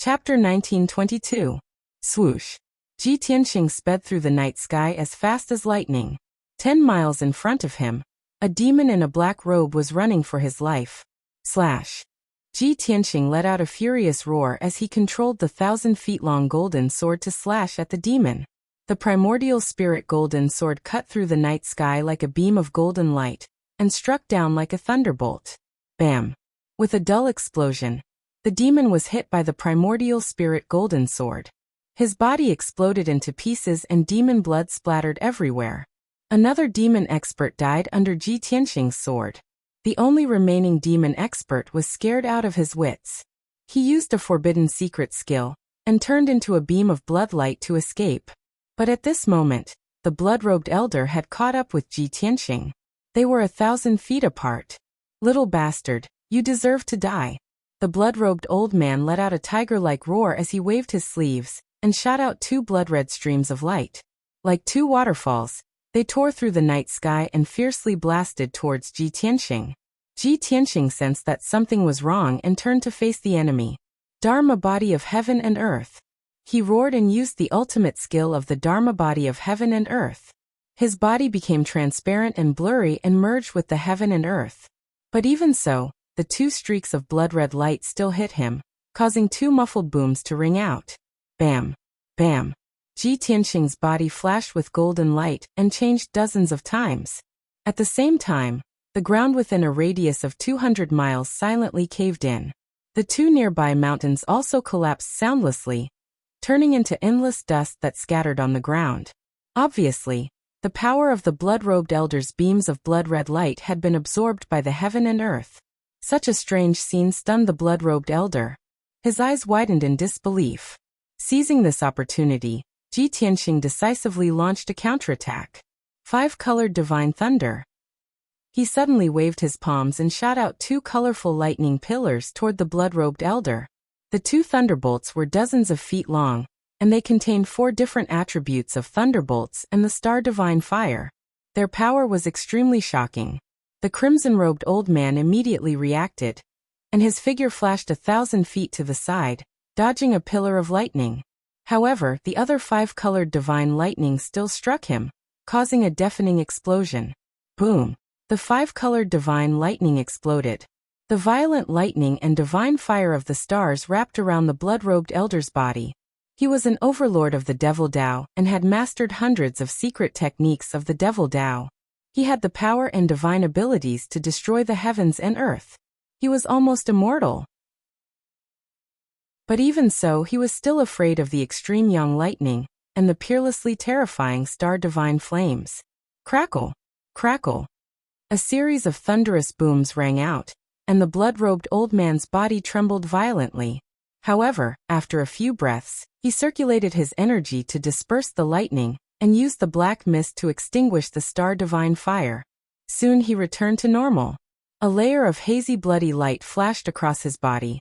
Chapter 1922. Swoosh. Ji Tianxing sped through the night sky as fast as lightning. 10 miles in front of him, a demon in a black robe was running for his life. Slash. Ji Tianxing let out a furious roar as he controlled the 1,000-feet-long golden sword to slash at the demon. The primordial spirit golden sword cut through the night sky like a beam of golden light, and struck down like a thunderbolt. Bam! With a dull explosion, the demon was hit by the primordial spirit golden sword. His body exploded into pieces and demon blood splattered everywhere. Another demon expert died under Ji Tianxing's sword. The only remaining demon expert was scared out of his wits. He used a forbidden secret skill, and turned into a beam of blood light to escape. But at this moment, the blood-robed elder had caught up with Ji Tianxing. They were 1,000 feet apart. Little bastard, you deserve to die. The blood-robed old man let out a tiger-like roar as he waved his sleeves, and shot out 2 blood-red streams of light. Like 2 waterfalls, they tore through the night sky and fiercely blasted towards Ji Tianxing. Ji Tianxing sensed that something was wrong and turned to face the enemy. Dharma body of heaven and earth. He roared and used the ultimate skill of the Dharma body of heaven and earth. His body became transparent and blurry and merged with the heaven and earth. But even so, the 2 streaks of blood-red light still hit him, causing 2 muffled booms to ring out. Bam! Bam! Ji Tianxing's body flashed with golden light and changed dozens of times. At the same time, the ground within a radius of 200 miles silently caved in. The 2 nearby mountains also collapsed soundlessly, turning into endless dust that scattered on the ground. Obviously, the power of the blood-robed elder's beams of blood-red light had been absorbed by the heaven and earth. Such a strange scene stunned the blood-robed elder. His eyes widened in disbelief. Seizing this opportunity, Ji Tianxing decisively launched a counterattack. 5-colored divine thunder. He suddenly waved his palms and shot out 2 colorful lightning pillars toward the blood-robed elder. The 2 thunderbolts were dozens of feet long, and they contained 4 different attributes of thunderbolts and the star divine fire. Their power was extremely shocking. The crimson-robed old man immediately reacted, and his figure flashed 1,000 feet to the side, dodging a pillar of lightning. However, the other 5-colored divine lightning still struck him, causing a deafening explosion. Boom! The 5-colored divine lightning exploded. The violent lightning and divine fire of the stars wrapped around the blood-robed elder's body. He was an overlord of the Devil Dao and had mastered hundreds of secret techniques of the Devil Dao. He had the power and divine abilities to destroy the heavens and earth. He was almost immortal. But even so, he was still afraid of the extreme young lightning and the peerlessly terrifying star divine flames. Crackle! Crackle! A series of thunderous booms rang out, and the blood-robed old man's body trembled violently. However, after a few breaths, he circulated his energy to disperse the lightning and used the black mist to extinguish the star divine fire. Soon he returned to normal. A layer of hazy bloody light flashed across his body,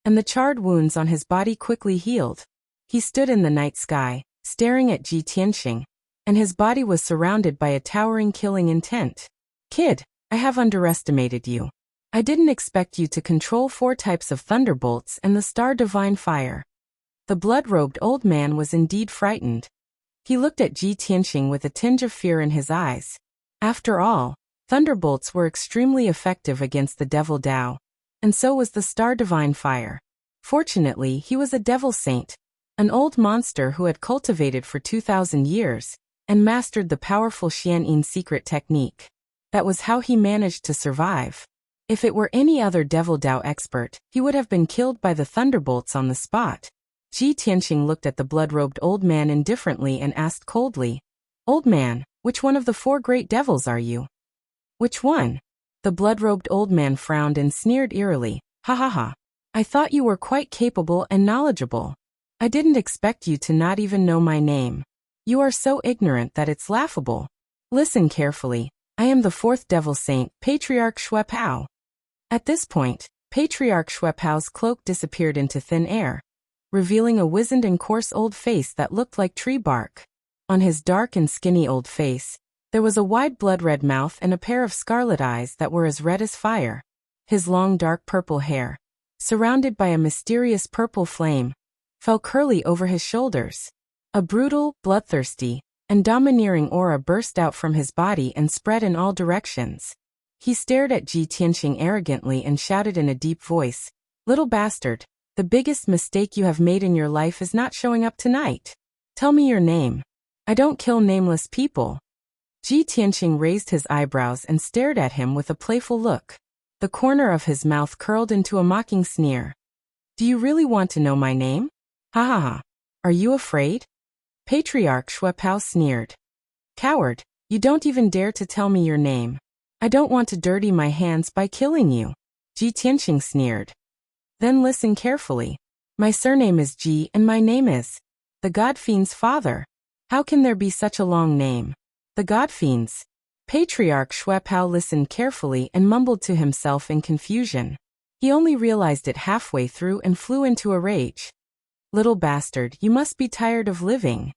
and the charred wounds on his body quickly healed. He stood in the night sky, staring at Ji Tianxing, and his body was surrounded by a towering killing intent. Kid, I have underestimated you. I didn't expect you to control 4 types of thunderbolts and the star divine fire. The blood-robed old man was indeed frightened. He looked at Ji Tianxing with a tinge of fear in his eyes. After all, thunderbolts were extremely effective against the Devil Dao, and so was the star divine fire. Fortunately, he was a devil saint, an old monster who had cultivated for 2,000 years, and mastered the powerful Xianyin secret technique. That was how he managed to survive. If it were any other Devil Dao expert, he would have been killed by the thunderbolts on the spot. Ji Tianxing looked at the blood-robed old man indifferently and asked coldly, "Old man, which one of the 4 great devils are you?" "Which one?" The blood-robed old man frowned and sneered eerily. "Ha ha ha. I thought you were quite capable and knowledgeable. I didn't expect you to not even know my name. You are so ignorant that it's laughable. Listen carefully. I am the 4th devil saint, Patriarch Xue Pao." At this point, Patriarch Xue Pao's cloak disappeared into thin air, revealing a wizened and coarse old face that looked like tree bark. On his dark and skinny old face, there was a wide blood-red mouth and a pair of scarlet eyes that were as red as fire. His long dark purple hair, surrounded by a mysterious purple flame, fell curly over his shoulders. A brutal, bloodthirsty, and domineering aura burst out from his body and spread in all directions. He stared at Ji Tianqing arrogantly and shouted in a deep voice, "Little bastard, the biggest mistake you have made in your life is not showing up tonight. Tell me your name. I don't kill nameless people." Ji Tianqing raised his eyebrows and stared at him with a playful look. The corner of his mouth curled into a mocking sneer. "Do you really want to know my name? Ha ha ha. Are you afraid?" Patriarch Shuepao sneered. "Coward, you don't even dare to tell me your name. I don't want to dirty my hands by killing you," Ji Tianqing sneered. "Then listen carefully. My surname is Ji and my name is the God Fiend's father. How can there be such a long name? The God Fiend's." Patriarch Shuepao listened carefully and mumbled to himself in confusion. He only realized it halfway through and flew into a rage. "Little bastard, you must be tired of living."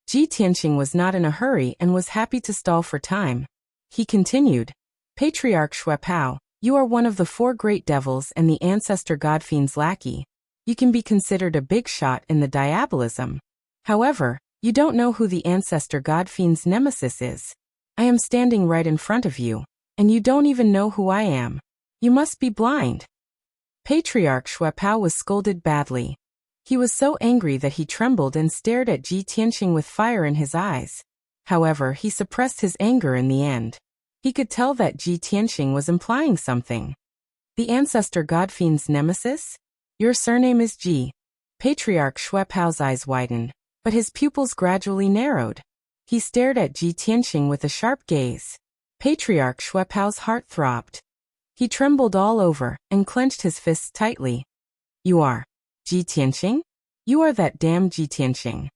Ji Tianqing was not in a hurry and was happy to stall for time. He continued, "Patriarch Shuepao, you are one of the 4 great devils and the ancestor God Fiend's lackey. You can be considered a big shot in the diabolism. However, you don't know who the ancestor God Fiend's nemesis is. I am standing right in front of you, and you don't even know who I am. You must be blind." Patriarch Shuepao was scolded badly. He was so angry that he trembled and stared at Ji Tianqing with fire in his eyes. However, he suppressed his anger in the end. He could tell that Ji Tianqing was implying something. "The ancestor God Fiend's nemesis? Your surname is Ji." Patriarch Shuepao's eyes widened, but his pupils gradually narrowed. He stared at Ji Tianqing with a sharp gaze. Patriarch Shuepao's heart throbbed. He trembled all over and clenched his fists tightly. "You are Ji Tianqing? You are that damn Ji Tianqing.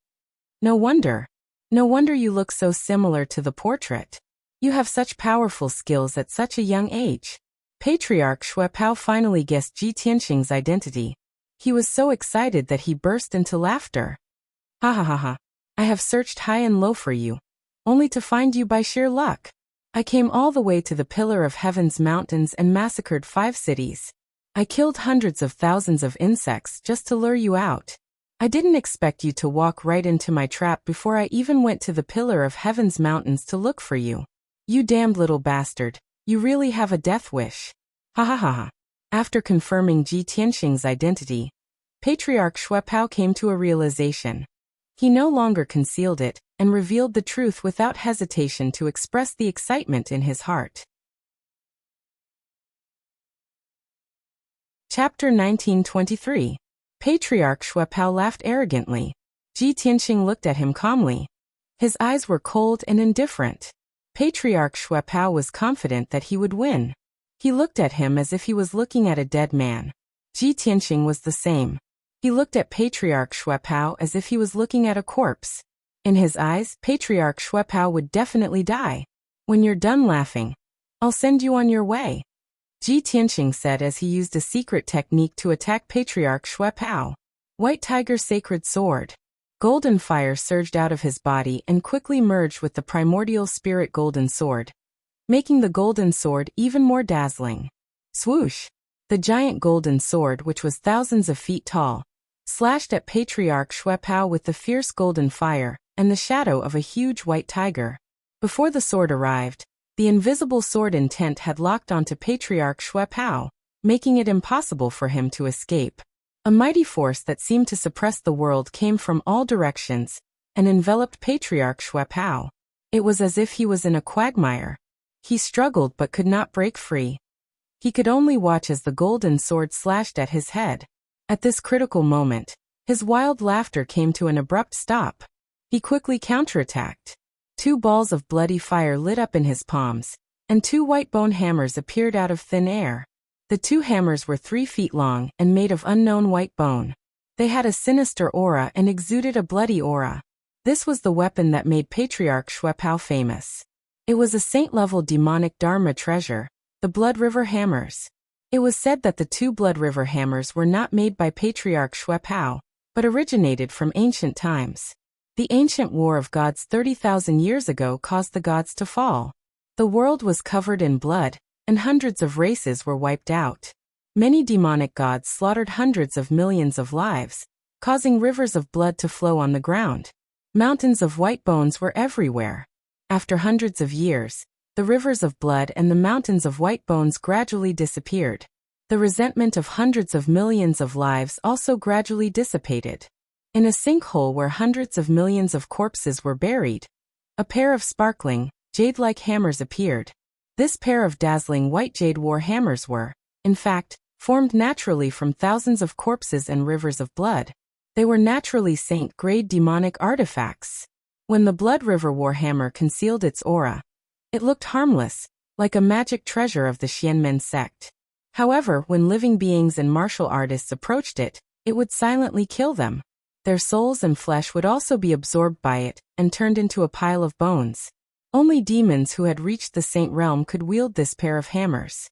No wonder you look so similar to the portrait. You have such powerful skills at such a young age." Patriarch Shuepao finally guessed Ji Tianqing's identity. He was so excited that he burst into laughter. "Ha ha ha ha. I have searched high and low for you, only to find you by sheer luck. I came all the way to the Pillar of Heaven's mountains and massacred 5 cities. I killed hundreds of thousands of insects just to lure you out. I didn't expect you to walk right into my trap before I even went to the Pillar of Heaven's mountains to look for you. You damned little bastard, you really have a death wish. Ha ha ha ha." After confirming Ji Tianqing's identity, Patriarch Shuepao came to a realization. He no longer concealed it and revealed the truth without hesitation to express the excitement in his heart. Chapter 1923. Patriarch Shuepao laughed arrogantly. Ji Tianqing looked at him calmly. His eyes were cold and indifferent. Patriarch Shuepao was confident that he would win. He looked at him as if he was looking at a dead man. Ji Tianqing was the same. He looked at Patriarch Shuepao as if he was looking at a corpse. In his eyes, Patriarch Shuepao would definitely die. "When you're done laughing, I'll send you on your way," Ji Tianqing said as he used a secret technique to attack Patriarch Shuepao. White Tiger Sacred Sword. Golden fire surged out of his body and quickly merged with the primordial spirit golden sword, making the golden sword even more dazzling. Swoosh! The giant golden sword, which was thousands of feet tall, slashed at Patriarch Shuepao with the fierce golden fire and the shadow of a huge white tiger. Before the sword arrived, the invisible sword intent had locked onto Patriarch Shuepao, making it impossible for him to escape. A mighty force that seemed to suppress the world came from all directions and enveloped Patriarch Shuepao. It was as if he was in a quagmire. He struggled but could not break free. He could only watch as the golden sword slashed at his head. At this critical moment, his wild laughter came to an abrupt stop. He quickly counterattacked. 2 balls of bloody fire lit up in his palms, and 2 white bone hammers appeared out of thin air. The 2 hammers were 3 feet long and made of unknown white bone. They had a sinister aura and exuded a bloody aura. This was the weapon that made Patriarch Shuepao famous. It was a saint-level demonic Dharma treasure, the Blood River Hammers. It was said that the 2 Blood River Hammers were not made by Patriarch Shuepao, but originated from ancient times. The ancient war of gods 30,000 years ago caused the gods to fall. The world was covered in blood, and hundreds of races were wiped out. Many demonic gods slaughtered hundreds of millions of lives, causing rivers of blood to flow on the ground. Mountains of white bones were everywhere. After hundreds of years, the rivers of blood and the mountains of white bones gradually disappeared. The resentment of hundreds of millions of lives also gradually dissipated. In a sinkhole where hundreds of millions of corpses were buried, a pair of sparkling, jade-like hammers appeared. This pair of dazzling white jade war hammers were, in fact, formed naturally from thousands of corpses and rivers of blood. They were naturally saint-grade demonic artifacts. When the Blood River Warhammer concealed its aura, it looked harmless, like a magic treasure of the Xianmen sect. However, when living beings and martial artists approached it, it would silently kill them. Their souls and flesh would also be absorbed by it and turned into a pile of bones. Only demons who had reached the saint realm could wield this pair of hammers.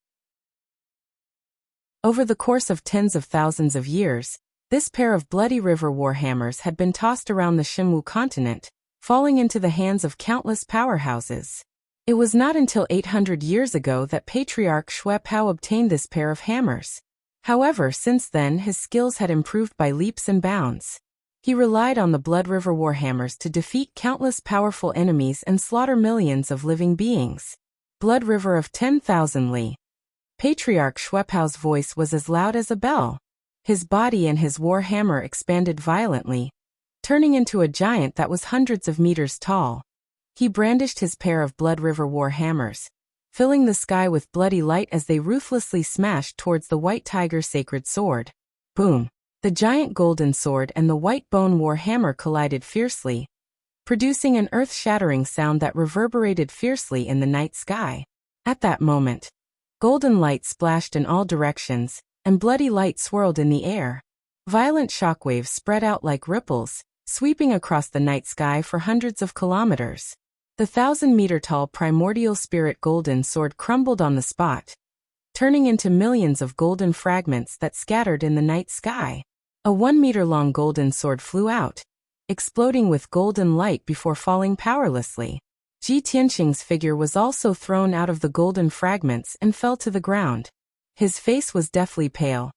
Over the course of tens of thousands of years, this pair of Bloody River Warhammers had been tossed around the Xinwu continent, falling into the hands of countless powerhouses. It was not until 800 years ago that Patriarch Xue Pao obtained this pair of hammers. However, since then his skills had improved by leaps and bounds. He relied on the Blood River Warhammers to defeat countless powerful enemies and slaughter millions of living beings. Blood River of 10,000 Li. Patriarch Xue Pao's voice was as loud as a bell. His body and his war hammer expanded violently, turning into a giant that was hundreds of meters tall. He brandished his pair of Blood River war hammers, filling the sky with bloody light as they ruthlessly smashed towards the White Tiger sacred sword. Boom! The giant golden sword and the white bone war hammer collided fiercely, producing an earth-shattering sound that reverberated fiercely in the night sky. At that moment, golden light splashed in all directions, and bloody light swirled in the air. Violent shockwaves spread out like ripples, sweeping across the night sky for hundreds of kilometers. The 1,000-meter-tall primordial spirit golden sword crumbled on the spot, turning into millions of golden fragments that scattered in the night sky. A 1-meter-long golden sword flew out, exploding with golden light before falling powerlessly. Ji Tianxing's figure was also thrown out of the golden fragments and fell to the ground. His face was deathly pale,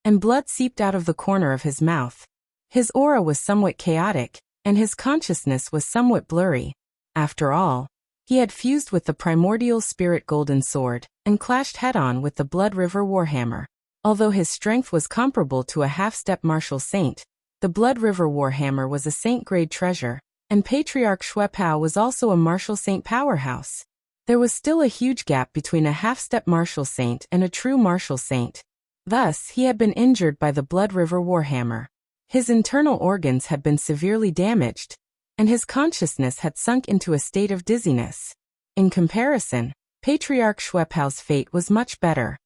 and blood seeped out of the corner of his mouth. His aura was somewhat chaotic, and his consciousness was somewhat blurry. After all, he had fused with the primordial spirit golden sword, and clashed head-on with the Blood River Warhammer. Although his strength was comparable to a half-step martial saint, the Blood River Warhammer was a saint-grade treasure, and Patriarch Xue Pao was also a martial saint powerhouse. There was still a huge gap between a half-step martial saint and a true martial saint. Thus, he had been injured by the Blood River Warhammer. His internal organs had been severely damaged, and his consciousness had sunk into a state of dizziness. In comparison, Patriarch Xue Pao's fate was much better.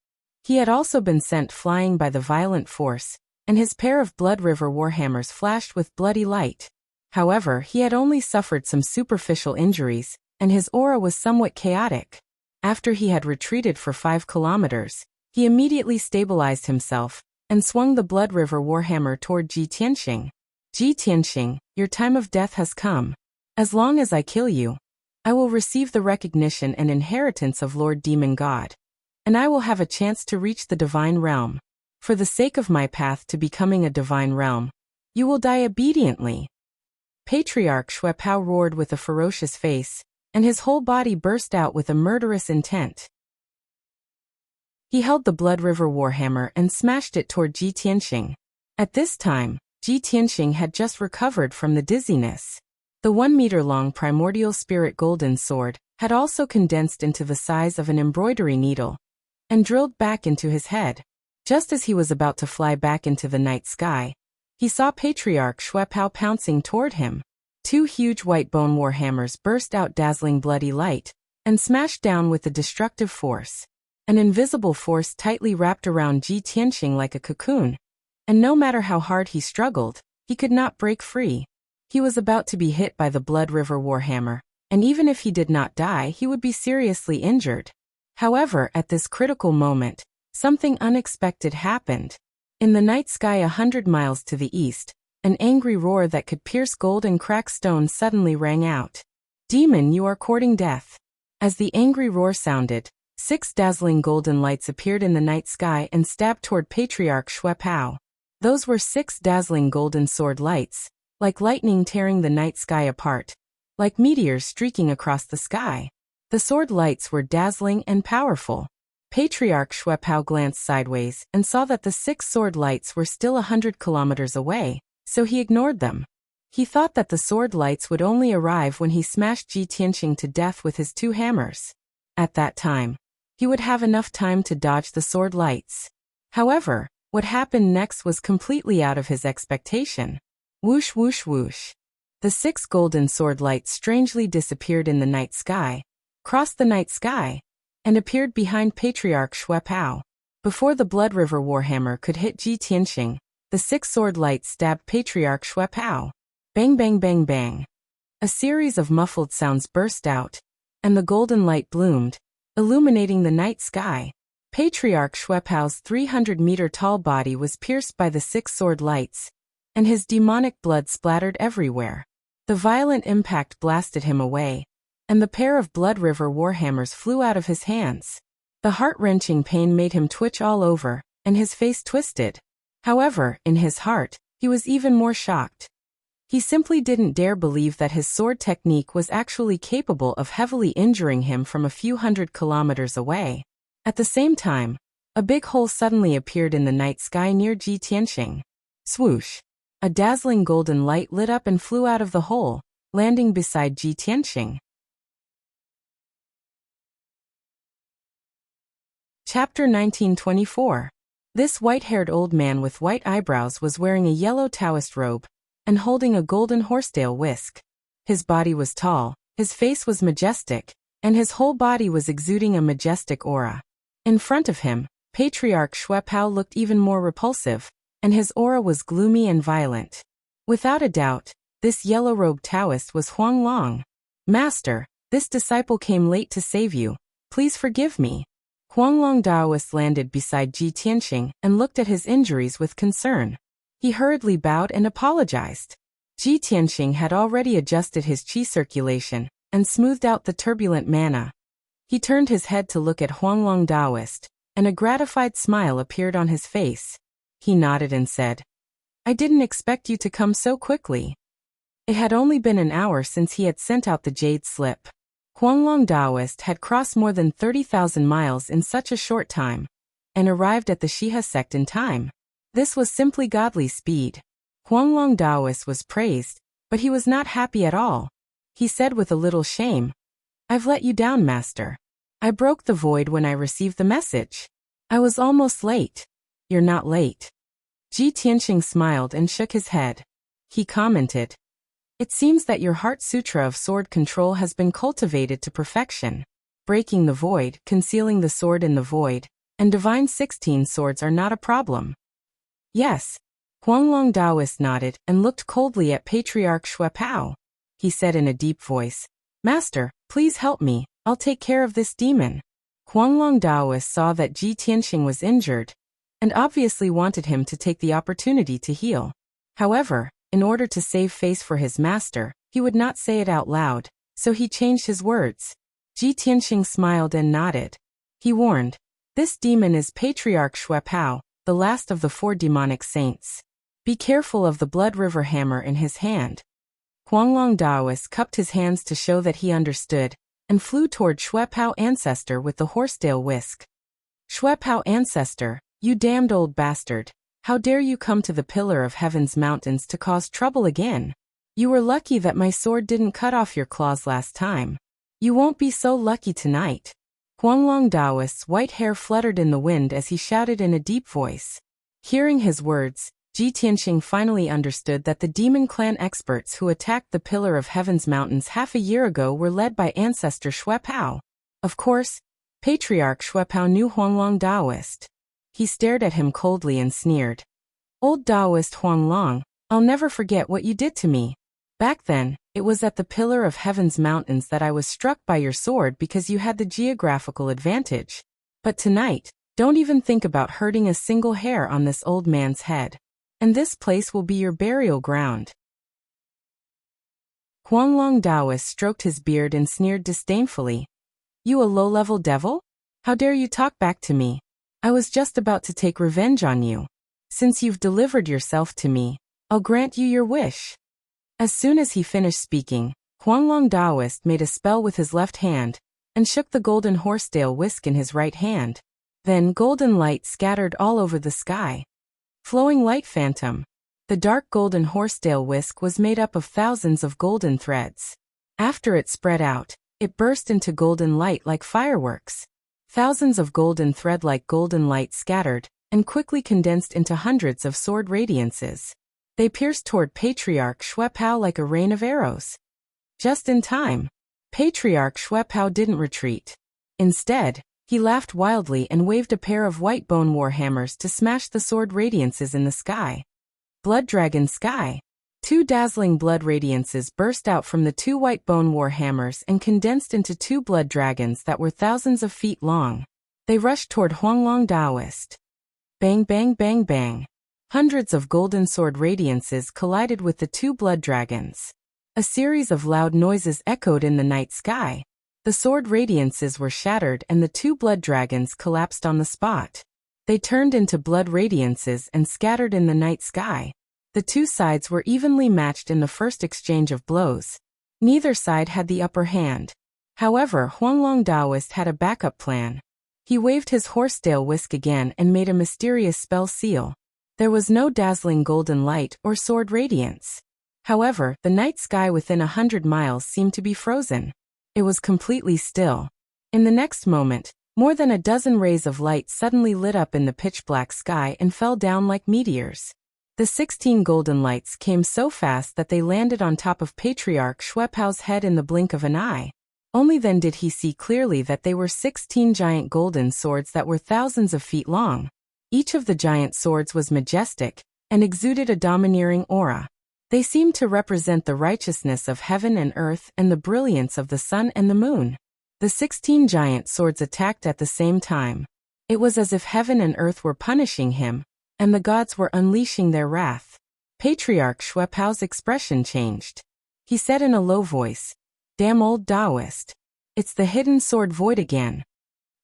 He had also been sent flying by the violent force, and his pair of Blood River Warhammers flashed with bloody light. However, he had only suffered some superficial injuries, and his aura was somewhat chaotic. After he had retreated for 5 kilometers, he immediately stabilized himself, and swung the Blood River Warhammer toward Ji Tianxing. Ji Tianxing, your time of death has come. As long as I kill you, I will receive the recognition and inheritance of Lord Demon God, and I will have a chance to reach the divine realm. For the sake of my path to becoming a divine realm, you will die obediently. Patriarch Xue Pao roared with a ferocious face, and his whole body burst out with a murderous intent. He held the Blood River Warhammer and smashed it toward Ji Tianxing. At this time, Ji Tianxing had just recovered from the dizziness. The 1-meter-long primordial spirit golden sword had also condensed into the size of an embroidery needle, and drilled back into his head. Just as he was about to fly back into the night sky, he saw Patriarch Xue Pao pouncing toward him. 2 huge white bone warhammers burst out dazzling bloody light, and smashed down with a destructive force. An invisible force tightly wrapped around Ji Tianxing like a cocoon, and no matter how hard he struggled, he could not break free. He was about to be hit by the Blood River Warhammer, and even if he did not die, he would be seriously injured. However, at this critical moment, something unexpected happened. In the night sky 100 miles to the east, an angry roar that could pierce gold and crack stone suddenly rang out. Demon, you are courting death. As the angry roar sounded, 6 dazzling golden lights appeared in the night sky and stabbed toward Patriarch Shui Pao. Those were 6 dazzling golden sword lights, like lightning tearing the night sky apart, like meteors streaking across the sky. The sword lights were dazzling and powerful. Patriarch Shui Pao glanced sideways and saw that the 6 sword lights were still 100 kilometers away, so he ignored them. He thought that the sword lights would only arrive when he smashed Ji Tianqing to death with his 2 hammers. At that time, he would have enough time to dodge the sword lights. However, what happened next was completely out of his expectation. Whoosh whoosh whoosh. The 6 golden sword lights strangely disappeared in the night sky, crossed the night sky, and appeared behind Patriarch Shui Pao. Before the Blood River Warhammer could hit Ji Tianqing, the 6 sword lights stabbed Patriarch Shui Pao. Bang bang bang bang. A series of muffled sounds burst out, and the golden light bloomed, illuminating the night sky. Patriarch Shui Pao's 300-meter-tall body was pierced by the 6 sword lights, and his demonic blood splattered everywhere. The violent impact blasted him away, and the pair of Blood River Warhammers flew out of his hands. The heart-wrenching pain made him twitch all over, and his face twisted. However, in his heart, he was even more shocked. He simply didn't dare believe that his sword technique was actually capable of heavily injuring him from a few hundred kilometers away. At the same time, a big hole suddenly appeared in the night sky near Ji Tianqing. Swoosh! A dazzling golden light lit up and flew out of the hole, landing beside Ji Tianqing. Chapter 1924. This white-haired old man with white eyebrows was wearing a yellow Taoist robe and holding a golden horsetail whisk. His body was tall, his face was majestic, and his whole body was exuding a majestic aura. In front of him, Patriarch Shui Pao looked even more repulsive, and his aura was gloomy and violent. Without a doubt, this yellow-robed Taoist was Huang Long. Master, this disciple came late to save you. Please forgive me. Huang Long Taoist landed beside Ji Tianqing and looked at his injuries with concern. He hurriedly bowed and apologized. Ji Tianqing had already adjusted his qi circulation and smoothed out the turbulent mana. He turned his head to look at Huang Long Taoist, and a gratified smile appeared on his face. He nodded and said, "I didn't expect you to come so quickly." It had only been an hour since he had sent out the jade slip. Huang Long Taoist had crossed more than 30,000 miles in such a short time, and arrived at the Shiha sect in time. This was simply godly speed. Huang Long Taoist was praised, but he was not happy at all. He said with a little shame, "I've let you down, master. I broke the void when I received the message. I was almost late." "You're not late." Ji Tianqing smiled and shook his head. He commented, "It seems that your heart sutra of sword control has been cultivated to perfection. Breaking the void, concealing the sword in the void, and divine 16 swords are not a problem." "Yes." Huang Long Taoist nodded and looked coldly at Patriarch Shui Pao. He said in a deep voice, "Master, please help me. I'll take care of this demon." Huang Long Taoist saw that Ji Tianqing was injured, and obviously wanted him to take the opportunity to heal. However, in order to save face for his master, he would not say it out loud, so he changed his words. Ji Tianqing smiled and nodded. He warned, "This demon is Patriarch Shui Pao, the last of the 4 demonic saints. Be careful of the Blood River hammer in his hand." Huang Long Taoist cupped his hands to show that he understood, and flew toward Shui Pao ancestor with the horsetail whisk. "Shui Pao ancestor, you damned old bastard. How dare you come to the Pillar of Heaven's mountains to cause trouble again? You were lucky that my sword didn't cut off your claws last time. You won't be so lucky tonight." Huang Long Taoist's white hair fluttered in the wind as he shouted in a deep voice. Hearing his words, Ji Tianqing finally understood that the demon clan experts who attacked the Pillar of Heaven's mountains half a year ago were led by ancestor Shui Pao. Of course, Patriarch Shui Pao knew Huang Long Taoist. He stared at him coldly and sneered. "Old Taoist Huang Long, I'll never forget what you did to me. Back then, it was at the Pillar of Heaven's mountains that I was struck by your sword because you had the geographical advantage. But tonight, don't even think about hurting a single hair on this old man's head. And this place will be your burial ground." Huang Long Taoist stroked his beard and sneered disdainfully. "You a low-level devil? How dare you talk back to me? I was just about to take revenge on you. Since you've delivered yourself to me, I'll grant you your wish. As soon as he finished speaking, Huanglong Daoist made a spell with his left hand, and shook the golden horsetail whisk in his right hand. Then golden light scattered all over the sky. Flowing light phantom. The dark golden horsetail whisk was made up of thousands of golden threads. After it spread out, it burst into golden light like fireworks. Thousands of golden thread like golden light scattered, and quickly condensed into hundreds of sword radiances. They pierced toward Patriarch Xuepao like a rain of arrows. Just in time. Patriarch Xuepao didn't retreat. Instead, he laughed wildly and waved a pair of white bone warhammers to smash the sword radiances in the sky. Blood Dragon Sky. 2 dazzling blood radiances burst out from the 2 white bone warhammers and condensed into 2 blood dragons that were thousands of feet long. They rushed toward Huanglong Daoist. Bang bang bang bang. Hundreds of golden sword radiances collided with the 2 blood dragons. A series of loud noises echoed in the night sky. The sword radiances were shattered and the 2 blood dragons collapsed on the spot. They turned into blood radiances and scattered in the night sky. The 2 sides were evenly matched in the first exchange of blows. Neither side had the upper hand. However, Huanglong Daoist had a backup plan. He waved his horsetail whisk again and made a mysterious spell seal. There was no dazzling golden light or sword radiance. However, the night sky within 100 miles seemed to be frozen. It was completely still. In the next moment, more than a dozen rays of light suddenly lit up in the pitch-black sky and fell down like meteors. The 16 golden lights came so fast that they landed on top of Patriarch Xuepao's head in the blink of an eye. Only then did he see clearly that they were 16 giant golden swords that were thousands of feet long. Each of the giant swords was majestic and exuded a domineering aura. They seemed to represent the righteousness of heaven and earth and the brilliance of the sun and the moon. The 16 giant swords attacked at the same time. It was as if heaven and earth were punishing him, and the gods were unleashing their wrath. Patriarch Xuepao's expression changed. He said in a low voice, "Damn old Taoist. It's the hidden sword void again."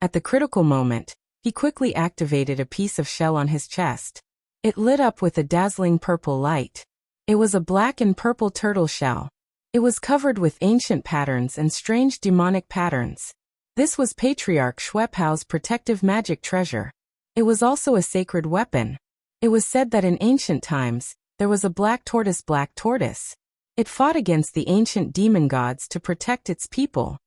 At the critical moment, he quickly activated a piece of shell on his chest. It lit up with a dazzling purple light. It was a black and purple turtle shell. It was covered with ancient patterns and strange demonic patterns. This was Patriarch Xuepao's protective magic treasure. It was also a sacred weapon. It was said that in ancient times, there was a black tortoise. It fought against the ancient demon gods to protect its people.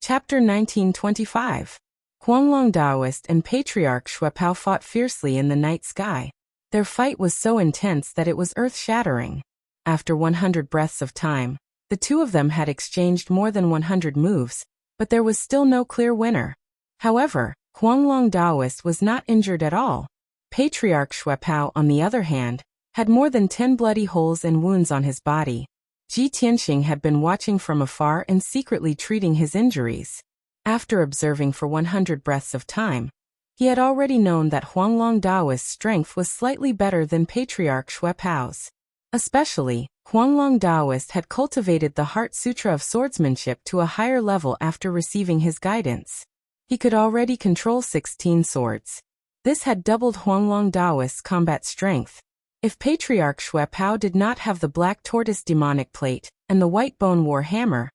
Chapter 1925. Huanglong Daoist and Patriarch Xuepao fought fiercely in the night sky. Their fight was so intense that it was earth-shattering. After 100 breaths of time, the 2 of them had exchanged more than 100 moves, but there was still no clear winner. However, Huanglong Daoist was not injured at all. Patriarch Xuepao, on the other hand, had more than 10 bloody holes and wounds on his body. Ji Tianxing had been watching from afar and secretly treating his injuries. After observing for 100 breaths of time, he had already known that Huanglong Daoist's strength was slightly better than Patriarch Xuepao's. Especially, Huanglong Daoist had cultivated the Heart Sutra of Swordsmanship to a higher level after receiving his guidance. He could already control 16 swords. This had doubled Huanglong Daoist's combat strength. If Patriarch Xuepao did not have the black tortoise demonic plate and the white bone war hammer,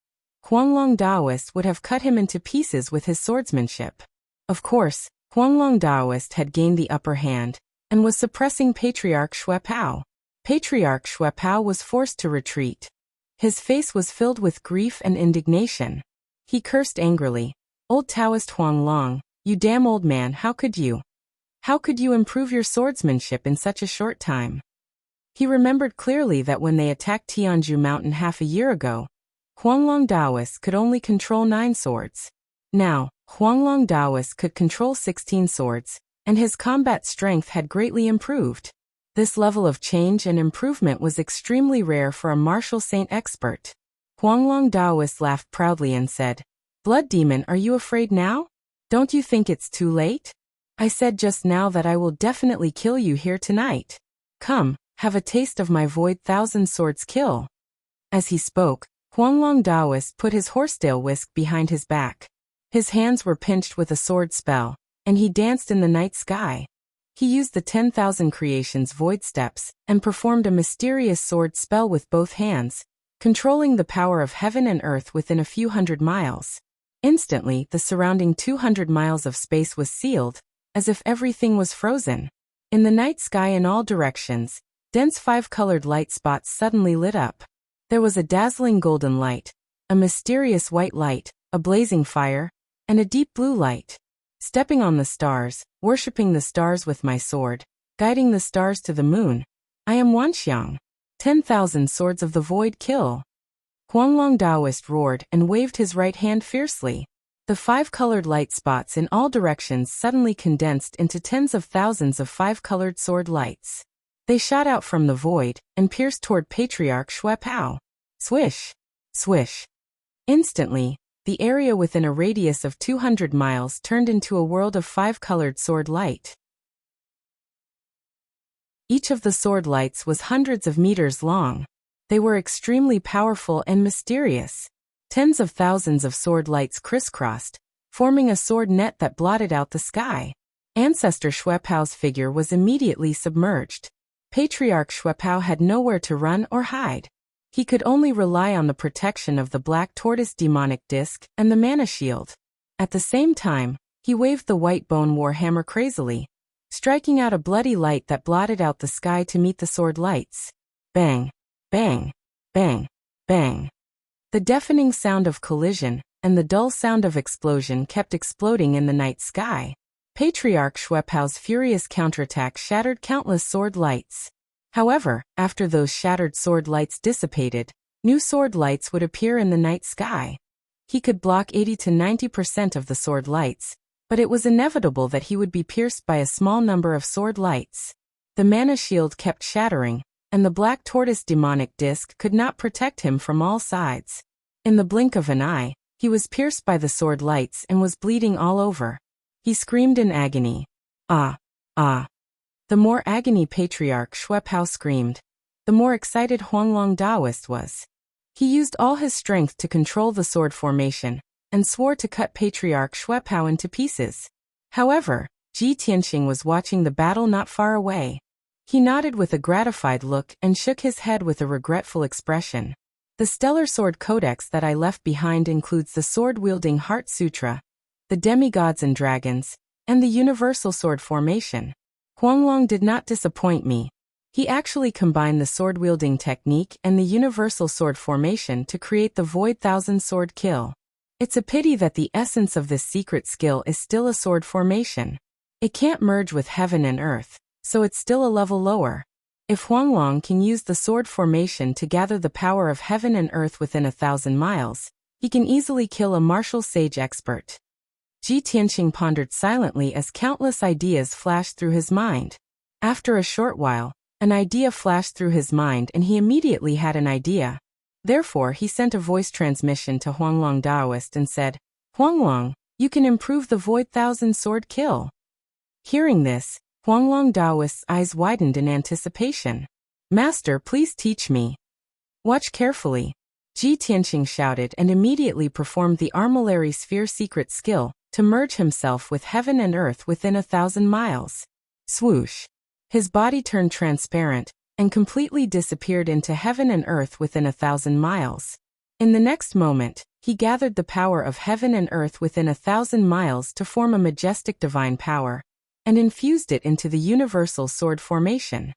Huanglong Daoist would have cut him into pieces with his swordsmanship. Of course, Huanglong Daoist had gained the upper hand and was suppressing Patriarch Xuepao. Patriarch Xuepao was forced to retreat. His face was filled with grief and indignation. He cursed angrily, "Old Taoist Huanglong, you damn old man, how could you? How could you improve your swordsmanship in such a short time?" He remembered clearly that when they attacked Tianju Mountain half a year ago, Huanglong Daoist could only control 9 swords. Now, Huanglong Daoist could control 16 swords, and his combat strength had greatly improved. This level of change and improvement was extremely rare for a martial saint expert. Huanglong Daoist laughed proudly and said, "Blood Demon, are you afraid now? Don't you think it's too late? I said just now that I will definitely kill you here tonight. Come, have a taste of my void thousand swords kill." As he spoke, Huanglong Daoist put his horsetail whisk behind his back. His hands were pinched with a sword spell, and he danced in the night sky. He used the 10,000 creations void steps and performed a mysterious sword spell with both hands, controlling the power of heaven and earth within a few hundred miles. Instantly, the surrounding 200 miles of space was sealed, as if everything was frozen. In the night sky in all directions, dense 5-colored light spots suddenly lit up. There was a dazzling golden light, a mysterious white light, a blazing fire, and a deep blue light. Stepping on the stars, worshipping the stars with my sword, guiding the stars to the moon, I am Wanxiang. 10,000 swords of the void kill. Huanglong Daoist roared and waved his right hand fiercely. The 5-colored light spots in all directions suddenly condensed into tens of thousands of 5-colored sword lights. They shot out from the void and pierced toward Patriarch Shuepao. Swish! Swish! Instantly, the area within a radius of 200 miles turned into a world of 5-colored sword light. Each of the sword lights was hundreds of meters long. They were extremely powerful and mysterious. Tens of thousands of sword lights crisscrossed, forming a sword net that blotted out the sky. Ancestor Shuepao's figure was immediately submerged. Patriarch Shuepao had nowhere to run or hide. He could only rely on the protection of the black tortoise demonic disc and the mana shield. At the same time, he waved the white bone warhammer crazily, striking out a bloody light that blotted out the sky to meet the sword lights. Bang! Bang! Bang! Bang! The deafening sound of collision and the dull sound of explosion kept exploding in the night sky. Patriarch Shuepao's furious counterattack shattered countless sword lights. However, after those shattered sword lights dissipated, new sword lights would appear in the night sky. He could block 80 to 90% of the sword lights, but it was inevitable that he would be pierced by a small number of sword lights. The mana shield kept shattering, and the black tortoise demonic disc could not protect him from all sides. In the blink of an eye, he was pierced by the sword lights and was bleeding all over. He screamed in agony. Ah! Ah! The more agony Patriarch Shuepao screamed, the more excited Huanglong Daoist was. He used all his strength to control the sword formation, and swore to cut Patriarch Shuepao into pieces. However, Ji Tianxing was watching the battle not far away. He nodded with a gratified look and shook his head with a regretful expression. The Stellar Sword Codex that I left behind includes the sword-wielding Heart Sutra, the demigods and dragons, and the universal sword formation. Huanglong did not disappoint me. He actually combined the sword-wielding technique and the universal sword formation to create the Void Thousand Sword Kill. It's a pity that the essence of this secret skill is still a sword formation. It can't merge with heaven and earth, so it's still a level lower. If Huanglong can use the sword formation to gather the power of heaven and earth within 1,000 miles, he can easily kill a martial sage expert. Ji Tianxing pondered silently as countless ideas flashed through his mind. After a short while, an idea flashed through his mind and he immediately had an idea. Therefore, he sent a voice transmission to Huanglong Daoist and said, "Huanglong, you can improve the Void Thousand Sword Kill." Hearing this, Huanglong Daoist's eyes widened in anticipation. "Master, please teach me." "Watch carefully," Ji Tianxing shouted and immediately performed the Armillary Sphere secret skill to merge himself with heaven and earth within 1,000 miles. Swoosh! His body turned transparent and completely disappeared into heaven and earth within 1,000 miles. In the next moment, he gathered the power of heaven and earth within 1,000 miles to form a majestic divine power, and infused it into the universal sword formation.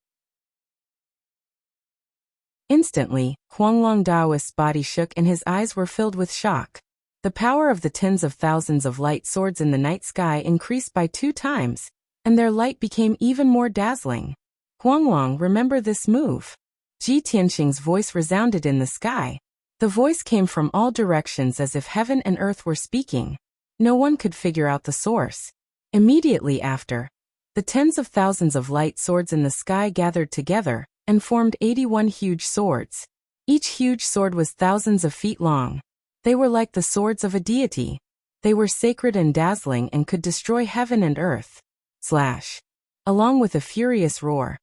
Instantly, Huanglong Daoist's body shook and his eyes were filled with shock. The power of the tens of thousands of light swords in the night sky increased by 2 times, and their light became even more dazzling. "Huanglong, remember this move." Ji Tianxing's voice resounded in the sky. The voice came from all directions as if heaven and earth were speaking. No one could figure out the source. Immediately after, the tens of thousands of light swords in the sky gathered together and formed 81 huge swords. Each huge sword was thousands of feet long. They were like the swords of a deity. They were sacred and dazzling and could destroy heaven and earth. Slash! Along with a furious roar,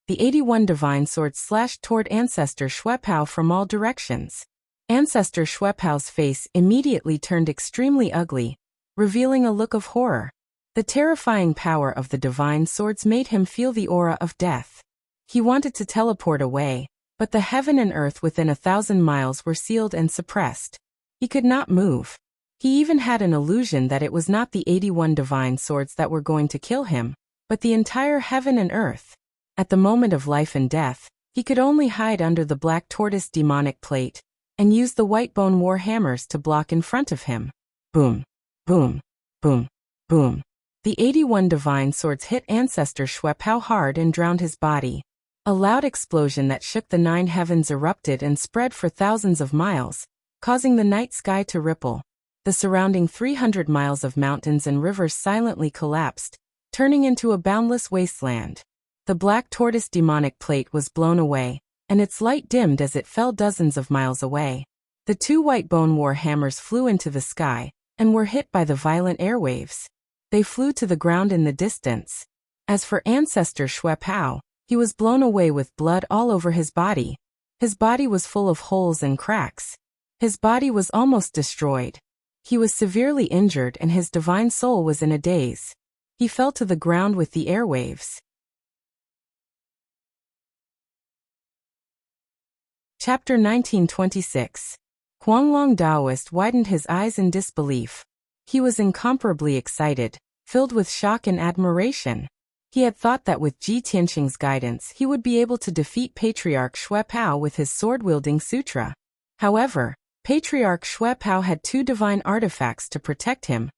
the 81 divine swords slashed toward Ancestor Schweppao from all directions. Ancestor Schweppao's face immediately turned extremely ugly, revealing a look of horror. The terrifying power of the divine swords made him feel the aura of death. He wanted to teleport away, but the heaven and earth within 1,000 miles were sealed and suppressed. He could not move. He even had an illusion that it was not the 81 divine swords that were going to kill him, but the entire heaven and earth. At the moment of life and death, he could only hide under the black tortoise demonic plate, and use the white bone war hammers to block in front of him. Boom, boom, boom, boom. The 81 divine swords hit Ancestor Schweppao hard and drowned his body. A loud explosion that shook the 9 heavens erupted and spread for thousands of miles, causing the night sky to ripple. The surrounding 300 miles of mountains and rivers silently collapsed, turning into a boundless wasteland. The black tortoise demonic plate was blown away, and its light dimmed as it fell dozens of miles away. The 2 white bone war hammers flew into the sky, and were hit by the violent airwaves. They flew to the ground in the distance. As for Ancestor Schweppao, he was blown away with blood all over his body. His body was full of holes and cracks. His body was almost destroyed. He was severely injured and his divine soul was in a daze. He fell to the ground with the airwaves. Chapter 1926. Huanglong Daoist widened his eyes in disbelief. He was incomparably excited, filled with shock and admiration. He had thought that with Ji Tianqing's guidance he would be able to defeat Patriarch Schweppao with his sword-wielding sutra. However, Patriarch Schweppao had 2 divine artifacts to protect him,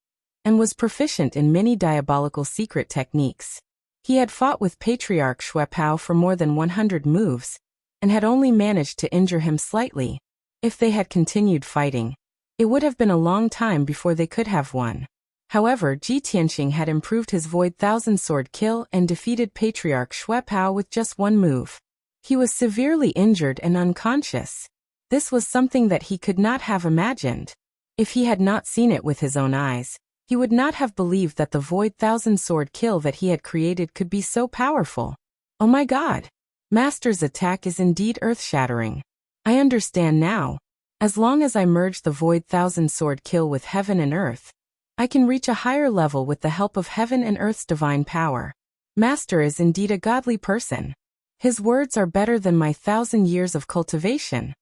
and was proficient in many diabolical secret techniques. He had fought with Patriarch Schweppao for more than 100 moves, and had only managed to injure him slightly. If they had continued fighting, it would have been a long time before they could have won. However, Ji Tianqing had improved his Void Thousand Sword kill and defeated Patriarch Schweppao with just 1 move. He was severely injured and unconscious. This was something that he could not have imagined. If he had not seen it with his own eyes, he would not have believed that the Void Thousand Sword kill that he had created could be so powerful. Oh my God! Master's attack is indeed earth-shattering. I understand now. As long as I merge the Void Thousand Sword kill with heaven and earth, I can reach a higher level with the help of heaven and earth's divine power. Master is indeed a godly person. His words are better than my 1,000 years of cultivation.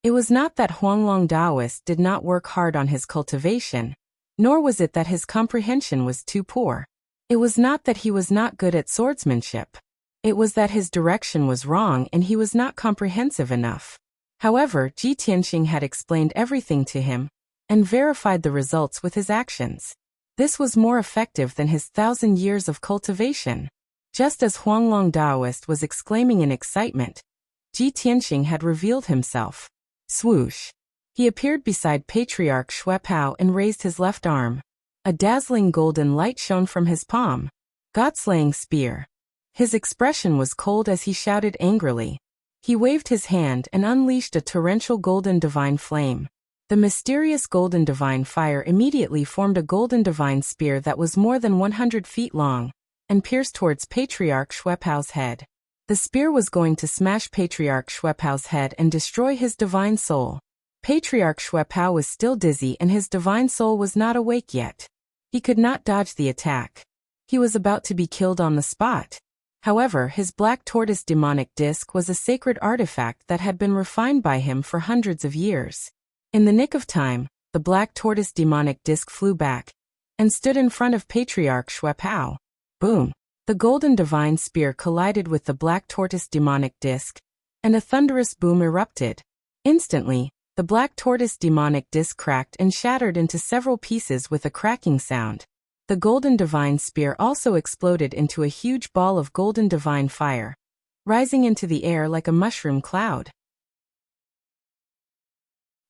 It was not that Huanglong Daoist did not work hard on his cultivation, nor was it that his comprehension was too poor. It was not that he was not good at swordsmanship. It was that his direction was wrong and he was not comprehensive enough. However, Ji Tianqing had explained everything to him, and verified the results with his actions. This was more effective than his 1,000 years of cultivation. Just as Huanglong Daoist was exclaiming in excitement, Ji Tianqing had revealed himself. Swoosh! He appeared beside Patriarch Schweppao and raised his left arm. A dazzling golden light shone from his palm. God-slaying spear. His expression was cold as he shouted angrily. He waved his hand and unleashed a torrential golden divine flame. The mysterious golden divine fire immediately formed a golden divine spear that was more than 100 feet long, and pierced towards Patriarch Schweppao's head. The spear was going to smash Patriarch Schweppao's head and destroy his divine soul. Patriarch Schweppao was still dizzy and his divine soul was not awake yet. He could not dodge the attack. He was about to be killed on the spot. However, his black tortoise demonic disc was a sacred artifact that had been refined by him for hundreds of years. In the nick of time, the black tortoise demonic disc flew back, and stood in front of Patriarch Schweppao. Boom! The golden divine spear collided with the black tortoise demonic disc, and a thunderous boom erupted. Instantly, the black tortoise demonic disc cracked and shattered into several pieces with a cracking sound. The golden divine spear also exploded into a huge ball of golden divine fire, rising into the air like a mushroom cloud.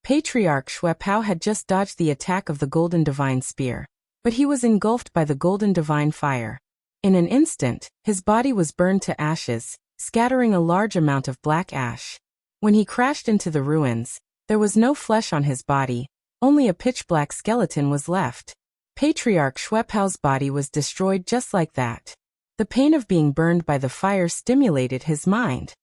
Patriarch Schweppao had just dodged the attack of the golden divine spear, but he was engulfed by the golden divine fire. In an instant, his body was burned to ashes, scattering a large amount of black ash. When he crashed into the ruins, there was no flesh on his body, only a pitch-black skeleton was left. Patriarch Schweppao's body was destroyed just like that. The pain of being burned by the fire stimulated his mind.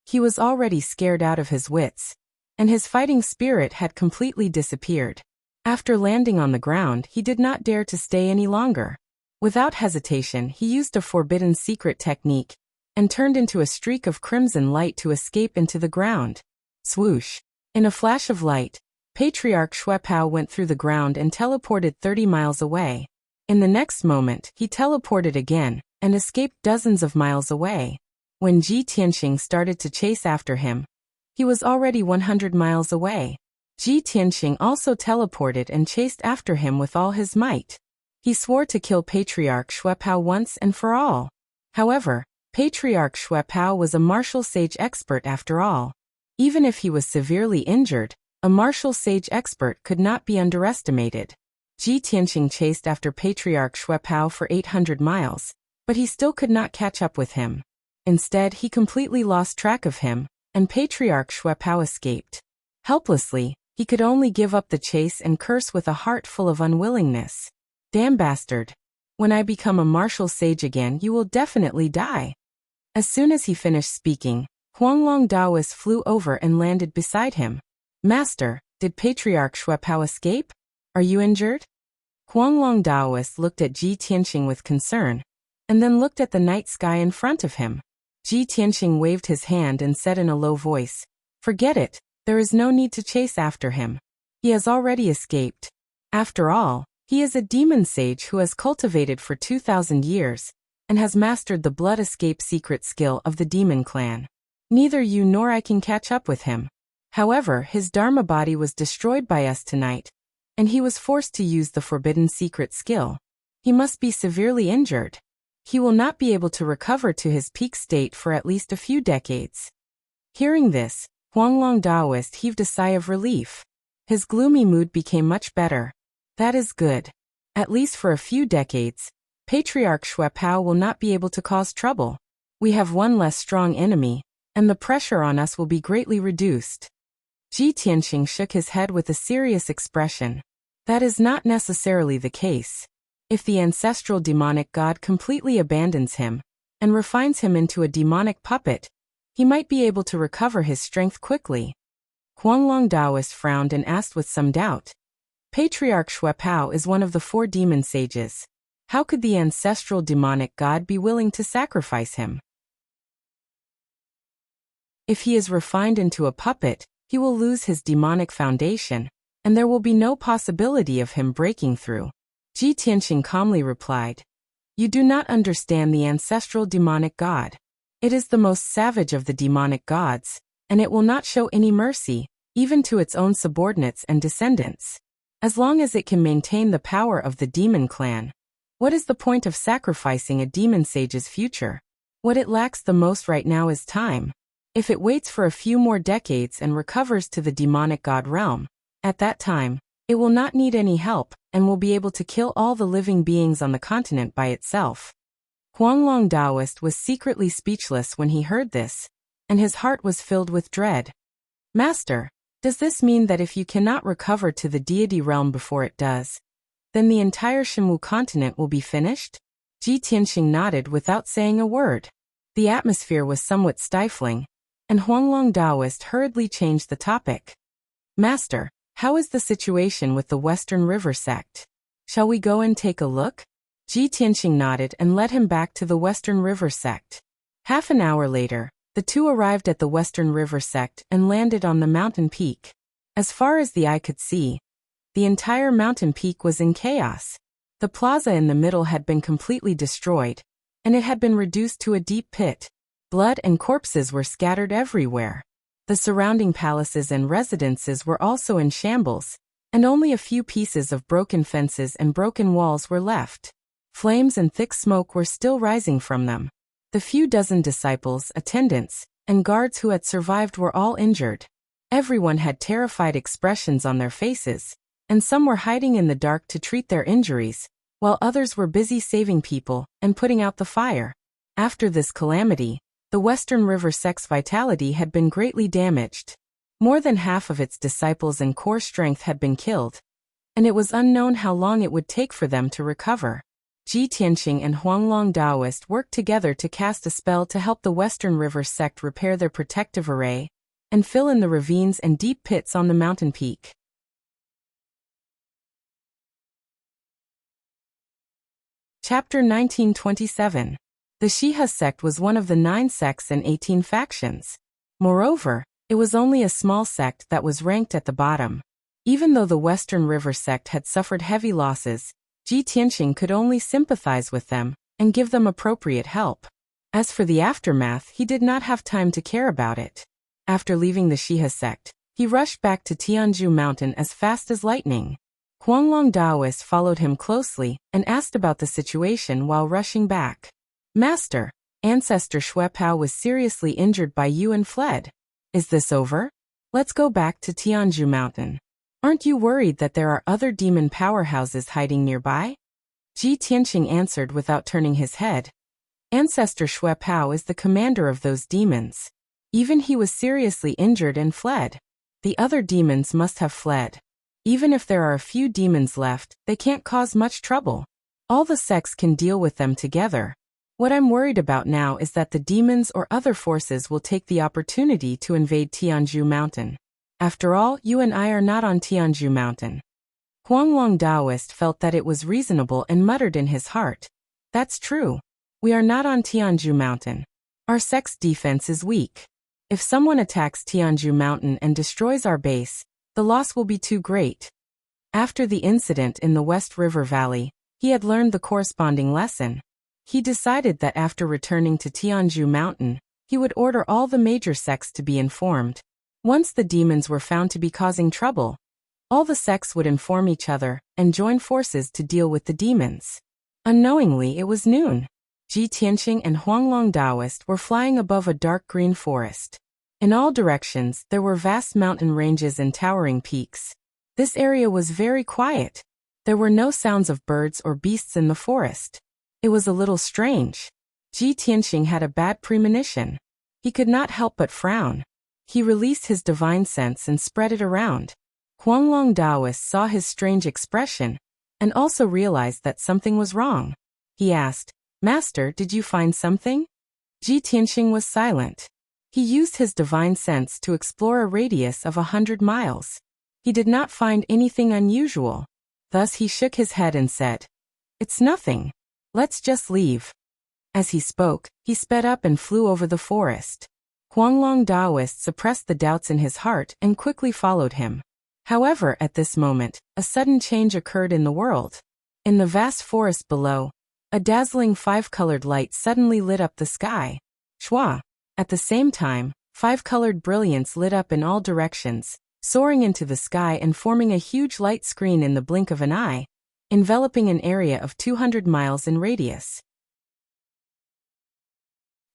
He was already scared out of his wits, and his fighting spirit had completely disappeared. After landing on the ground, he did not dare to stay any longer. Without hesitation, he used a forbidden secret technique and turned into a streak of crimson light to escape into the ground. Swoosh! In a flash of light, Patriarch Shuepao went through the ground and teleported 30 miles away. In the next moment, he teleported again and escaped dozens of miles away. When Ji Tianxing started to chase after him, he was already 100 miles away. Ji Tianxing also teleported and chased after him with all his might. He swore to kill Patriarch Shuepao once and for all. However, Patriarch Shuepao was a martial sage expert after all. Even if he was severely injured, a martial sage expert could not be underestimated. Ji Tianxing chased after Patriarch Shuepao for 800 miles, but he still could not catch up with him. Instead, he completely lost track of him, and Patriarch Shuepao escaped. Helplessly, he could only give up the chase and curse with a heart full of unwillingness. Damn bastard! When I become a martial sage again, you will definitely die. As soon as he finished speaking, Huanglong Daoist flew over and landed beside him. Master, did Patriarch Shuepao escape? Are you injured? Huanglong Daoist looked at Ji Tianxing with concern, and then looked at the night sky in front of him. Ji Tianxing waved his hand and said in a low voice, "Forget it, there is no need to chase after him. He has already escaped. After all, he is a demon sage who has cultivated for 2,000 years, and has mastered the blood escape secret skill of the demon clan. Neither you nor I can catch up with him. However, his Dharma body was destroyed by us tonight, and he was forced to use the forbidden secret skill. He must be severely injured. He will not be able to recover to his peak state for at least a few decades." Hearing this, Huanglong Daoist heaved a sigh of relief. His gloomy mood became much better. That is good. At least for a few decades, Patriarch Shuepao will not be able to cause trouble. We have one less strong enemy, and the pressure on us will be greatly reduced. Ji Tianxing shook his head with a serious expression. That is not necessarily the case. If the ancestral demonic god completely abandons him and refines him into a demonic puppet, he might be able to recover his strength quickly. Huanglong Daoist frowned and asked with some doubt. Patriarch Shuepao is one of the 4 demon sages. How could the ancestral demonic god be willing to sacrifice him? If he is refined into a puppet, he will lose his demonic foundation, and there will be no possibility of him breaking through. Ji Tianxing calmly replied, "You do not understand the ancestral demonic god. It is the most savage of the demonic gods, and it will not show any mercy, even to its own subordinates and descendants. As long as it can maintain the power of the demon clan, what is the point of sacrificing a demon sage's future? What it lacks the most right now is time. If it waits for a few more decades and recovers to the demonic god realm, at that time, it will not need any help, and will be able to kill all the living beings on the continent by itself." Huanglong Daoist was secretly speechless when he heard this, and his heart was filled with dread. "Master, does this mean that if you cannot recover to the deity realm before it does, then the entire Shenwu continent will be finished?" Ji Tianxing nodded without saying a word. The atmosphere was somewhat stifling, and Huanglong Daoist hurriedly changed the topic. "Master, how is the situation with the Western River sect? Shall we go and take a look?" Ji Tianxing nodded and led him back to the Western River sect. Half an hour later, the two arrived at the Western River sect and landed on the mountain peak. As far as the eye could see, the entire mountain peak was in chaos. The plaza in the middle had been completely destroyed, and it had been reduced to a deep pit. Blood and corpses were scattered everywhere. The surrounding palaces and residences were also in shambles, and only a few pieces of broken fences and broken walls were left. Flames and thick smoke were still rising from them. The few dozen disciples, attendants, and guards who had survived were all injured. Everyone had terrified expressions on their faces, and some were hiding in the dark to treat their injuries, while others were busy saving people and putting out the fire. After this calamity, the Western River sect's vitality had been greatly damaged. More than half of its disciples and core strength had been killed, and it was unknown how long it would take for them to recover. Ji Tianqing and Huanglong Daoist worked together to cast a spell to help the Western River sect repair their protective array and fill in the ravines and deep pits on the mountain peak. Chapter 1927. The Shiha sect was one of the 9 sects and 18 factions. Moreover, it was only a small sect that was ranked at the bottom. Even though the Western River sect had suffered heavy losses, Ji Tianqing could only sympathize with them and give them appropriate help. As for the aftermath, he did not have time to care about it. After leaving the Shiha sect, he rushed back to Tianzhu Mountain as fast as lightning. Huanglong Daoist followed him closely and asked about the situation while rushing back. Master, Ancestor Shuepao was seriously injured by you and fled. Is this over? Let's go back to Tianzhu Mountain. Aren't you worried that there are other demon powerhouses hiding nearby? Ji Tianqing answered without turning his head. Ancestor Shuepao is the commander of those demons. Even he was seriously injured and fled. The other demons must have fled. Even if there are a few demons left, they can't cause much trouble. All the sects can deal with them together. What I'm worried about now is that the demons or other forces will take the opportunity to invade Tianzhu Mountain. After all, you and I are not on Tianzhu Mountain. Huanglong Daoist felt that it was reasonable and muttered in his heart. That's true. We are not on Tianzhu Mountain. Our sect's defense is weak. If someone attacks Tianzhu Mountain and destroys our base, the loss will be too great. After the incident in the West River Valley, he had learned the corresponding lesson. He decided that after returning to Tianzhu Mountain, he would order all the major sects to be informed. Once the demons were found to be causing trouble, all the sects would inform each other and join forces to deal with the demons. Unknowingly, it was noon. Ji Tianqing and Huanglong Daoist were flying above a dark green forest. In all directions, there were vast mountain ranges and towering peaks. This area was very quiet. There were no sounds of birds or beasts in the forest. It was a little strange. Ji Tianqing had a bad premonition. He could not help but frown. He released his divine sense and spread it around. Huanglong Daoist saw his strange expression and also realized that something was wrong. He asked, Master, did you find something? Ji Tianqing was silent. He used his divine sense to explore a radius of 100 miles. He did not find anything unusual. Thus he shook his head and said, It's nothing. Let's just leave. As he spoke, he sped up and flew over the forest. Huanglong Daoist suppressed the doubts in his heart and quickly followed him. However, at this moment, a sudden change occurred in the world. In the vast forest below, a dazzling 5-colored light suddenly lit up the sky. Shua! At the same time, 5-colored brilliance lit up in all directions, soaring into the sky and forming a huge light screen in the blink of an eye, enveloping an area of 200 miles in radius.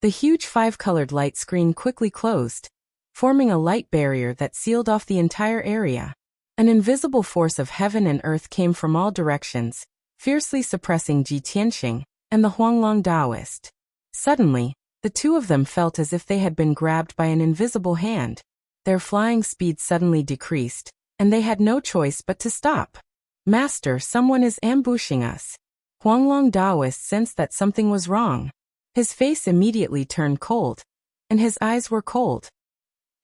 The huge 5-colored light screen quickly closed, forming a light barrier that sealed off the entire area. An invisible force of heaven and earth came from all directions, fiercely suppressing Ji Tianqing and the Huanglong Daoist. Suddenly, the two of them felt as if they had been grabbed by an invisible hand. Their flying speed suddenly decreased, and they had no choice but to stop. Master, someone is ambushing us. Huanglong Daoist sensed that something was wrong. His face immediately turned cold, and his eyes were cold.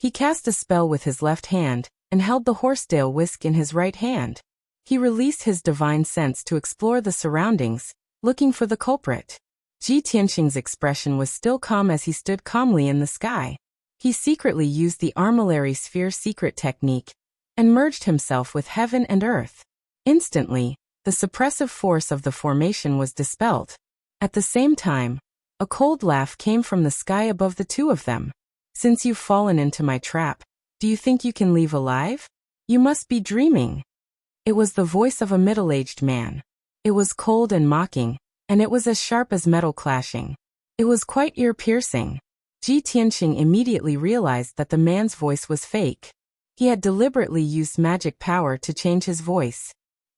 He cast a spell with his left hand, and held the horsetail whisk in his right hand. He released his divine sense to explore the surroundings, looking for the culprit. Ji Tianqing's expression was still calm as he stood calmly in the sky. He secretly used the armillary sphere secret technique, and merged himself with heaven and earth. Instantly, the suppressive force of the formation was dispelled. At the same time, a cold laugh came from the sky above the two of them. Since you've fallen into my trap, do you think you can leave alive? You must be dreaming. It was the voice of a middle-aged man. It was cold and mocking, and it was as sharp as metal clashing. It was quite ear-piercing. Ji Tianqing immediately realized that the man's voice was fake. He had deliberately used magic power to change his voice.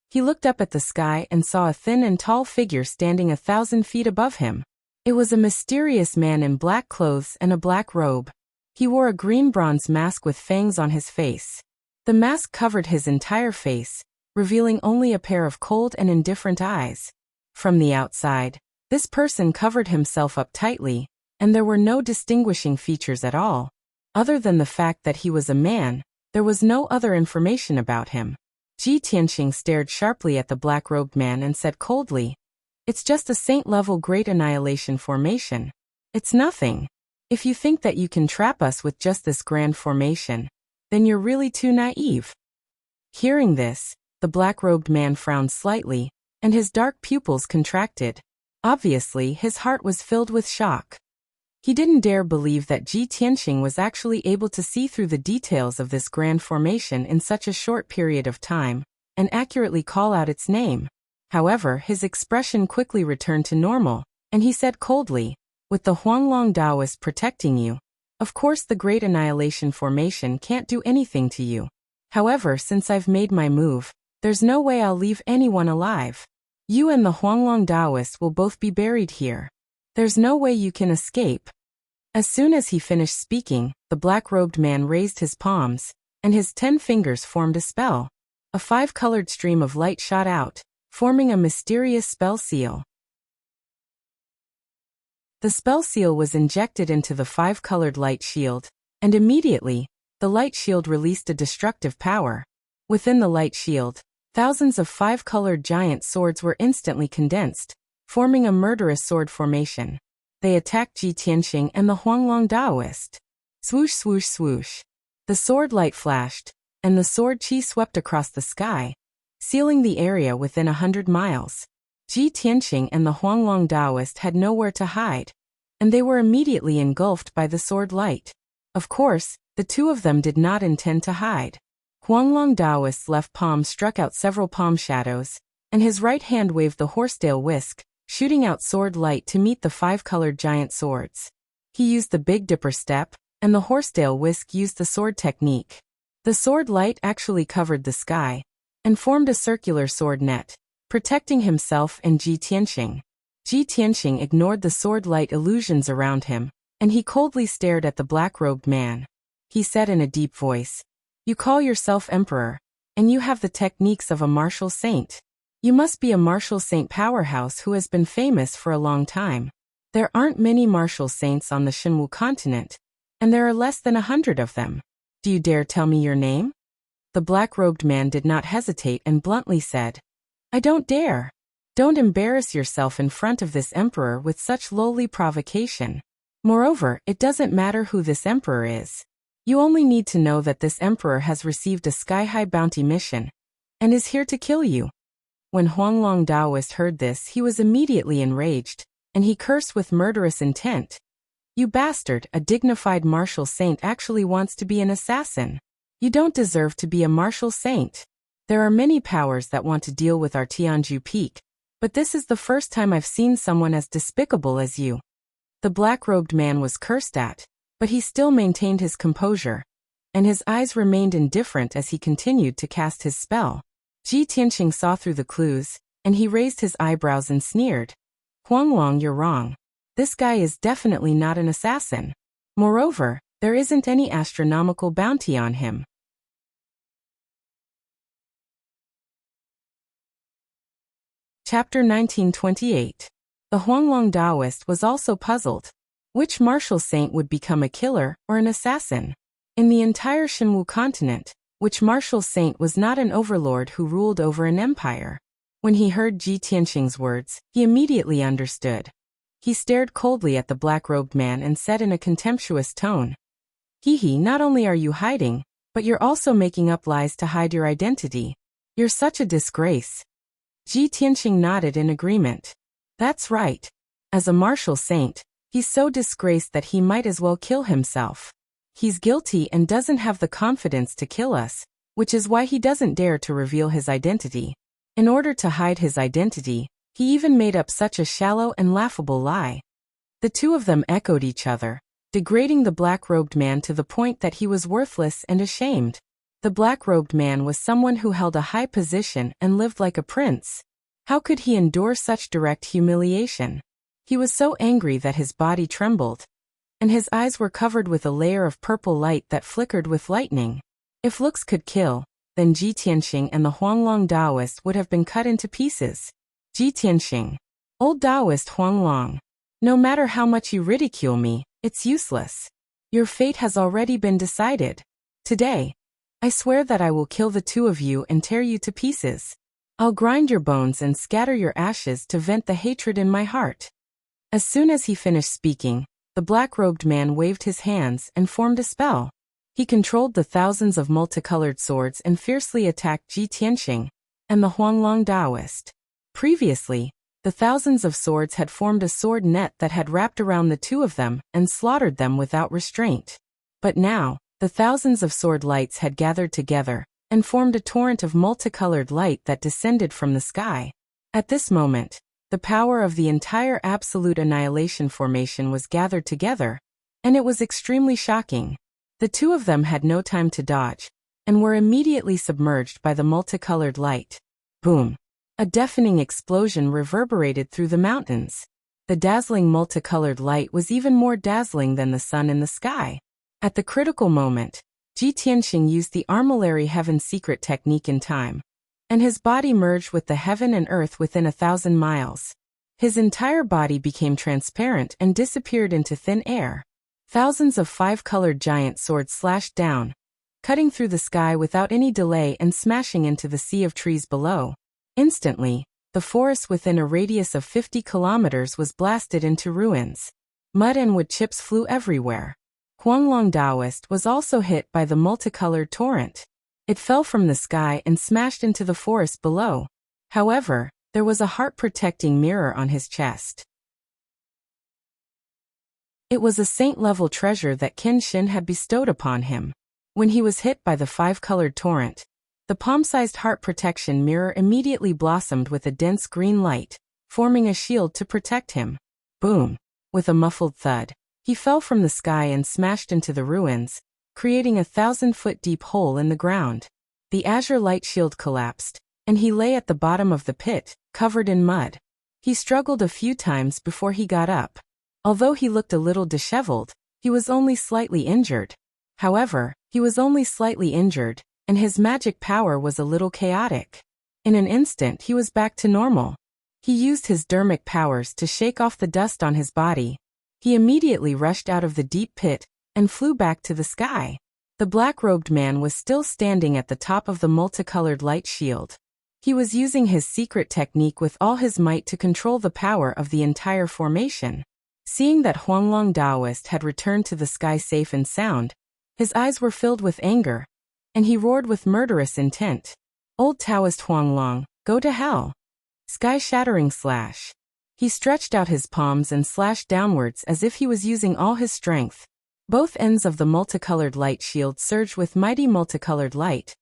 He looked up at the sky and saw a thin and tall figure standing 1,000 feet above him. It was a mysterious man in black clothes and a black robe. He wore a green bronze mask with fangs on his face. The mask covered his entire face, revealing only a pair of cold and indifferent eyes. From the outside, this person covered himself up tightly, and there were no distinguishing features at all. Other than the fact that he was a man, there was no other information about him. Ji Tianqing stared sharply at the black-robed man and said coldly, "It's just a saint-level Great Annihilation formation. It's nothing. If you think that you can trap us with just this grand formation, then you're really too naive." Hearing this, the black-robed man frowned slightly, and his dark pupils contracted. Obviously, his heart was filled with shock. He didn't dare believe that Ji Tianqing was actually able to see through the details of this grand formation in such a short period of time, and accurately call out its name. However, his expression quickly returned to normal, and he said coldly, "With the Huanglong Taoist protecting you, of course the Great Annihilation formation can't do anything to you. However, since I've made my move, there's no way I'll leave anyone alive. You and the Huanglong Taoist will both be buried here. There's no way you can escape." As soon as he finished speaking, the black-robed man raised his palms, and his 10 fingers formed a spell. A 5-colored stream of light shot out, forming a mysterious spell seal. The spell seal was injected into the 5-colored light shield, and immediately, the light shield released a destructive power. Within the light shield, thousands of 5-colored giant swords were instantly condensed, forming a murderous sword formation. They attacked Ji Tianqing and the Huanglong Taoist. Swoosh, swoosh, swoosh. The sword light flashed, and the sword qi swept across the sky, sealing the area within 100 miles. Ji Tianqing and the Huanglong Taoist had nowhere to hide, and they were immediately engulfed by the sword light. Of course, the two of them did not intend to hide. Huanglong Taoist's left palm struck out several palm shadows, and his right hand waved the horsetail whisk, shooting out sword light to meet the 5-colored giant swords. He used the Big Dipper step, and the horsetail whisk used the sword technique. The sword light actually covered the sky, and formed a circular sword net, protecting himself and Ji Tianqing. Ji Tianqing ignored the sword light illusions around him, and he coldly stared at the black-robed man. He said in a deep voice, "You call yourself emperor, and you have the techniques of a martial saint. You must be a martial saint powerhouse who has been famous for a long time. There aren't many martial saints on the Shenwu continent, and there are less than 100 of them. Do you dare tell me your name?" The black-robed man did not hesitate and bluntly said, "I don't dare. Don't embarrass yourself in front of this emperor with such lowly provocation. Moreover, it doesn't matter who this emperor is. You only need to know that this emperor has received a sky-high bounty mission, and is here to kill you." When Huanglong Taoist heard this, he was immediately enraged, and he cursed with murderous intent. "You bastard, a dignified martial saint actually wants to be an assassin. You don't deserve to be a martial saint. There are many powers that want to deal with our Tianju Peak, but this is the first time I've seen someone as despicable as you." The black-robed man was cursed at, but he still maintained his composure, and his eyes remained indifferent as he continued to cast his spell. Ji Tianqing saw through the clues, and he raised his eyebrows and sneered. "Huanglong, you're wrong. This guy is definitely not an assassin. Moreover, there isn't any astronomical bounty on him." Chapter 1928. The Huanglong Taoist was also puzzled. Which martial saint would become a killer or an assassin? In the entire Shenwu continent, which martial saint was not an overlord who ruled over an empire? When he heard Ji Tianqing's words, he immediately understood. He stared coldly at the black-robed man and said in a contemptuous tone, "Hee, not only are you hiding, but you're also making up lies to hide your identity. You're such a disgrace." Ji Tianqing nodded in agreement. "That's right. As a martial saint, he's so disgraced that he might as well kill himself. He's guilty and doesn't have the confidence to kill us, which is why he doesn't dare to reveal his identity. In order to hide his identity, he even made up such a shallow and laughable lie." The two of them echoed each other, degrading the black-robed man to the point that he was worthless and ashamed. The black-robed man was someone who held a high position and lived like a prince. How could he endure such direct humiliation? He was so angry that his body trembled, and his eyes were covered with a layer of purple light that flickered with lightning. If looks could kill, then Ji Tianqing and the Huanglong Taoist would have been cut into pieces. Ji Tianqing, Old Taoist Huanglong. No matter how much you ridicule me, it's useless. Your fate has already been decided. Today, I swear that I will kill the two of you and tear you to pieces. I'll grind your bones and scatter your ashes to vent the hatred in my heart. As soon as he finished speaking, the black-robed man waved his hands and formed a spell. He controlled the thousands of multicolored swords and fiercely attacked Ji Tianxing and the Huanglong Taoist. Previously, the thousands of swords had formed a sword net that had wrapped around the two of them and slaughtered them without restraint. But now, the thousands of sword lights had gathered together and formed a torrent of multicolored light that descended from the sky. At this moment, the power of the entire absolute annihilation formation was gathered together, and it was extremely shocking. The two of them had no time to dodge, and were immediately submerged by the multicolored light. Boom! A deafening explosion reverberated through the mountains. The dazzling multicolored light was even more dazzling than the sun in the sky. At the critical moment, Ji Tianxing used the Armillary Heaven secret technique in time, and his body merged with the heaven and earth within 1,000 miles. His entire body became transparent and disappeared into thin air. Thousands of five-colored giant swords slashed down, cutting through the sky without any delay and smashing into the sea of trees below. Instantly, the forest within a radius of 50 kilometers was blasted into ruins. Mud and wood chips flew everywhere. Huanglong Taoist was also hit by the multicolored torrent. It fell from the sky and smashed into the forest below. However, there was a heart-protecting mirror on his chest. It was a saint-level treasure that Qin Shin had bestowed upon him. When he was hit by the five-colored torrent, the palm-sized heart protection mirror immediately blossomed with a dense green light, forming a shield to protect him. Boom! With a muffled thud, he fell from the sky and smashed into the ruins, creating a 1,000-foot-deep hole in the ground. The azure light shield collapsed, and he lay at the bottom of the pit, covered in mud. He struggled a few times before he got up. Although he looked a little disheveled, he was only slightly injured. However, he was only slightly injured, and his magic power was a little chaotic. In an instant he was back to normal. He used his dermic powers to shake off the dust on his body. He immediately rushed out of the deep pit and flew back to the sky. The black-robed man was still standing at the top of the multicolored light shield. He was using his secret technique with all his might to control the power of the entire formation. Seeing that Huanglong Taoist had returned to the sky safe and sound, his eyes were filled with anger, and he roared with murderous intent. Old Taoist Huanglong, go to hell! Sky-shattering slash. He stretched out his palms and slashed downwards as if he was using all his strength. Both ends of the multicolored light shield surged with mighty multicolored light,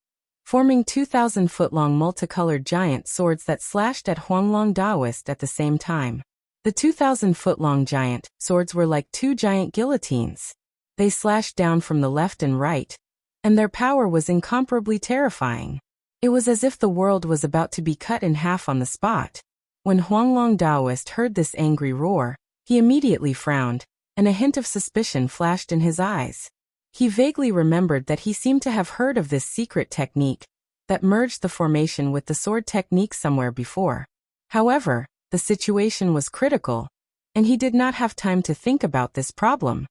forming 2,000-foot-long multicolored giant swords that slashed at Huanglong Taoist at the same time. The 2,000-foot-long giant swords were like two giant guillotines. They slashed down from the left and right, and their power was incomparably terrifying. It was as if the world was about to be cut in half on the spot. When Huanglong Taoist heard this angry roar, he immediately frowned, and a hint of suspicion flashed in his eyes. He vaguely remembered that he seemed to have heard of this secret technique that merged the formation with the sword technique somewhere before. However, the situation was critical, and he did not have time to think about this problem.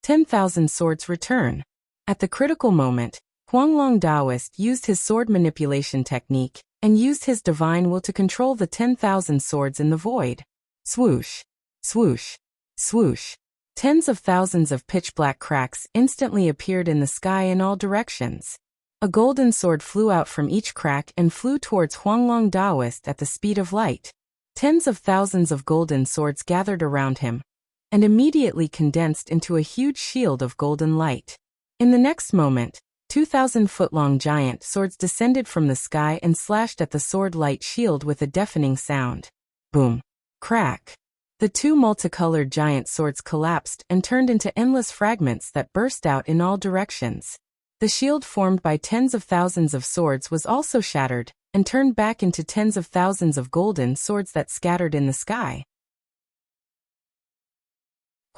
10,000 swords return. At the critical moment, Huanglong Taoist used his sword manipulation technique and used his divine will to control the 10,000 swords in the void. Swoosh! Swoosh! Swoosh! Tens of thousands of pitch-black cracks instantly appeared in the sky in all directions. A golden sword flew out from each crack and flew towards Huanglong Taoist at the speed of light. Tens of thousands of golden swords gathered around him, and immediately condensed into a huge shield of golden light. In the next moment, 2,000-foot-long giant swords descended from the sky and slashed at the sword light shield with a deafening sound. Boom! Crack! The two multicolored giant swords collapsed and turned into endless fragments that burst out in all directions. The shield formed by tens of thousands of swords was also shattered, and turned back into tens of thousands of golden swords that scattered in the sky.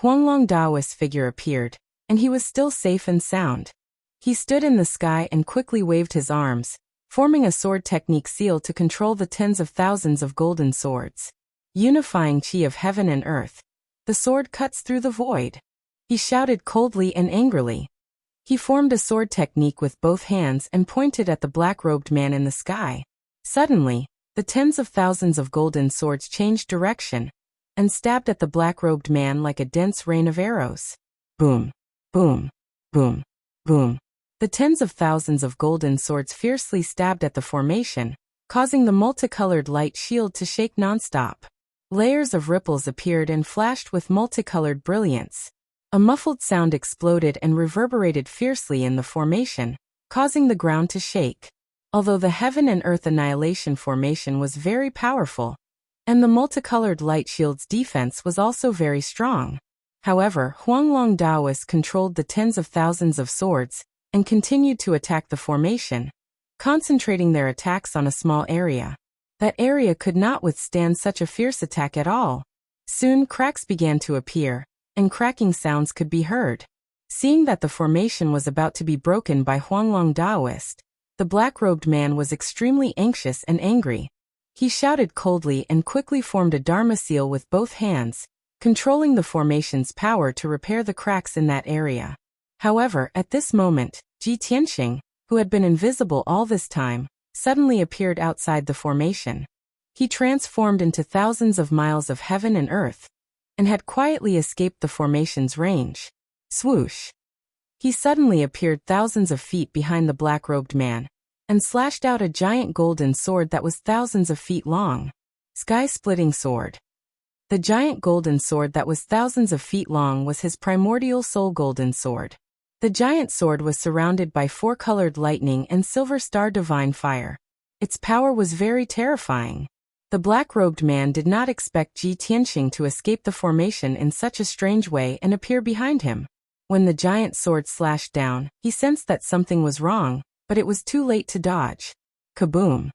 Huanglong Taoist's figure appeared, and he was still safe and sound. He stood in the sky and quickly waved his arms, forming a sword technique seal to control the tens of thousands of golden swords. unifying chi of heaven and earth. The sword cuts through the void. He shouted coldly and angrily. He formed a sword technique with both hands and pointed at the black-robed man in the sky. Suddenly, the tens of thousands of golden swords changed direction and stabbed at the black-robed man like a dense rain of arrows. Boom, boom, boom, boom. The tens of thousands of golden swords fiercely stabbed at the formation, causing the multicolored light shield to shake nonstop. Layers of ripples appeared and flashed with multicolored brilliance. A muffled sound exploded and reverberated fiercely in the formation, causing the ground to shake. Although the Heaven and Earth Annihilation formation was very powerful, and the multicolored light shield's defense was also very strong. However, Huanglong Daoists controlled the tens of thousands of swords and continued to attack the formation, concentrating their attacks on a small area. That area could not withstand such a fierce attack at all. Soon cracks began to appear, and cracking sounds could be heard. Seeing that the formation was about to be broken by Huanglong Daoist, the black-robed man was extremely anxious and angry. He shouted coldly and quickly formed a Dharma seal with both hands, controlling the formation's power to repair the cracks in that area. However, at this moment, Ji Tianxing, who had been invisible all this time, suddenly appeared outside the formation. He transformed into thousands of miles of heaven and earth, and had quietly escaped the formation's range. Swoosh! He suddenly appeared thousands of feet behind the black-robed man, and slashed out a giant golden sword that was thousands of feet long. Sky-splitting sword. The giant golden sword that was thousands of feet long was his primordial soul golden sword. The giant sword was surrounded by four-colored lightning and silver star divine fire. Its power was very terrifying. The black-robed man did not expect Ji Tianxing to escape the formation in such a strange way and appear behind him. When the giant sword slashed down, he sensed that something was wrong, but it was too late to dodge. Kaboom!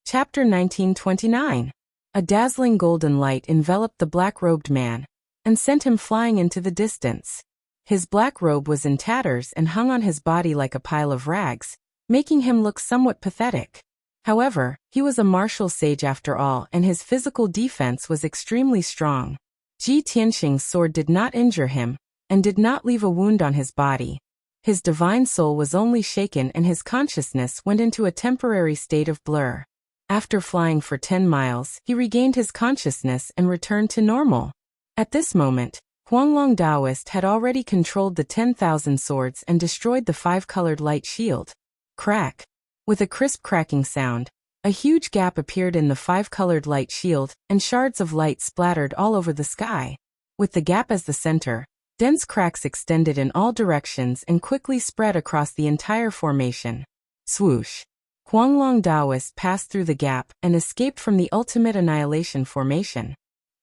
Chapter 1929. A dazzling golden light enveloped the black-robed man and sent him flying into the distance. His black robe was in tatters and hung on his body like a pile of rags, making him look somewhat pathetic. However, he was a martial sage after all, and his physical defense was extremely strong. Ji Tianxing's sword did not injure him, and did not leave a wound on his body. His divine soul was only shaken and his consciousness went into a temporary state of blur. After flying for 10 miles, he regained his consciousness and returned to normal. At this moment, Huanglong Daoist had already controlled the 10,000 swords and destroyed the 5-colored light shield. Crack! With a crisp cracking sound, a huge gap appeared in the 5-colored light shield, and shards of light splattered all over the sky. With the gap as the center, dense cracks extended in all directions and quickly spread across the entire formation. Swoosh! Huanglong Daoist passed through the gap and escaped from the ultimate annihilation formation.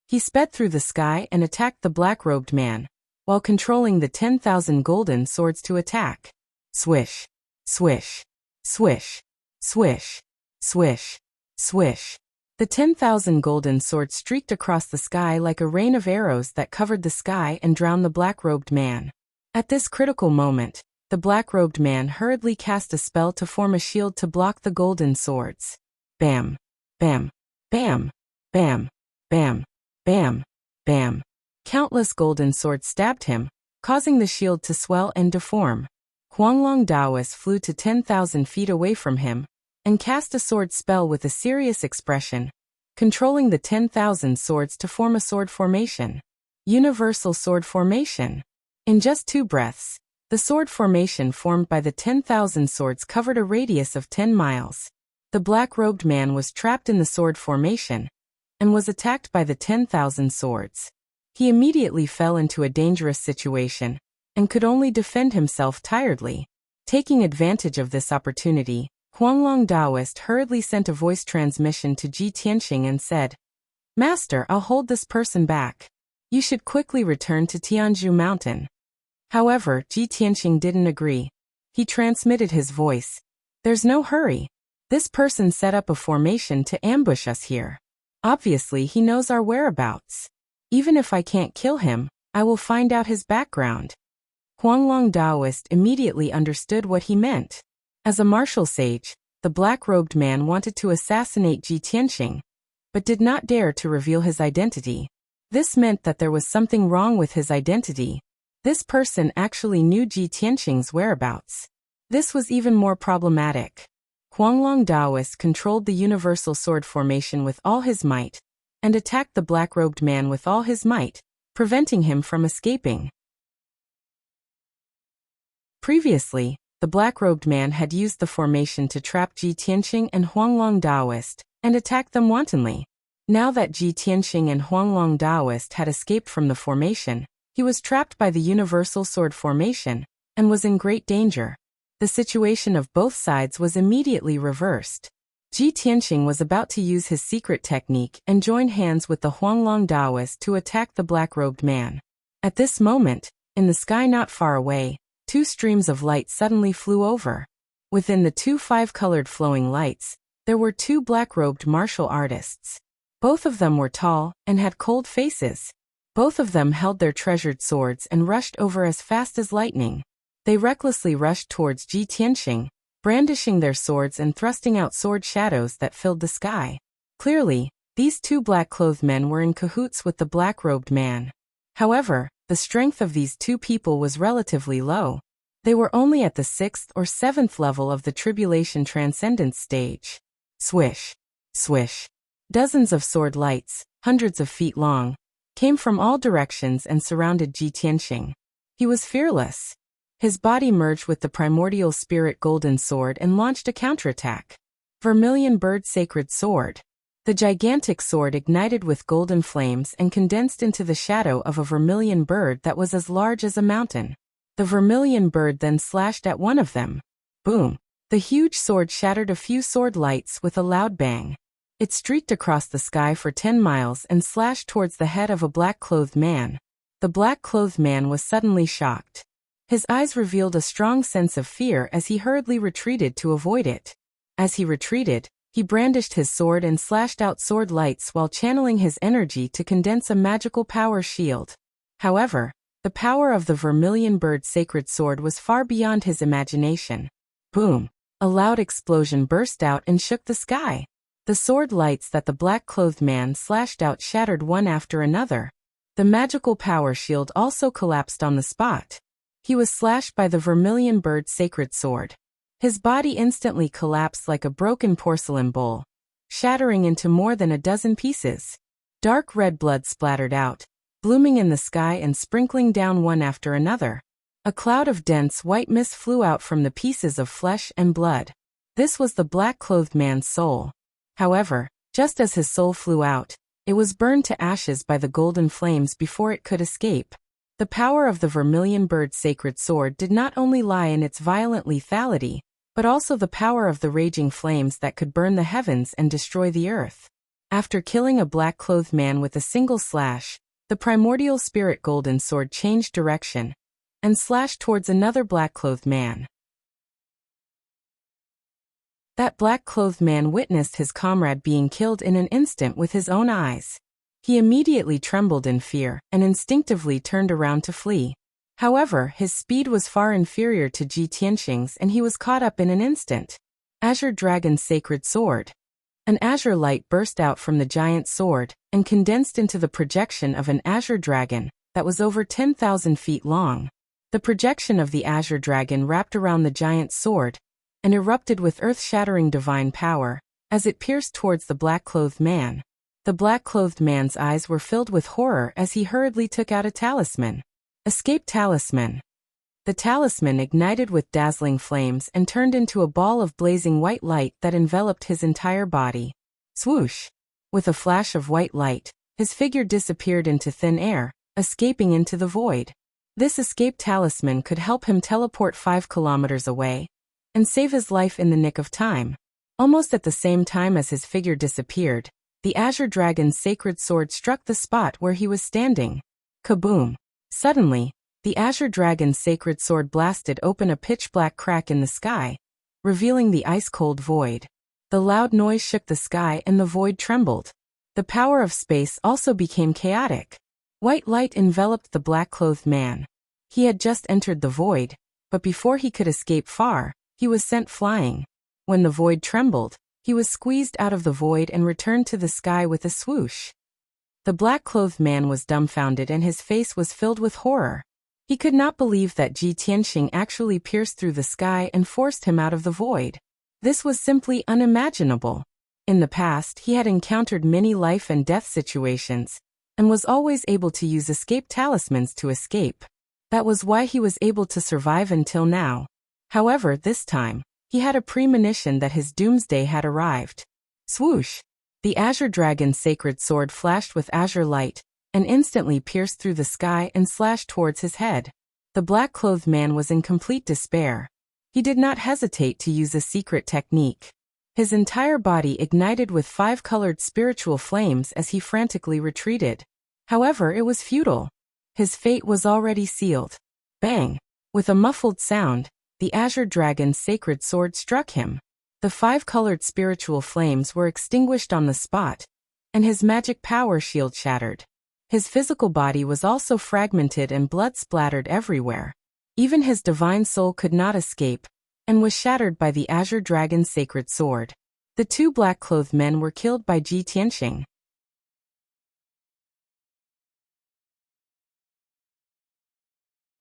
He sped through the sky and attacked the black-robed man, while controlling the 10,000 golden swords to attack. Swish! Swish! Swish! Swish! Swish! Swish! The 10,000 golden swords streaked across the sky like a rain of arrows that covered the sky and drowned the black-robed man. At this critical moment, the black-robed man hurriedly cast a spell to form a shield to block the golden swords. Bam! Bam! Bam! Bam! Bam! Bam! Bam! Countless golden swords stabbed him, causing the shield to swell and deform. Huanglong Daoist flew to 10,000 feet away from him, and cast a sword spell with a serious expression, controlling the 10,000 swords to form a sword formation. Universal sword formation. In just 2 breaths, the sword formation formed by the 10,000 swords covered a radius of 10 miles. The black-robed man was trapped in the sword formation, and was attacked by the 10,000 swords. He immediately fell into a dangerous situation, and could only defend himself tiredly. Taking advantage of this opportunity, Huanglong Daoist hurriedly sent a voice transmission to Ji Tianxing and said, "Master, I'll hold this person back. You should quickly return to Tianzhu Mountain." However, Ji Tianxing didn't agree. He transmitted his voice. "There's no hurry. This person set up a formation to ambush us here. Obviously he knows our whereabouts. Even if I can't kill him, I will find out his background." Huanglong Daoist immediately understood what he meant. As a martial sage, the black-robed man wanted to assassinate Ji Tianqing, but did not dare to reveal his identity. This meant that there was something wrong with his identity. This person actually knew Ji Tianqing's whereabouts. This was even more problematic. Huanglong Daoist controlled the universal sword formation with all his might, and attacked the black-robed man with all his might, preventing him from escaping. Previously, the black-robed man had used the formation to trap Ji Tianqing and Huanglong Daoist, and attacked them wantonly. Now that Ji Tianqing and Huanglong Daoist had escaped from the formation, he was trapped by the universal sword formation, and was in great danger. The situation of both sides was immediately reversed. Ji Tianqing was about to use his secret technique and join hands with the Huanglong Daoist to attack the black-robed man. At this moment, in the sky not far away, two streams of light suddenly flew over. Within the two five-colored flowing lights, there were two black-robed martial artists. Both of them were tall and had cold faces. Both of them held their treasured swords and rushed over as fast as lightning. They recklessly rushed towards Ji Tianqing, brandishing their swords and thrusting out sword shadows that filled the sky. Clearly, these two black-clothed men were in cahoots with the black-robed man. However, the strength of these two people was relatively low. They were only at the 6th or 7th level of the Tribulation Transcendence stage. Swish, swish. Dozens of sword lights, hundreds of feet long, came from all directions and surrounded Ji Tianqing. He was fearless. His body merged with the primordial spirit golden sword and launched a counterattack. Vermilion Bird Sacred Sword. The gigantic sword ignited with golden flames and condensed into the shadow of a vermilion bird that was as large as a mountain. The vermilion bird then slashed at one of them. Boom! The huge sword shattered a few sword lights with a loud bang. It streaked across the sky for 10 miles and slashed towards the head of a black-clothed man. The black-clothed man was suddenly shocked. His eyes revealed a strong sense of fear as he hurriedly retreated to avoid it. As he retreated, he brandished his sword and slashed out sword lights while channeling his energy to condense a magical power shield. However, the power of the Vermilion Bird Sacred Sword was far beyond his imagination. Boom! A loud explosion burst out and shook the sky. The sword lights that the black-clothed man slashed out shattered one after another. The magical power shield also collapsed on the spot. He was slashed by the Vermilion Bird Sacred Sword. His body instantly collapsed like a broken porcelain bowl, shattering into more than a dozen pieces. Dark red blood splattered out, blooming in the sky and sprinkling down one after another. A cloud of dense white mist flew out from the pieces of flesh and blood. This was the black-clothed man's soul. However, just as his soul flew out, it was burned to ashes by the golden flames before it could escape. The power of the Vermilion Bird Sacred Sword did not only lie in its violent lethality, but also the power of the raging flames that could burn the heavens and destroy the earth. After killing a black-clothed man with a single slash, the primordial spirit golden sword changed direction and slashed towards another black-clothed man. That black-clothed man witnessed his comrade being killed in an instant with his own eyes. He immediately trembled in fear and instinctively turned around to flee. However, his speed was far inferior to Ji Tianqing's and he was caught up in an instant. Azure Dragon's Sacred Sword. An azure light burst out from the giant sword and condensed into the projection of an azure dragon that was over 10,000 feet long. The projection of the azure dragon wrapped around the giant sword and erupted with earth-shattering divine power as it pierced towards the black-clothed man. The black-clothed man's eyes were filled with horror as he hurriedly took out a talisman. Escape Talisman. The talisman ignited with dazzling flames and turned into a ball of blazing white light that enveloped his entire body. Swoosh! With a flash of white light, his figure disappeared into thin air, escaping into the void. This escape talisman could help him teleport 5 kilometers away and save his life in the nick of time. Almost at the same time as his figure disappeared, the Azure Dragon's sacred sword struck the spot where he was standing. Kaboom! Suddenly, the Azure Dragon's sacred sword blasted open a pitch-black crack in the sky, revealing the ice-cold void. The loud noise shook the sky and the void trembled. The power of space also became chaotic. White light enveloped the black-clothed man. He had just entered the void, but before he could escape far, he was sent flying. When the void trembled, he was squeezed out of the void and returned to the sky with a swoosh. The black-clothed man was dumbfounded and his face was filled with horror. He could not believe that Ji Tianxing actually pierced through the sky and forced him out of the void. This was simply unimaginable. In the past, he had encountered many life and death situations, and was always able to use escape talismans to escape. That was why he was able to survive until now. However, this time, he had a premonition that his doomsday had arrived. Swoosh! The Azure Dragon's sacred sword flashed with azure light, and instantly pierced through the sky and slashed towards his head. The black-clothed man was in complete despair. He did not hesitate to use a secret technique. His entire body ignited with 5 colored spiritual flames as he frantically retreated. However, it was futile. His fate was already sealed. Bang! With a muffled sound, the Azure Dragon's sacred sword struck him. The 5 colored spiritual flames were extinguished on the spot, and his magic power shield shattered. His physical body was also fragmented and blood splattered everywhere. Even his divine soul could not escape, and was shattered by the Azure Dragon's sacred sword. The 2 black-clothed men were killed by Ji Tianxing.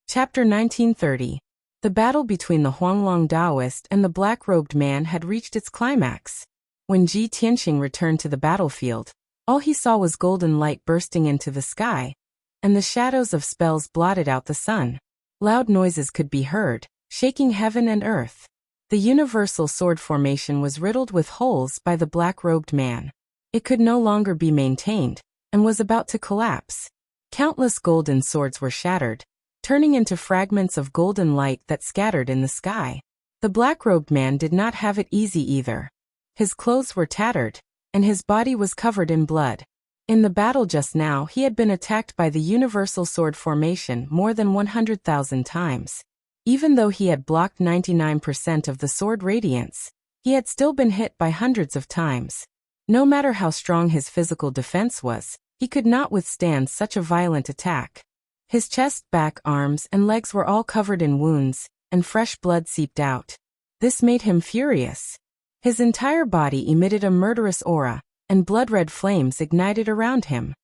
Chapter 1930. The battle between the Huanglong Taoist and the black-robed man had reached its climax. When Ji Tianxing returned to the battlefield, all he saw was golden light bursting into the sky, and the shadows of spells blotted out the sun. Loud noises could be heard, shaking heaven and earth. The universal sword formation was riddled with holes by the black-robed man. It could no longer be maintained, and was about to collapse. Countless golden swords were shattered, turning into fragments of golden light that scattered in the sky. The black-robed man did not have it easy either. His clothes were tattered, and his body was covered in blood. In the battle just now, he had been attacked by the universal sword formation more than 100,000 times. Even though he had blocked 99% of the sword radiance, he had still been hit by hundreds of times. No matter how strong his physical defense was, he could not withstand such a violent attack. His chest, back, arms, and legs were all covered in wounds, and fresh blood seeped out. This made him furious. His entire body emitted a murderous aura, and blood-red flames ignited around him.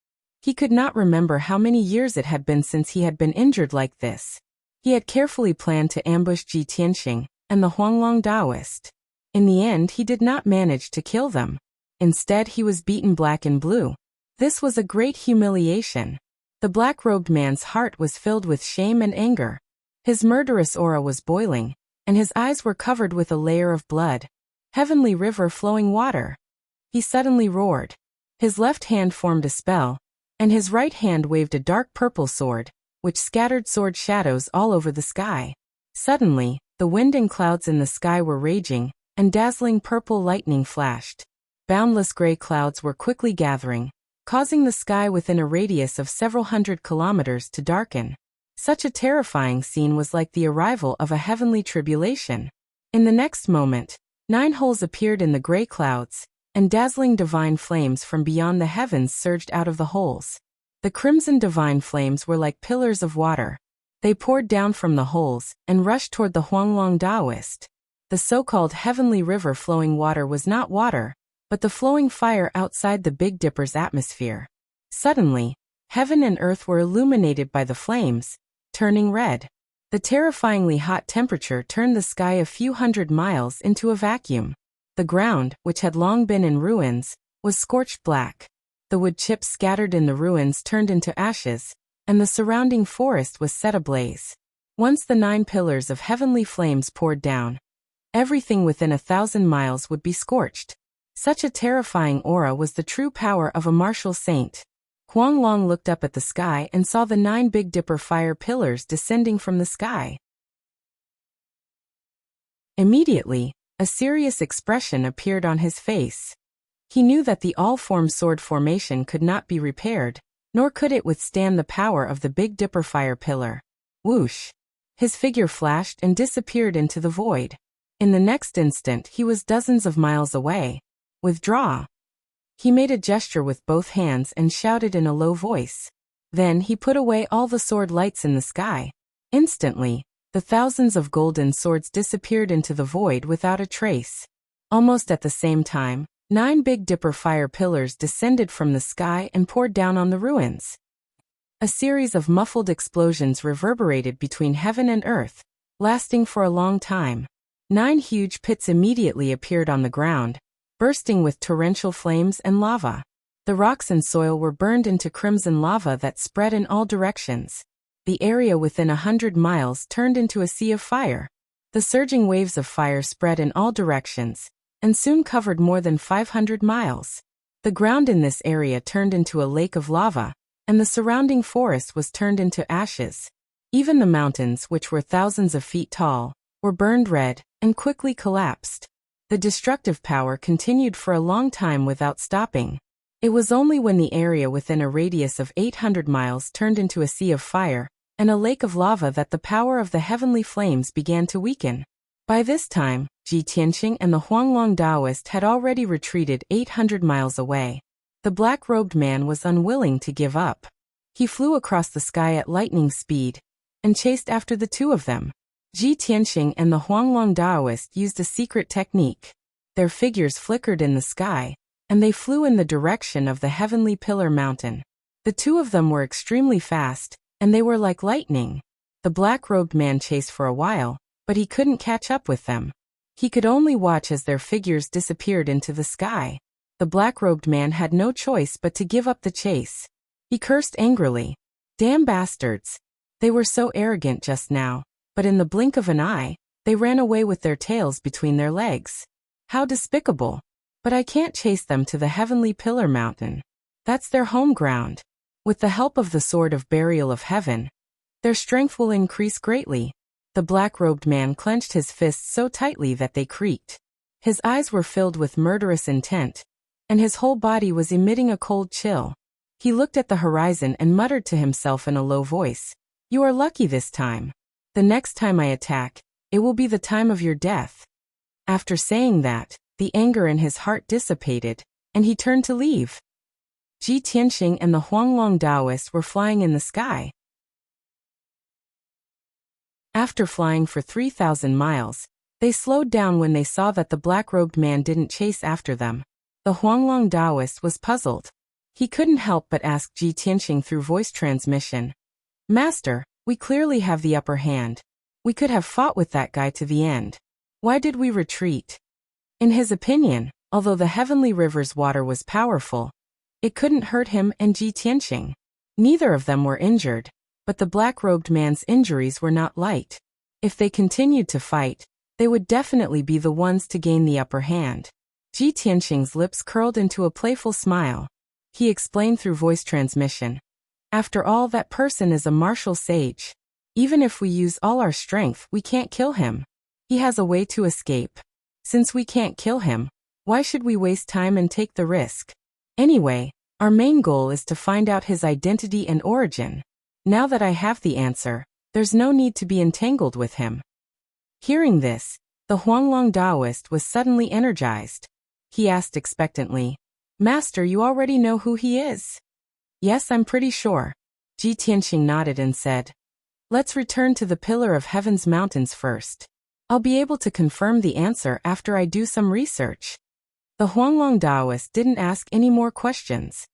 He could not remember how many years it had been since he had been injured like this. He had carefully planned to ambush Ji Tianxing and the Huanglong Taoist. In the end, he did not manage to kill them. Instead, he was beaten black and blue. This was a great humiliation. The black-robed man's heart was filled with shame and anger. His murderous aura was boiling, and his eyes were covered with a layer of blood. Heavenly river flowing water. He suddenly roared. His left hand formed a spell, and his right hand waved a dark purple sword, which scattered sword shadows all over the sky. Suddenly, the wind and clouds in the sky were raging, and dazzling purple lightning flashed. Boundless gray clouds were quickly gathering, causing the sky within a radius of several hundred kilometers to darken. Such a terrifying scene was like the arrival of a heavenly tribulation. In the next moment, 9 holes appeared in the gray clouds, and dazzling divine flames from beyond the heavens surged out of the holes. The crimson divine flames were like pillars of water. They poured down from the holes and rushed toward the Huanglong Taoist. The so-called heavenly river flowing water was not water, but the flowing fire outside the Big Dipper's atmosphere. Suddenly, heaven and earth were illuminated by the flames, turning red. The terrifyingly hot temperature turned the sky a few hundred miles into a vacuum. The ground, which had long been in ruins, was scorched black. The wood chips scattered in the ruins turned into ashes, and the surrounding forest was set ablaze. Once the 9 pillars of heavenly flames poured down, everything within 1,000 miles would be scorched. Such a terrifying aura was the true power of a martial saint. Huanglong looked up at the sky and saw the 9 Big Dipper fire pillars descending from the sky. Immediately, a serious expression appeared on his face. He knew that the all-form sword formation could not be repaired, nor could it withstand the power of the Big Dipper fire pillar. Whoosh! His figure flashed and disappeared into the void. In the next instant, he was dozens of miles away. Withdraw! He made a gesture with both hands and shouted in a low voice. Then he put away all the sword lights in the sky. Instantly, the thousands of golden swords disappeared into the void without a trace. Almost at the same time, 9 Big Dipper fire pillars descended from the sky and poured down on the ruins. A series of muffled explosions reverberated between heaven and earth, lasting for a long time. 9 huge pits immediately appeared on the ground, bursting with torrential flames and lava. The rocks and soil were burned into crimson lava that spread in all directions. The area within 100 miles turned into a sea of fire. The surging waves of fire spread in all directions, and soon covered more than 500 miles. The ground in this area turned into a lake of lava, and the surrounding forest was turned into ashes. Even the mountains, which were thousands of feet tall, were burned red and quickly collapsed. The destructive power continued for a long time without stopping. It was only when the area within a radius of 800 miles turned into a sea of fire and a lake of lava that the power of the heavenly flames began to weaken. By this time, Ji Tianqing and the Huanglong Taoist had already retreated 800 miles away. The black-robed man was unwilling to give up. He flew across the sky at lightning speed and chased after the two of them. Ji Tianqing and the Huanglong Taoist used a secret technique. Their figures flickered in the sky, and they flew in the direction of the heavenly pillar mountain. The two of them were extremely fast, and they were like lightning. The black-robed man chased for a while, but he couldn't catch up with them. He could only watch as their figures disappeared into the sky. The black-robed man had no choice but to give up the chase. He cursed angrily. Damn bastards! They were so arrogant just now, but in the blink of an eye, they ran away with their tails between their legs. How despicable! But I can't chase them to the heavenly pillar mountain. That's their home ground. With the help of the sword of burial of heaven, their strength will increase greatly. The black-robed man clenched his fists so tightly that they creaked. His eyes were filled with murderous intent, and his whole body was emitting a cold chill. He looked at the horizon and muttered to himself in a low voice, "You are lucky this time. The next time I attack, it will be the time of your death." After saying that, the anger in his heart dissipated, and he turned to leave. Ji Tianqing and the Huanglong Taoist were flying in the sky. After flying for 3,000 miles, they slowed down when they saw that the black-robed man didn't chase after them. The Huanglong Taoist was puzzled. He couldn't help but ask Ji Tianqing through voice transmission, "Master, we clearly have the upper hand. We could have fought with that guy to the end. Why did we retreat?" In his opinion, although the heavenly river's water was powerful, it couldn't hurt him and Ji Tianqing. Neither of them were injured, but the black-robed man's injuries were not light. If they continued to fight, they would definitely be the ones to gain the upper hand. Ji Tianqing's lips curled into a playful smile. He explained through voice transmission, "After all, that person is a martial sage. Even if we use all our strength, we can't kill him. He has a way to escape. Since we can't kill him, why should we waste time and take the risk? Anyway, our main goal is to find out his identity and origin. Now that I have the answer, there's no need to be entangled with him." Hearing this, the Huanglong Taoist was suddenly energized. He asked expectantly, "Master, you already know who he is?" "Yes, I'm pretty sure." Ji Tianqing nodded and said, "Let's return to the Pillar of Heaven's mountains first. I'll be able to confirm the answer after I do some research." The Huanglong Taoist didn't ask any more questions.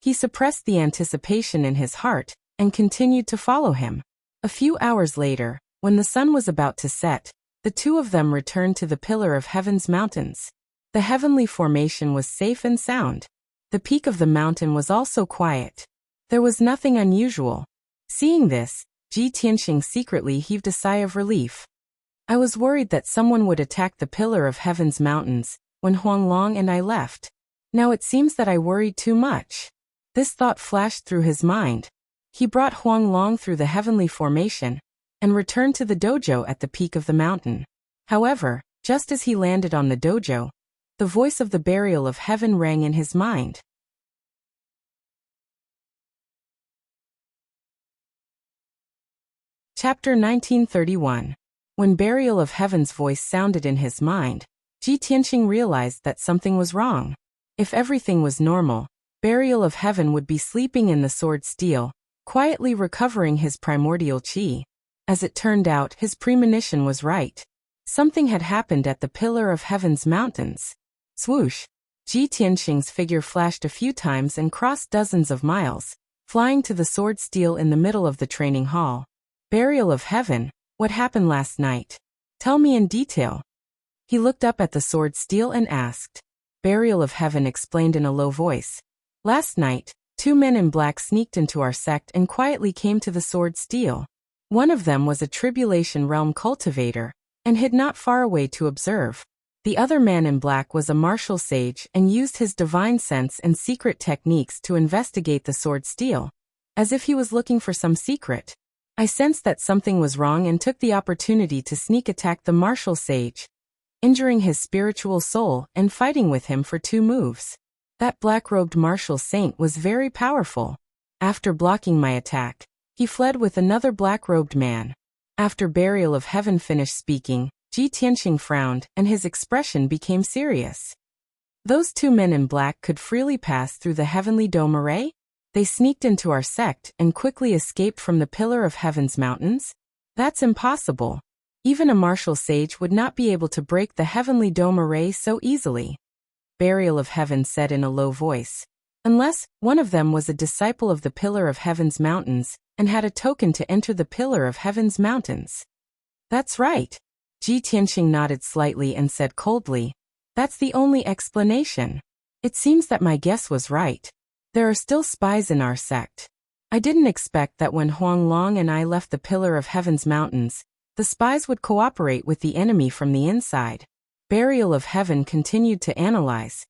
He suppressed the anticipation in his heart and continued to follow him. A few hours later, when the sun was about to set, the two of them returned to the Pillar of Heaven's mountains. The heavenly formation was safe and sound. The peak of the mountain was also quiet. There was nothing unusual. Seeing this, Ji Tianqing secretly heaved a sigh of relief. "I was worried that someone would attack the Pillar of Heaven's mountains when Huanglong and I left. Now it seems that I worried too much." This thought flashed through his mind. He brought Huanglong through the heavenly formation and returned to the dojo at the peak of the mountain. However, just as he landed on the dojo, the voice of the burial of heaven rang in his mind. Chapter 1931. When burial of heaven's voice sounded in his mind, Ji Tianqing realized that something was wrong. If everything was normal, burial of heaven would be sleeping in the sword steel, quietly recovering his primordial qi. As it turned out, his premonition was right. Something had happened at the Pillar of Heaven's mountains. Swoosh! Ji Tianqing's figure flashed a few times and crossed dozens of miles, flying to the sword steel in the middle of the training hall. Burial of Heaven, what happened last night? Tell me in detail. He looked up at the sword steel and asked. Burial of Heaven explained in a low voice. Last night, 2 men in black sneaked into our sect and quietly came to the sword steel. One of them was a Tribulation Realm cultivator, and hid not far away to observe. The other man in black was a martial sage and used his divine sense and secret techniques to investigate the sword steel, as if he was looking for some secret. I sensed that something was wrong and took the opportunity to sneak attack the martial sage, injuring his spiritual soul and fighting with him for 2 moves. That black-robed martial saint was very powerful. After blocking my attack, he fled with another black-robed man. After Burial of Heaven finished speaking, Ji Tianqing frowned and his expression became serious. Those 2 men in black could freely pass through the heavenly dome array? They sneaked into our sect and quickly escaped from the Pillar of Heaven's mountains? That's impossible. Even a martial sage would not be able to break the heavenly dome array so easily. Burial of Heaven said in a low voice. Unless one of them was a disciple of the Pillar of Heaven's mountains and had a token to enter the Pillar of Heaven's mountains. That's right. Ji Tianqing nodded slightly and said coldly. That's the only explanation. It seems that my guess was right. There are still spies in our sect. I didn't expect that when Huang Long and I left the Pillar of Heaven's mountains, the spies would cooperate with the enemy from the inside. Burial of Heaven continued to analyze.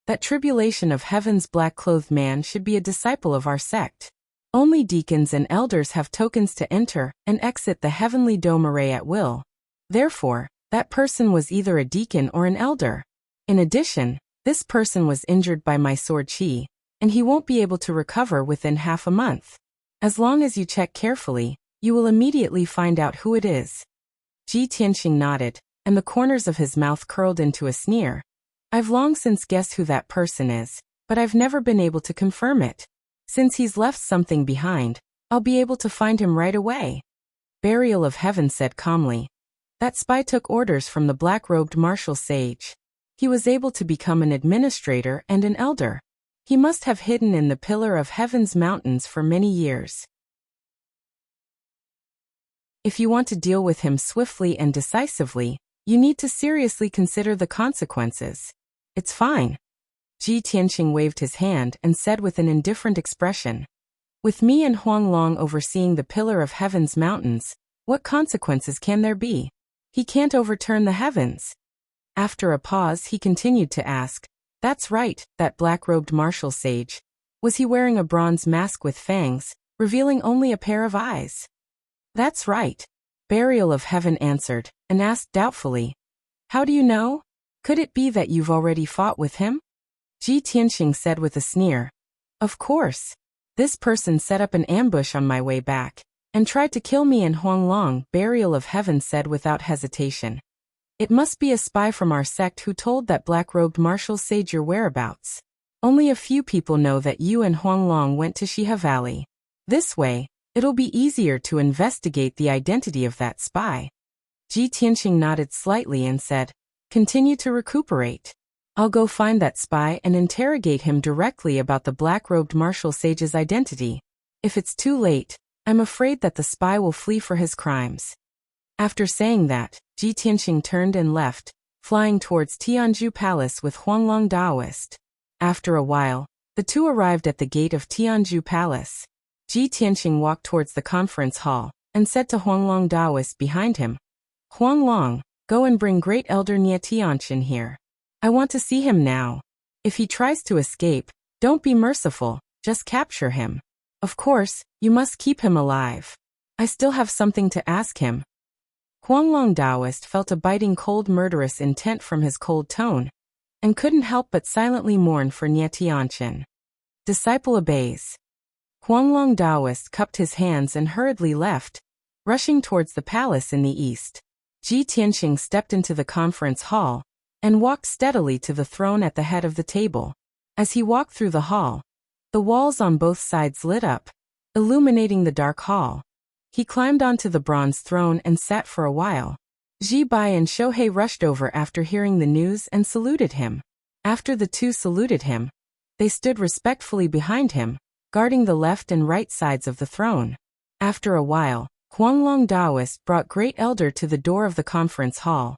That Tribulation of Heaven's black-clothed man should be a disciple of our sect. Only deacons and elders have tokens to enter and exit the heavenly dome array at will. Therefore, that person was either a deacon or an elder. In addition, this person was injured by my sword chi, and he won't be able to recover within half a month. As long as you check carefully, you will immediately find out who it is. Ji Tianqing nodded, and the corners of his mouth curled into a sneer. I've long since guessed who that person is, but I've never been able to confirm it. Since he's left something behind, I'll be able to find him right away. Burial of Heaven said calmly. That spy took orders from the black-robed martial sage. He was able to become an administrator and an elder. He must have hidden in the Pillar of Heaven's mountains for many years. If you want to deal with him swiftly and decisively, you need to seriously consider the consequences. It's fine. Ji Tianqing waved his hand and said with an indifferent expression. With me and Huang Long overseeing the Pillar of Heaven's mountains, what consequences can there be? He can't overturn the heavens. After a pause, he continued to ask, That's right, that black-robed martial sage. Was he wearing a bronze mask with fangs, revealing only a pair of eyes? That's right. Burial of Heaven answered, and asked doubtfully. How do you know? Could it be that you've already fought with him? Ji Tianqing said with a sneer. Of course. This person set up an ambush on my way back, and tried to kill me and Huang Long, Burial of Heaven said without hesitation. It must be a spy from our sect who told that black-robed martial sage your whereabouts. Only a few people know that you and Huang Long went to Shiha Valley. This way, it'll be easier to investigate the identity of that spy. Ji Tianqing nodded slightly and said, Continue to recuperate. I'll go find that spy and interrogate him directly about the black-robed martial sage's identity. If it's too late, I'm afraid that the spy will flee for his crimes. After saying that, Ji Tianqing turned and left, flying towards Tianzhu Palace with Huanglong Daoist. After a while, the 2 arrived at the gate of Tianzhu Palace. Ji Tianqing walked towards the conference hall, and said to Huanglong Daoist behind him, Huanglong, go and bring Great Elder Nie Tianqin here. I want to see him now. If he tries to escape, don't be merciful, just capture him. Of course, you must keep him alive. I still have something to ask him. Huanglong Daoist felt a biting cold murderous intent from his cold tone, and couldn't help but silently mourn for Nie Tianqin. Disciple obeys. Huanglong Daoist cupped his hands and hurriedly left, rushing towards the palace in the east. Ji Tianqing stepped into the conference hall, and walked steadily to the throne at the head of the table. As he walked through the hall, the walls on both sides lit up, illuminating the dark hall. He climbed onto the bronze throne and sat for a while. Ji Bai and Shohei rushed over after hearing the news and saluted him. After the two saluted him, they stood respectfully behind him, guarding the left and right sides of the throne. After a while, Huanglong Daoist brought Great Elder to the door of the conference hall.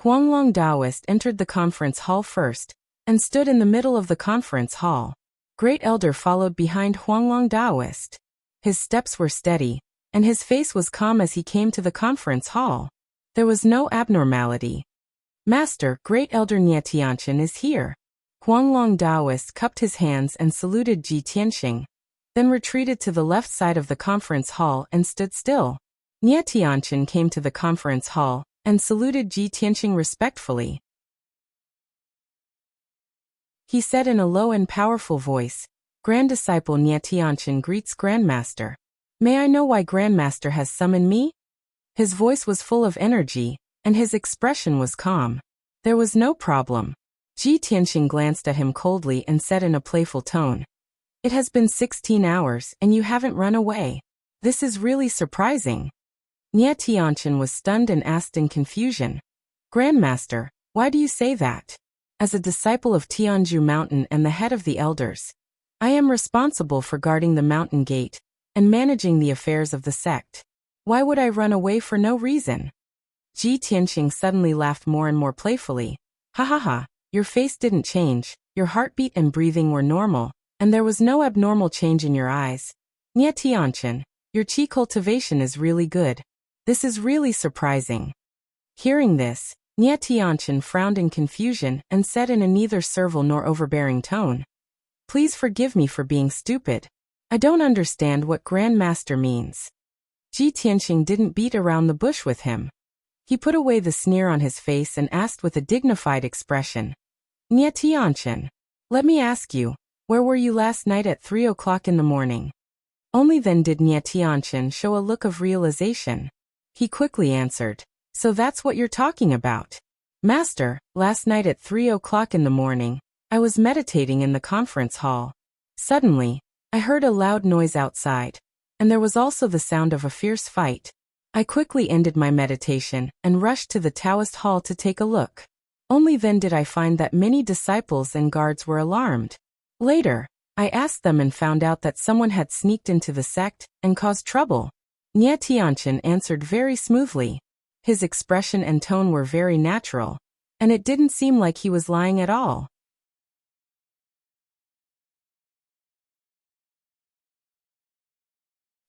Huanglong Daoist entered the conference hall first, and stood in the middle of the conference hall. Great Elder followed behind Huanglong Daoist. His steps were steady, and his face was calm as he came to the conference hall. There was no abnormality. Master, Great Elder Nie Tianqian is here. Huanglong Daoist cupped his hands and saluted Ji Tianxing, then retreated to the left side of the conference hall and stood still. Nie Tianqian came to the conference hall and saluted Ji Tianxing respectfully. He said in a low and powerful voice, Grand Disciple Nie Tianqian greets Grandmaster. May I know why Grandmaster has summoned me? His voice was full of energy, and his expression was calm. There was no problem. Ji Tianxing glanced at him coldly and said in a playful tone, It has been 16 hours and you haven't run away. This is really surprising. Nie Tianqian was stunned and asked in confusion, Grandmaster, why do you say that? As a disciple of Tianju Mountain and the head of the elders, I am responsible for guarding the mountain gate and managing the affairs of the sect. Why would I run away for no reason? Ji Tianxing suddenly laughed more and more playfully. Ha ha ha, your face didn't change, your heartbeat and breathing were normal, and there was no abnormal change in your eyes. Nie Tianqian, your qi cultivation is really good. This is really surprising. Hearing this, Nie Tianqian frowned in confusion and said in a neither servile nor overbearing tone, Please forgive me for being stupid. I don't understand what Grandmaster means. Ji Tianxing didn't beat around the bush with him. He put away the sneer on his face and asked with a dignified expression, Nie Tianqian, let me ask you, where were you last night at 3 o'clock in the morning? Only then did Nie Tianqian show a look of realization. He quickly answered, So that's what you're talking about. Master, last night at 3 o'clock in the morning, I was meditating in the conference hall. Suddenly, I heard a loud noise outside, and there was also the sound of a fierce fight. I quickly ended my meditation and rushed to the Taoist hall to take a look. Only then did I find that many disciples and guards were alarmed. Later, I asked them and found out that someone had sneaked into the sect and caused trouble. Nie Tianqian answered very smoothly. His expression and tone were very natural, and it didn't seem like he was lying at all.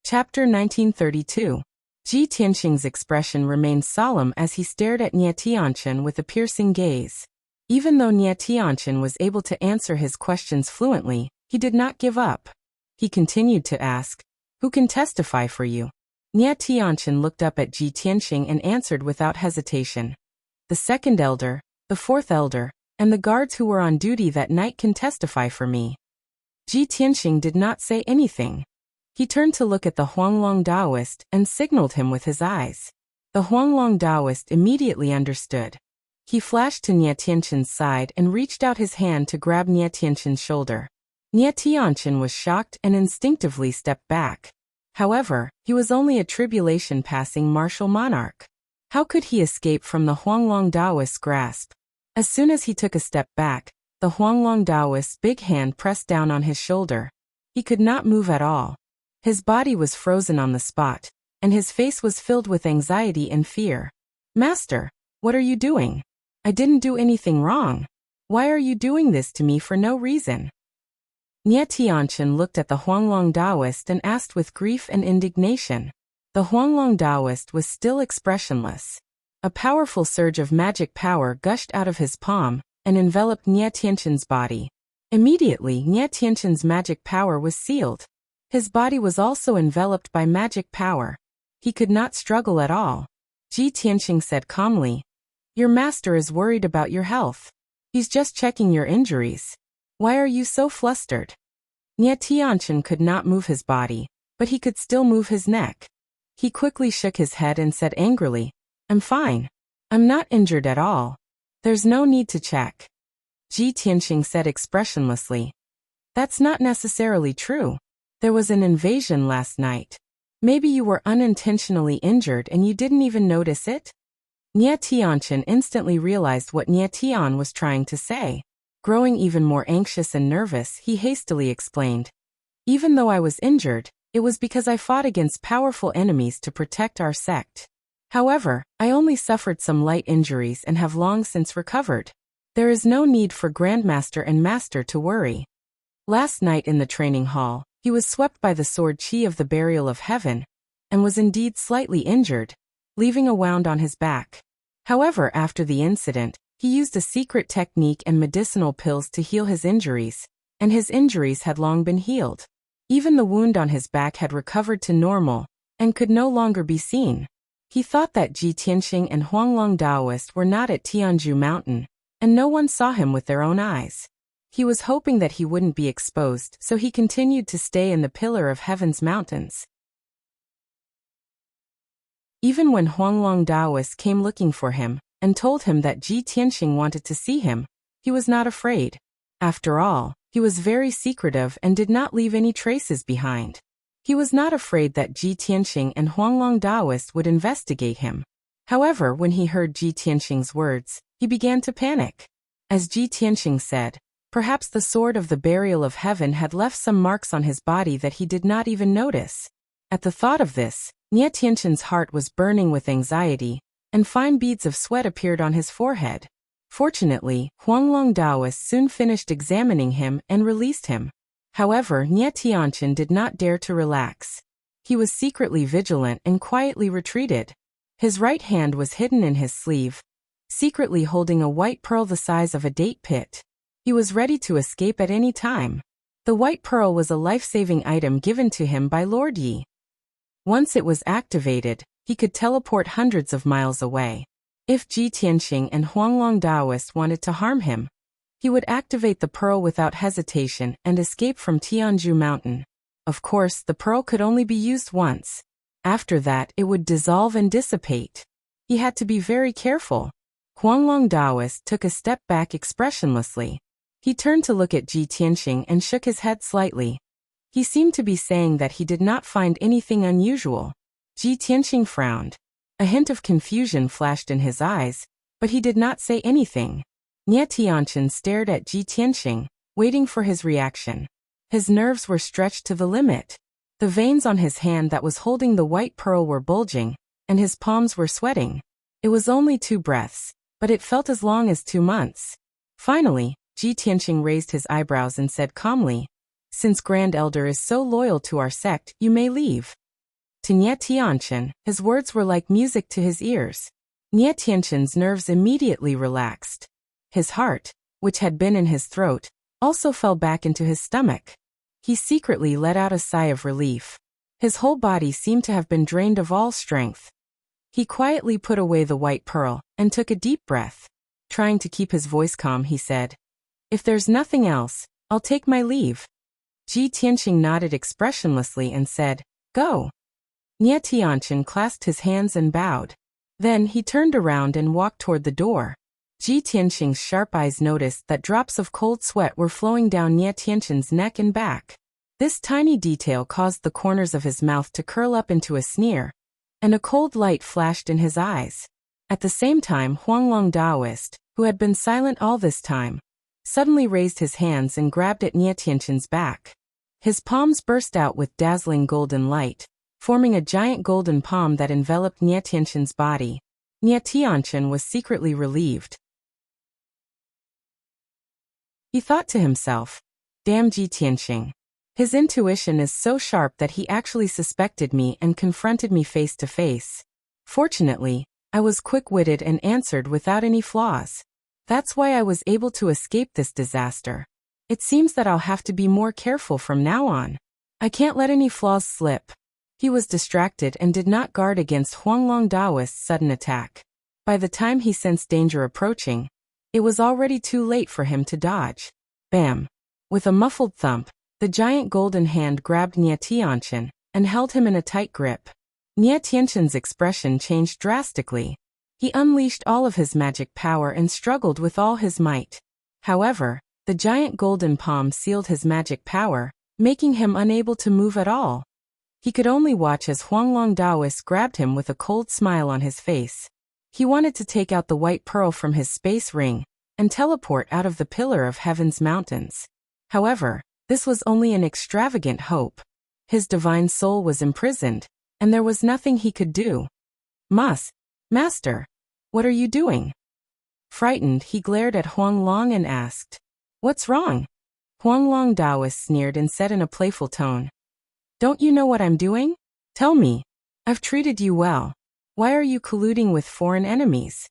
Chapter 1932. Ji Tianxing's expression remained solemn as he stared at Nie Tianqian with a piercing gaze. Even though Nie Tianqian was able to answer his questions fluently, he did not give up. He continued to ask, Who can testify for you? Nie Tianqian looked up at Ji Tianxing and answered without hesitation. The second elder, the fourth elder, and the guards who were on duty that night can testify for me. Ji Tianxing did not say anything. He turned to look at the Huanglong Daoist and signaled him with his eyes. The Huanglong Daoist immediately understood. He flashed to Nie Tianqian's side and reached out his hand to grab Nie Tianqian's shoulder. Nie Tianqian was shocked and instinctively stepped back. However, he was only a tribulation-passing martial monarch. How could he escape from the Huanglong Daoist's grasp? As soon as he took a step back, the Huanglong Daoist's big hand pressed down on his shoulder. He could not move at all. His body was frozen on the spot, and his face was filled with anxiety and fear. Master, what are you doing? I didn't do anything wrong. Why are you doing this to me for no reason? Nie Tianqian looked at the Huanglong Daoist and asked with grief and indignation. The Huanglong Daoist was still expressionless. A powerful surge of magic power gushed out of his palm and enveloped Nie Tianqian's body. Immediately, Nie Tianqian's magic power was sealed. His body was also enveloped by magic power. He could not struggle at all. Ji Tianxing said calmly, Your master is worried about your health. He's just checking your injuries. Why are you so flustered? Nie Tianqian could not move his body, but he could still move his neck. He quickly shook his head and said angrily, I'm fine. I'm not injured at all. There's no need to check. Ji Tianxing said expressionlessly, That's not necessarily true. There was an invasion last night. Maybe you were unintentionally injured and you didn't even notice it? Nie Tianchen instantly realized what Nie Tian was trying to say. Growing even more anxious and nervous, he hastily explained. Even though I was injured, it was because I fought against powerful enemies to protect our sect. However, I only suffered some light injuries and have long since recovered. There is no need for Grandmaster and Master to worry. Last night in the training hall, he was swept by the sword chi of the burial of heaven, and was indeed slightly injured, leaving a wound on his back. However, after the incident, he used a secret technique and medicinal pills to heal his injuries, and his injuries had long been healed. Even the wound on his back had recovered to normal, and could no longer be seen. He thought that Ji Tianxing and Huanglong Daoist were not at Tianju Mountain, and no one saw him with their own eyes. He was hoping that he wouldn't be exposed, so he continued to stay in the Pillar of Heaven's mountains. Even when Huanglong Daoist came looking for him, and told him that Ji Tianxing wanted to see him, he was not afraid. After all, he was very secretive and did not leave any traces behind. He was not afraid that Ji Tianxing and Huanglong Daoist would investigate him. However, when he heard Ji Tianxing's words, he began to panic. As Ji Tianxing said, perhaps the sword of the burial of heaven had left some marks on his body that he did not even notice. At the thought of this, Nie Tianxin's heart was burning with anxiety, and fine beads of sweat appeared on his forehead. Fortunately, Huanglong Daoist soon finished examining him and released him. However, Nie Tianchen did not dare to relax. He was secretly vigilant and quietly retreated. His right hand was hidden in his sleeve, secretly holding a white pearl the size of a date pit. He was ready to escape at any time. The white pearl was a life-saving item given to him by Lord Yi. Once it was activated, he could teleport hundreds of miles away. If Ji Tianxing and Huanglong Daoist wanted to harm him, he would activate the pearl without hesitation and escape from Tianju Mountain. Of course, the pearl could only be used once. After that, it would dissolve and dissipate. He had to be very careful. Huanglong Daoist took a step back expressionlessly. He turned to look at Ji Tianxing and shook his head slightly. He seemed to be saying that he did not find anything unusual. Ji Tianxing frowned. A hint of confusion flashed in his eyes, but he did not say anything. Nie Tianchen stared at Ji Tianxing, waiting for his reaction. His nerves were stretched to the limit. The veins on his hand that was holding the white pearl were bulging, and his palms were sweating. It was only 2 breaths, but it felt as long as 2 months. Finally, Ji Tianxing raised his eyebrows and said calmly, "Since Grand Elder is so loyal to our sect, you may leave." To Nie Tianchen, his words were like music to his ears. Nie Tianchen's nerves immediately relaxed. His heart, which had been in his throat, also fell back into his stomach. He secretly let out a sigh of relief. His whole body seemed to have been drained of all strength. He quietly put away the white pearl and took a deep breath. Trying to keep his voice calm, he said, "If there's nothing else, I'll take my leave." Ji Tianxing nodded expressionlessly and said, "Go." Nie Tianchen clasped his hands and bowed. Then he turned around and walked toward the door. Ji Tianxing's sharp eyes noticed that drops of cold sweat were flowing down Nie Tianchen's neck and back. This tiny detail caused the corners of his mouth to curl up into a sneer, and a cold light flashed in his eyes. At the same time, Huanglong Daoist, who had been silent all this time, suddenly raised his hands and grabbed at Nie Tianchen's back. His palms burst out with dazzling golden light, forming a giant golden palm that enveloped Nie Tianchen's body. Nie Tianchen was secretly relieved. He thought to himself, "Damn Ji Tianxing. His intuition is so sharp that he actually suspected me and confronted me face to face. Fortunately, I was quick-witted and answered without any flaws. That's why I was able to escape this disaster. It seems that I'll have to be more careful from now on. I can't let any flaws slip." He was distracted and did not guard against Huanglong Daoist's sudden attack. By the time he sensed danger approaching, it was already too late for him to dodge. Bam! With a muffled thump, the giant golden hand grabbed Nie Tianchen and held him in a tight grip. Nie Tianchen's expression changed drastically. He unleashed all of his magic power and struggled with all his might. However, the giant golden palm sealed his magic power, making him unable to move at all. He could only watch as Huanglong Daoist grabbed him with a cold smile on his face. He wanted to take out the white pearl from his space ring and teleport out of the pillar of heaven's mountains. However, this was only an extravagant hope. His divine soul was imprisoned, and there was nothing he could do. Master, what are you doing? Frightened, he glared at Huanglong and asked, "What's wrong?" Huanglong Taoist sneered and said in a playful tone, "Don't you know what I'm doing? Tell me. I've treated you well. Why are you colluding with foreign enemies?"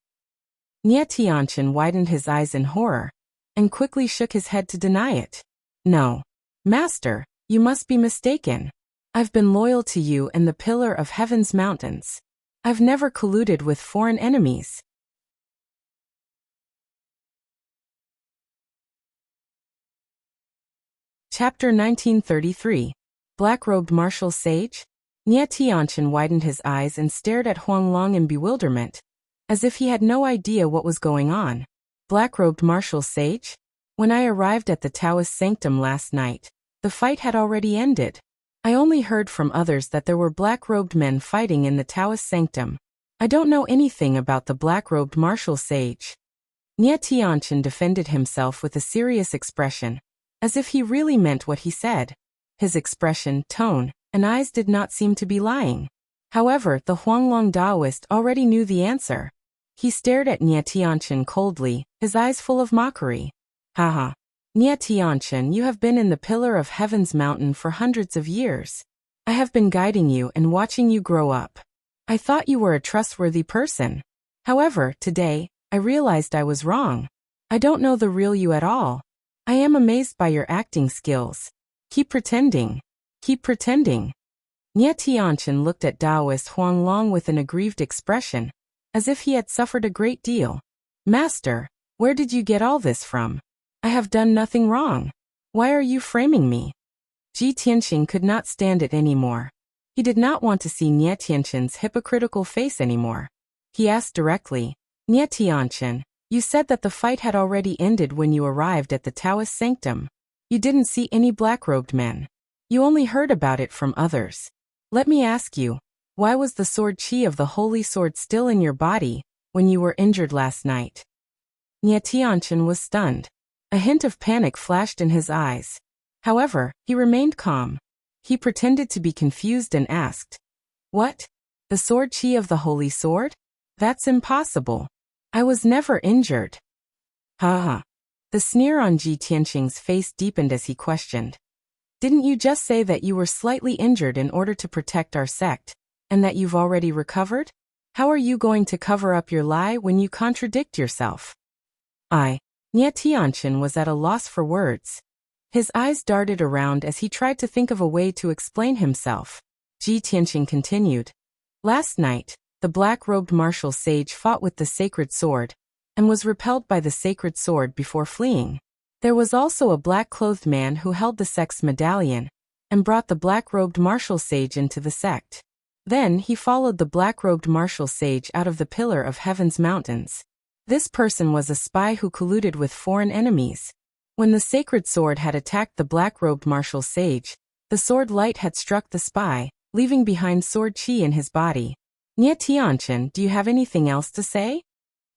Nie Tianqian widened his eyes in horror and quickly shook his head to deny it. "No. Master, you must be mistaken. I've been loyal to you and the pillar of heaven's mountains. I've never colluded with foreign enemies." Chapter 1933. Black-robed martial sage? Nie Tianqian widened his eyes and stared at Huanglong in bewilderment, as if he had no idea what was going on. Black-robed martial sage? When I arrived at the Taoist sanctum last night, the fight had already ended. I only heard from others that there were black-robed men fighting in the Taoist sanctum. I don't know anything about the black-robed martial sage. Nie Tianqian defended himself with a serious expression, as if he really meant what he said. His expression, tone, and eyes did not seem to be lying. However, the Huanglong Taoist already knew the answer. He stared at Nie Tianqian coldly, his eyes full of mockery. Haha. Nie Tianqian, you have been in the pillar of heaven's mountain for hundreds of years. I have been guiding you and watching you grow up. I thought you were a trustworthy person. However, today, I realized I was wrong. I don't know the real you at all. I am amazed by your acting skills. Keep pretending. Keep pretending. Nie Tianqian looked at Taoist Huanglong with an aggrieved expression, as if he had suffered a great deal. Master, where did you get all this from? I have done nothing wrong. Why are you framing me? Ji Tianqing could not stand it anymore. He did not want to see Nie Tianqian's hypocritical face anymore. He asked directly, Nie Tianqian, you said that the fight had already ended when you arrived at the Taoist sanctum. You didn't see any black-robed men. You only heard about it from others. Let me ask you, why was the sword qi of the holy sword still in your body when you were injured last night? Nie Tianqian was stunned. A hint of panic flashed in his eyes. However, he remained calm. He pretended to be confused and asked, "What? The sword qi of the holy sword? That's impossible. I was never injured." Ha. The sneer on Ji Tianqing's face deepened as he questioned. Didn't you just say that you were slightly injured in order to protect our sect, and that you've already recovered? How are you going to cover up your lie when you contradict yourself? Nie Tianqian was at a loss for words. His eyes darted around as he tried to think of a way to explain himself. Ji Tianqing continued. Last night, the black-robed martial sage fought with the sacred sword, and was repelled by the sacred sword before fleeing. There was also a black-clothed man who held the sect's medallion, and brought the black-robed martial sage into the sect. Then he followed the black-robed martial sage out of the pillar of heaven's mountains. This person was a spy who colluded with foreign enemies. When the sacred sword had attacked the black-robed martial sage, the sword light had struck the spy, leaving behind sword qi in his body. Nie Tianqian, do you have anything else to say?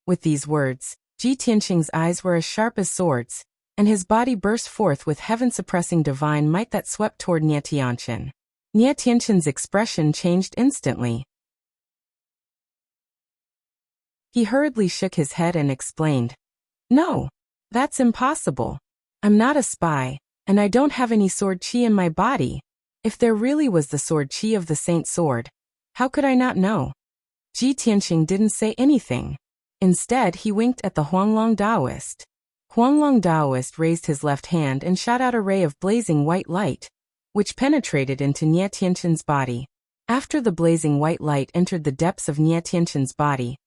With these words, Ji Tianqing's eyes were as sharp as swords, and his body burst forth with heaven-suppressing divine might that swept toward Nie Tianqian. Nie Tianqian's expression changed instantly. He hurriedly shook his head and explained, "No, that's impossible. I'm not a spy, and I don't have any sword qi in my body. If there really was the sword qi of the Saint Sword, how could I not know?" Ji Tianqing didn't say anything. Instead, he winked at the Huanglong Taoist. Huanglong Taoist raised his left hand and shot out a ray of blazing white light, which penetrated into Nie Tianqian's body. After the blazing white light entered the depths of Nie Tianqian's body,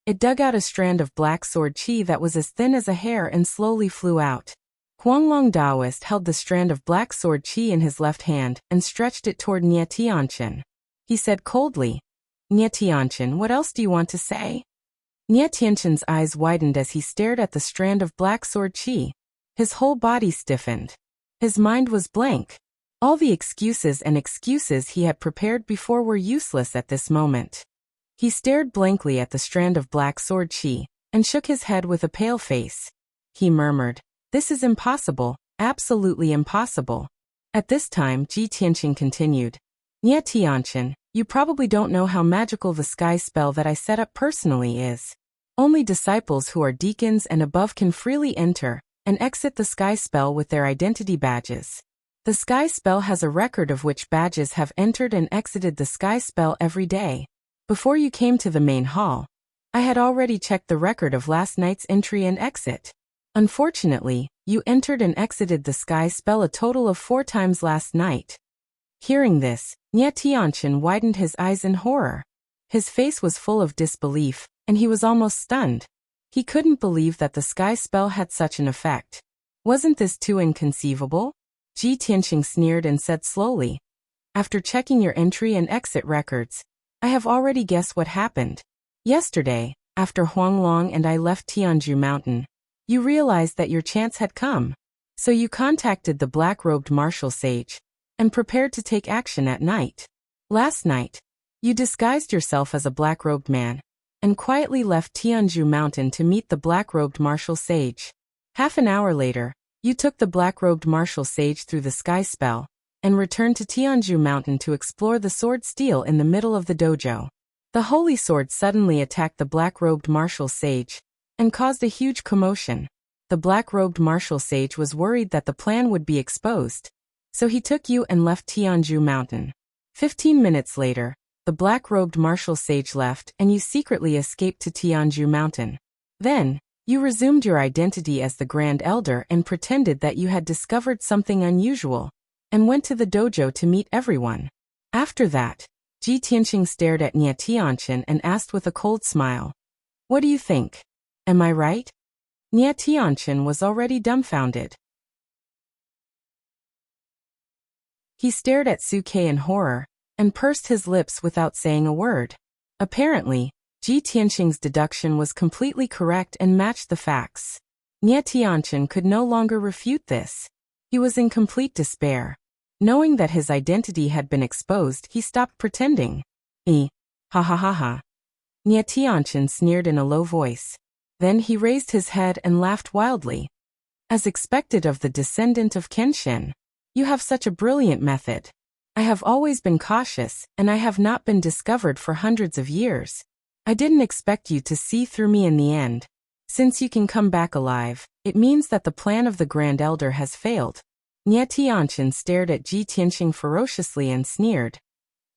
it dug out a strand of black sword qi that was as thin as a hair and slowly flew out. Huanglong Taoist held the strand of black sword qi in his left hand and stretched it toward Nie Tianqian. He said coldly, "Nie Tianqian, what else do you want to say?" Nie Tianqian's eyes widened as he stared at the strand of black sword qi. His whole body stiffened. His mind was blank. All the excuses he had prepared before were useless at this moment. He stared blankly at the strand of black sword chi, and shook his head with a pale face. He murmured, "This is impossible, absolutely impossible." At this time, Ji Tianqing continued, "Nie Tianqing, you probably don't know how magical the sky spell that I set up personally is. Only disciples who are deacons and above can freely enter and exit the sky spell with their identity badges. The sky spell has a record of which badges have entered and exited the sky spell every day. Before you came to the main hall, I had already checked the record of last night's entry and exit. Unfortunately, you entered and exited the sky spell a total of 4 times last night." Hearing this, Nie Tianqing widened his eyes in horror. His face was full of disbelief, and he was almost stunned. He couldn't believe that the sky spell had such an effect. Wasn't this too inconceivable? Ji Tianqing sneered and said slowly, "After checking your entry and exit records, I have already guessed what happened. Yesterday, after Huanglong and I left Tianju Mountain, you realized that your chance had come. So you contacted the black-robed martial sage and prepared to take action at night. Last night, you disguised yourself as a black-robed man and quietly left Tianju Mountain to meet the black-robed martial sage. Half an hour later, you took the black-robed martial sage through the sky spell and returned to Tianju Mountain to explore the sword steel in the middle of the dojo. The holy sword suddenly attacked the black-robed martial sage and caused a huge commotion. The black-robed martial sage was worried that the plan would be exposed, so he took you and left Tianju Mountain. 15 minutes later, the black-robed martial sage left and you secretly escaped to Tianju Mountain. Then, you resumed your identity as the Grand Elder and pretended that you had discovered something unusual and went to the dojo to meet everyone. After that, Ji Tianqing stared at Nie Tianqing and asked with a cold smile, "What do you think? Am I right?" Nie Tianqing was already dumbfounded. He stared at Su Ke in horror and pursed his lips without saying a word. Apparently, Ji Tianqing's deduction was completely correct and matched the facts. Nie Tianqing could no longer refute this. He was in complete despair. Knowing that his identity had been exposed, he stopped pretending. Ha ha ha ha. Nie Tianqing sneered in a low voice. Then he raised his head and laughed wildly. As expected of the descendant of Kenshin, you have such a brilliant method. I have always been cautious, and I have not been discovered for hundreds of years. I didn't expect you to see through me in the end. Since you can come back alive, it means that the plan of the Grand Elder has failed." Nie Tianqing stared at Ji Tianqing ferociously and sneered.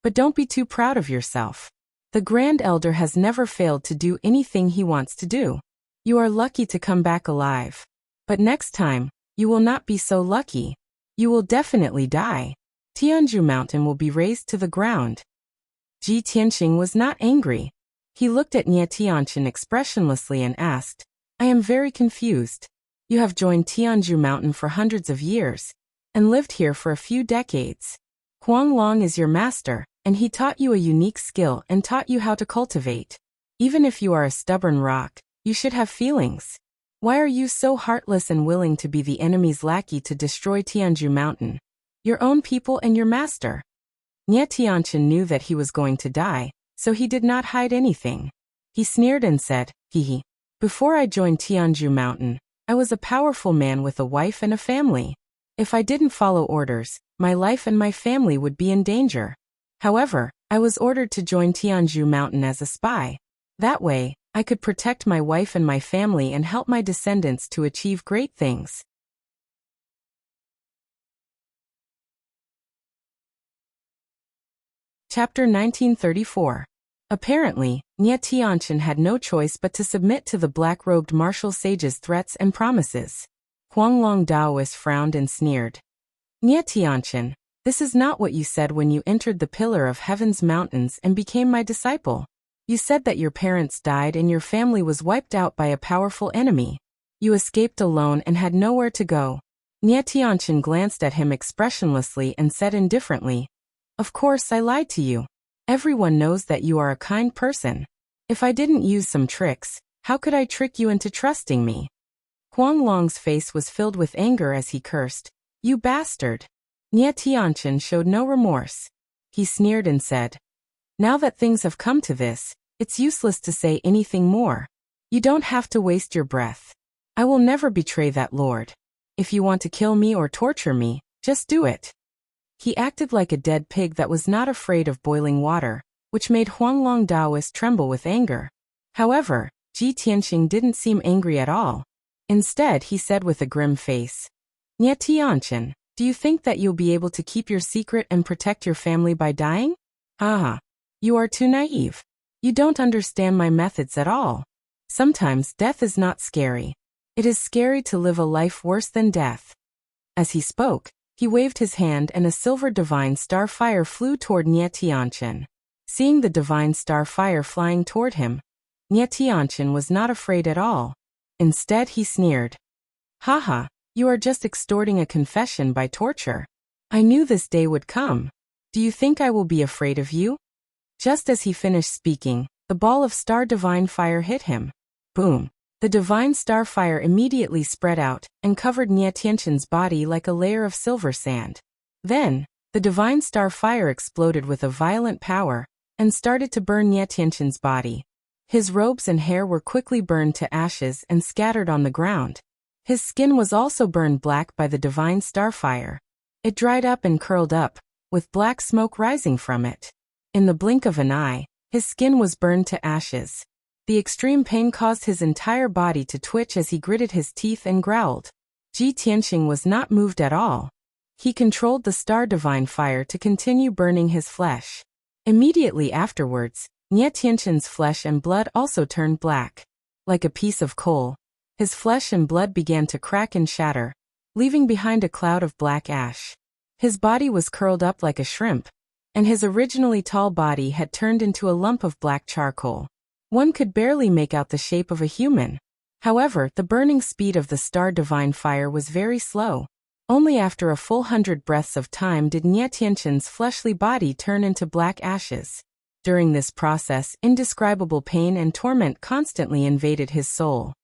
"But don't be too proud of yourself. The Grand Elder has never failed to do anything he wants to do. You are lucky to come back alive. But next time, you will not be so lucky. You will definitely die. Tianju Mountain will be razed to the ground." Ji Tianqing was not angry. He looked at Nie Tianqing expressionlessly and asked, "I am very confused. You have joined Tianju Mountain for hundreds of years and lived here for a few decades. Huanglong is your master, and he taught you a unique skill and taught you how to cultivate. Even if you are a stubborn rock, you should have feelings. Why are you so heartless and willing to be the enemy's lackey to destroy Tianju Mountain, your own people and your master?" Nie Tianqing knew that he was going to die, so he did not hide anything. He sneered and said, "Hee. Before I joined Tianju Mountain, I was a powerful man with a wife and a family. If I didn't follow orders, my life and my family would be in danger. However, I was ordered to join Tianju Mountain as a spy. That way, I could protect my wife and my family and help my descendants to achieve great things." Chapter 1934. Apparently, Nie Tianqing had no choice but to submit to the black-robed martial sage's threats and promises. Huanglong Daoist frowned and sneered. "Nie Tianqing, this is not what you said when you entered the Pillar of Heaven's mountains and became my disciple. You said that your parents died and your family was wiped out by a powerful enemy. You escaped alone and had nowhere to go." Nie Tianqing glanced at him expressionlessly and said indifferently, "Of course I lied to you. Everyone knows that you are a kind person. If I didn't use some tricks, how could I trick you into trusting me?" Huanglong's face was filled with anger as he cursed, "You bastard!" Nie Tianqing showed no remorse. He sneered and said, "Now that things have come to this, It's useless to say anything more. You don't have to waste your breath. I will never betray that lord. If you want to kill me or torture me, just do it. He acted like a dead pig that was not afraid of boiling water, which made Huanglong Daoist tremble with anger. However, Ji Tianqing didn't seem angry at all. Instead, he said with a grim face, "Nie Tianqin, do you think that you'll be able to keep your secret and protect your family by dying? Haha, you are too naive. You don't understand my methods at all. Sometimes death is not scary. It is scary to live a life worse than death." As he spoke, he waved his hand and a silver divine star fire flew toward Nie Tianqin. Seeing the divine star fire flying toward him, Nie Tianqin was not afraid at all. Instead, he sneered. "Haha, you are just extorting a confession by torture. I knew this day would come. Do you think I will be afraid of you?" Just as he finished speaking, the ball of star divine fire hit him. Boom! The divine star fire immediately spread out and covered Nie Tianqin's body like a layer of silver sand. Then, the divine star fire exploded with a violent power and started to burn Nie Tianqin's body. His robes and hair were quickly burned to ashes and scattered on the ground. His skin was also burned black by the divine star fire. It dried up and curled up, with black smoke rising from it. In the blink of an eye, his skin was burned to ashes. The extreme pain caused his entire body to twitch as he gritted his teeth and growled. Ji Tianqing was not moved at all. He controlled the star divine fire to continue burning his flesh. Immediately afterwards, Nie Tianqin's flesh and blood also turned black. Like a piece of coal, his flesh and blood began to crack and shatter, leaving behind a cloud of black ash. His body was curled up like a shrimp, and his originally tall body had turned into a lump of black charcoal. One could barely make out the shape of a human. However, the burning speed of the star divine fire was very slow. Only after a full 100 breaths of time did Nie Tianqin's fleshly body turn into black ashes. During this process, indescribable pain and torment constantly invaded his soul.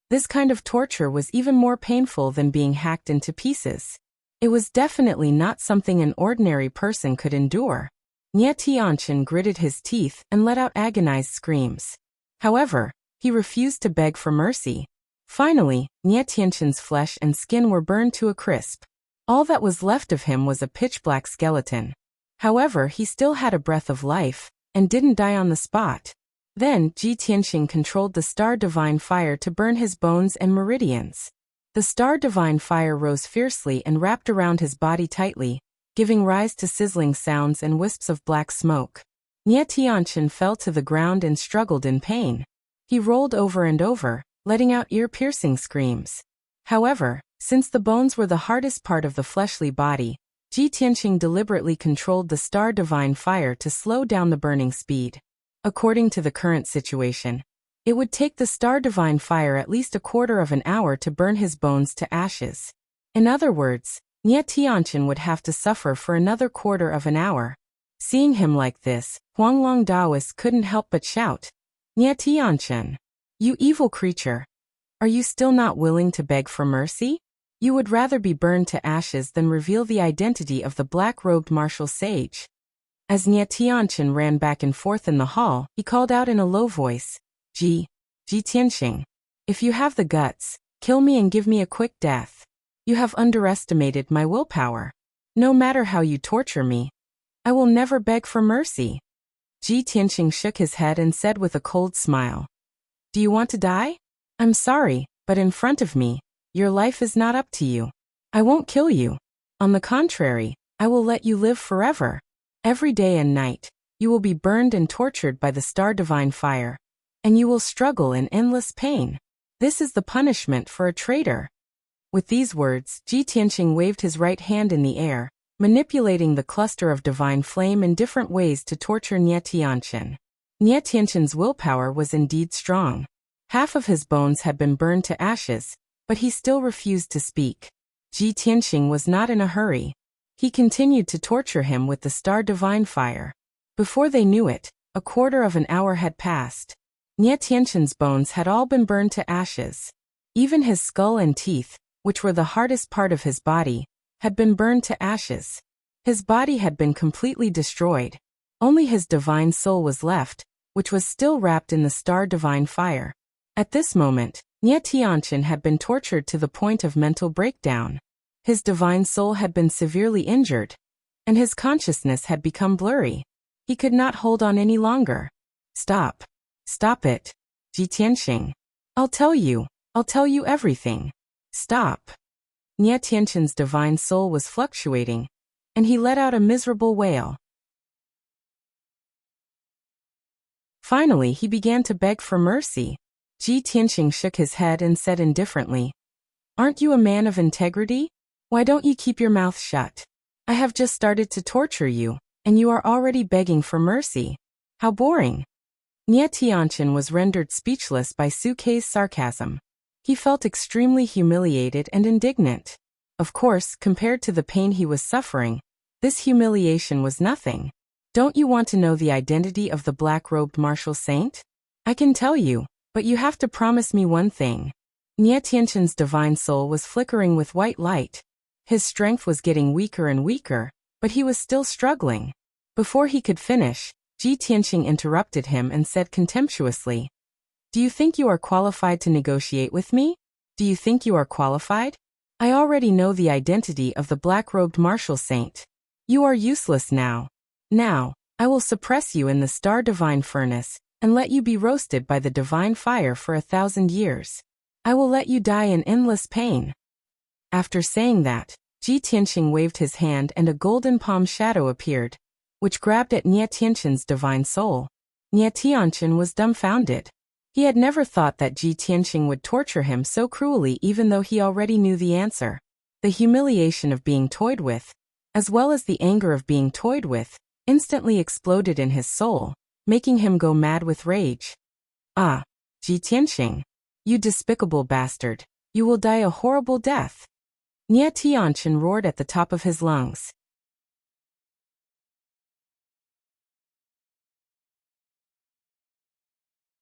This kind of torture was even more painful than being hacked into pieces. It was definitely not something an ordinary person could endure. Nie Tianqin gritted his teeth and let out agonized screams. However, he refused to beg for mercy. Finally, Nie Tianqin's flesh and skin were burned to a crisp. All that was left of him was a pitch-black skeleton. However, he still had a breath of life, and didn't die on the spot. Then, Ji Tianqing controlled the star divine fire to burn his bones and meridians. The star divine fire rose fiercely and wrapped around his body tightly, giving rise to sizzling sounds and wisps of black smoke. Nie Tianqin fell to the ground and struggled in pain. He rolled over and over, letting out ear-piercing screams. However, since the bones were the hardest part of the fleshly body, Ji Tianqing deliberately controlled the star divine fire to slow down the burning speed. According to the current situation, it would take the star divine fire at least a quarter of an hour to burn his bones to ashes. In other words, Nie Tianqin would have to suffer for another quarter of an hour. Seeing him like this, Huanglong Daoist couldn't help but shout, "Nie Tianqin! You evil creature! Are you still not willing to beg for mercy? You would rather be burned to ashes than reveal the identity of the black-robed martial sage." As Nie Tianqin ran back and forth in the hall, he called out in a low voice, Ji Tianqing, if you have the guts, kill me and give me a quick death. You have underestimated my willpower. No matter how you torture me, I will never beg for mercy." Ji Tianqing shook his head and said with a cold smile, "Do you want to die? I'm sorry, but in front of me, your life is not up to you. I won't kill you. On the contrary, I will let you live forever. Every day and night, you will be burned and tortured by the star divine fire, and you will struggle in endless pain. This is the punishment for a traitor." With these words, Ji Tianqing waved his right hand in the air, manipulating the cluster of divine flame in different ways to torture Nie Tianqin. Nie Tianqin's willpower was indeed strong. Half of his bones had been burned to ashes, but he still refused to speak. Ji Tianqing was not in a hurry. He continued to torture him with the star divine fire. Before they knew it, a quarter of an hour had passed. Nie Tianqin's bones had all been burned to ashes. Even his skull and teeth, which were the hardest part of his body, had been burned to ashes. His body had been completely destroyed. Only his divine soul was left, which was still wrapped in the star divine fire. At this moment, Nie Tianqian had been tortured to the point of mental breakdown. His divine soul had been severely injured, and his consciousness had become blurry. He could not hold on any longer. Stop. Stop it. Ji Tianxing. I'll tell you everything. Stop. Nie Tianqian's divine soul was fluctuating, and he let out a miserable wail. Finally, he began to beg for mercy. Ji Tianxing shook his head and said indifferently, "Aren't you a man of integrity? Why don't you keep your mouth shut? I have just started to torture you, and you are already begging for mercy. How boring." Nie Tianqian was rendered speechless by Su Kei's sarcasm. He felt extremely humiliated and indignant. Of course, compared to the pain he was suffering, this humiliation was nothing. Don't you want to know the identity of the black-robed martial saint? I can tell you, but you have to promise me one thing. Nie Tianqian's divine soul was flickering with white light. His strength was getting weaker and weaker, but he was still struggling. Before he could finish, Ji Tianxing interrupted him and said contemptuously, "Do you think you are qualified to negotiate with me? Do you think you are qualified? I already know the identity of the black-robed martial saint. You are useless now. Now, I will suppress you in the star divine furnace, and let you be roasted by the divine fire for 1,000 years. I will let you die in endless pain." After saying that, Ji Tianxing waved his hand and a golden palm shadow appeared, which grabbed at Nie Tianqian's divine soul. Nie Tianqian was dumbfounded. He had never thought that Ji Tianxing would torture him so cruelly even though he already knew the answer. The humiliation of being toyed with, as well as the anger of being toyed with, instantly exploded in his soul, making him go mad with rage. "Ah, Ji Tianxing, you despicable bastard, you will die a horrible death." Nie Tianqian roared at the top of his lungs.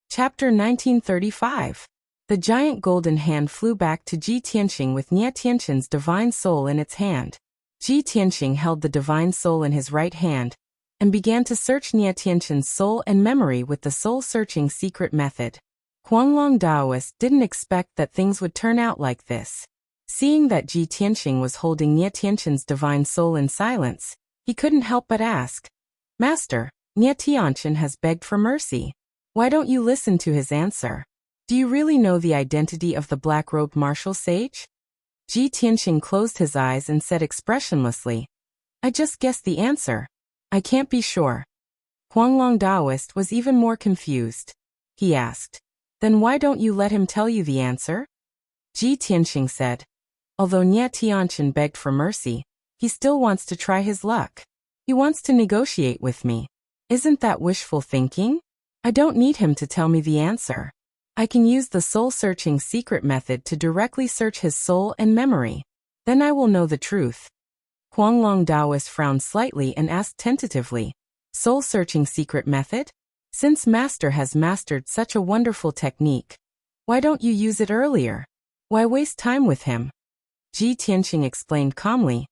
Chapter 1935. The giant golden hand flew back to Ji Tianxing with Nie Tianqian's divine soul in its hand. Ji Tianxing held the divine soul in his right hand, and began to search Nie Tianqian's soul and memory with the soul-searching secret method. Huanglong Daoist didn't expect that things would turn out like this. Seeing that Ji Tianxing was holding Nie Tianqian's divine soul in silence, he couldn't help but ask, "Master, Nie Tianqian has begged for mercy. Why don't you listen to his answer? Do you really know the identity of the black-robed martial sage?" Ji Tianxing closed his eyes and said expressionlessly, "I just guessed the answer. I can't be sure." Huanglong Daoist was even more confused. He asked, "Then why don't you let him tell you the answer?" Ji Tianxing said, "Although Nie Tianqian begged for mercy, he still wants to try his luck. He wants to negotiate with me. Isn't that wishful thinking? I don't need him to tell me the answer. I can use the soul-searching secret method to directly search his soul and memory. Then I will know the truth." Huanglong Daoist frowned slightly and asked tentatively, "Soul-searching secret method? Since Master has mastered such a wonderful technique, why don't you use it earlier? Why waste time with him?" Ji Tianxing explained calmly,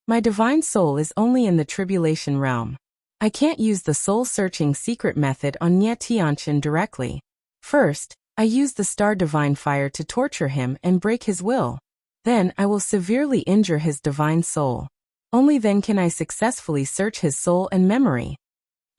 "My divine soul is only in the tribulation realm. I can't use the soul-searching secret method on Nie Tianqian directly. First, I use the star divine fire to torture him and break his will. Then I will severely injure his divine soul. Only then can I successfully search his soul and memory."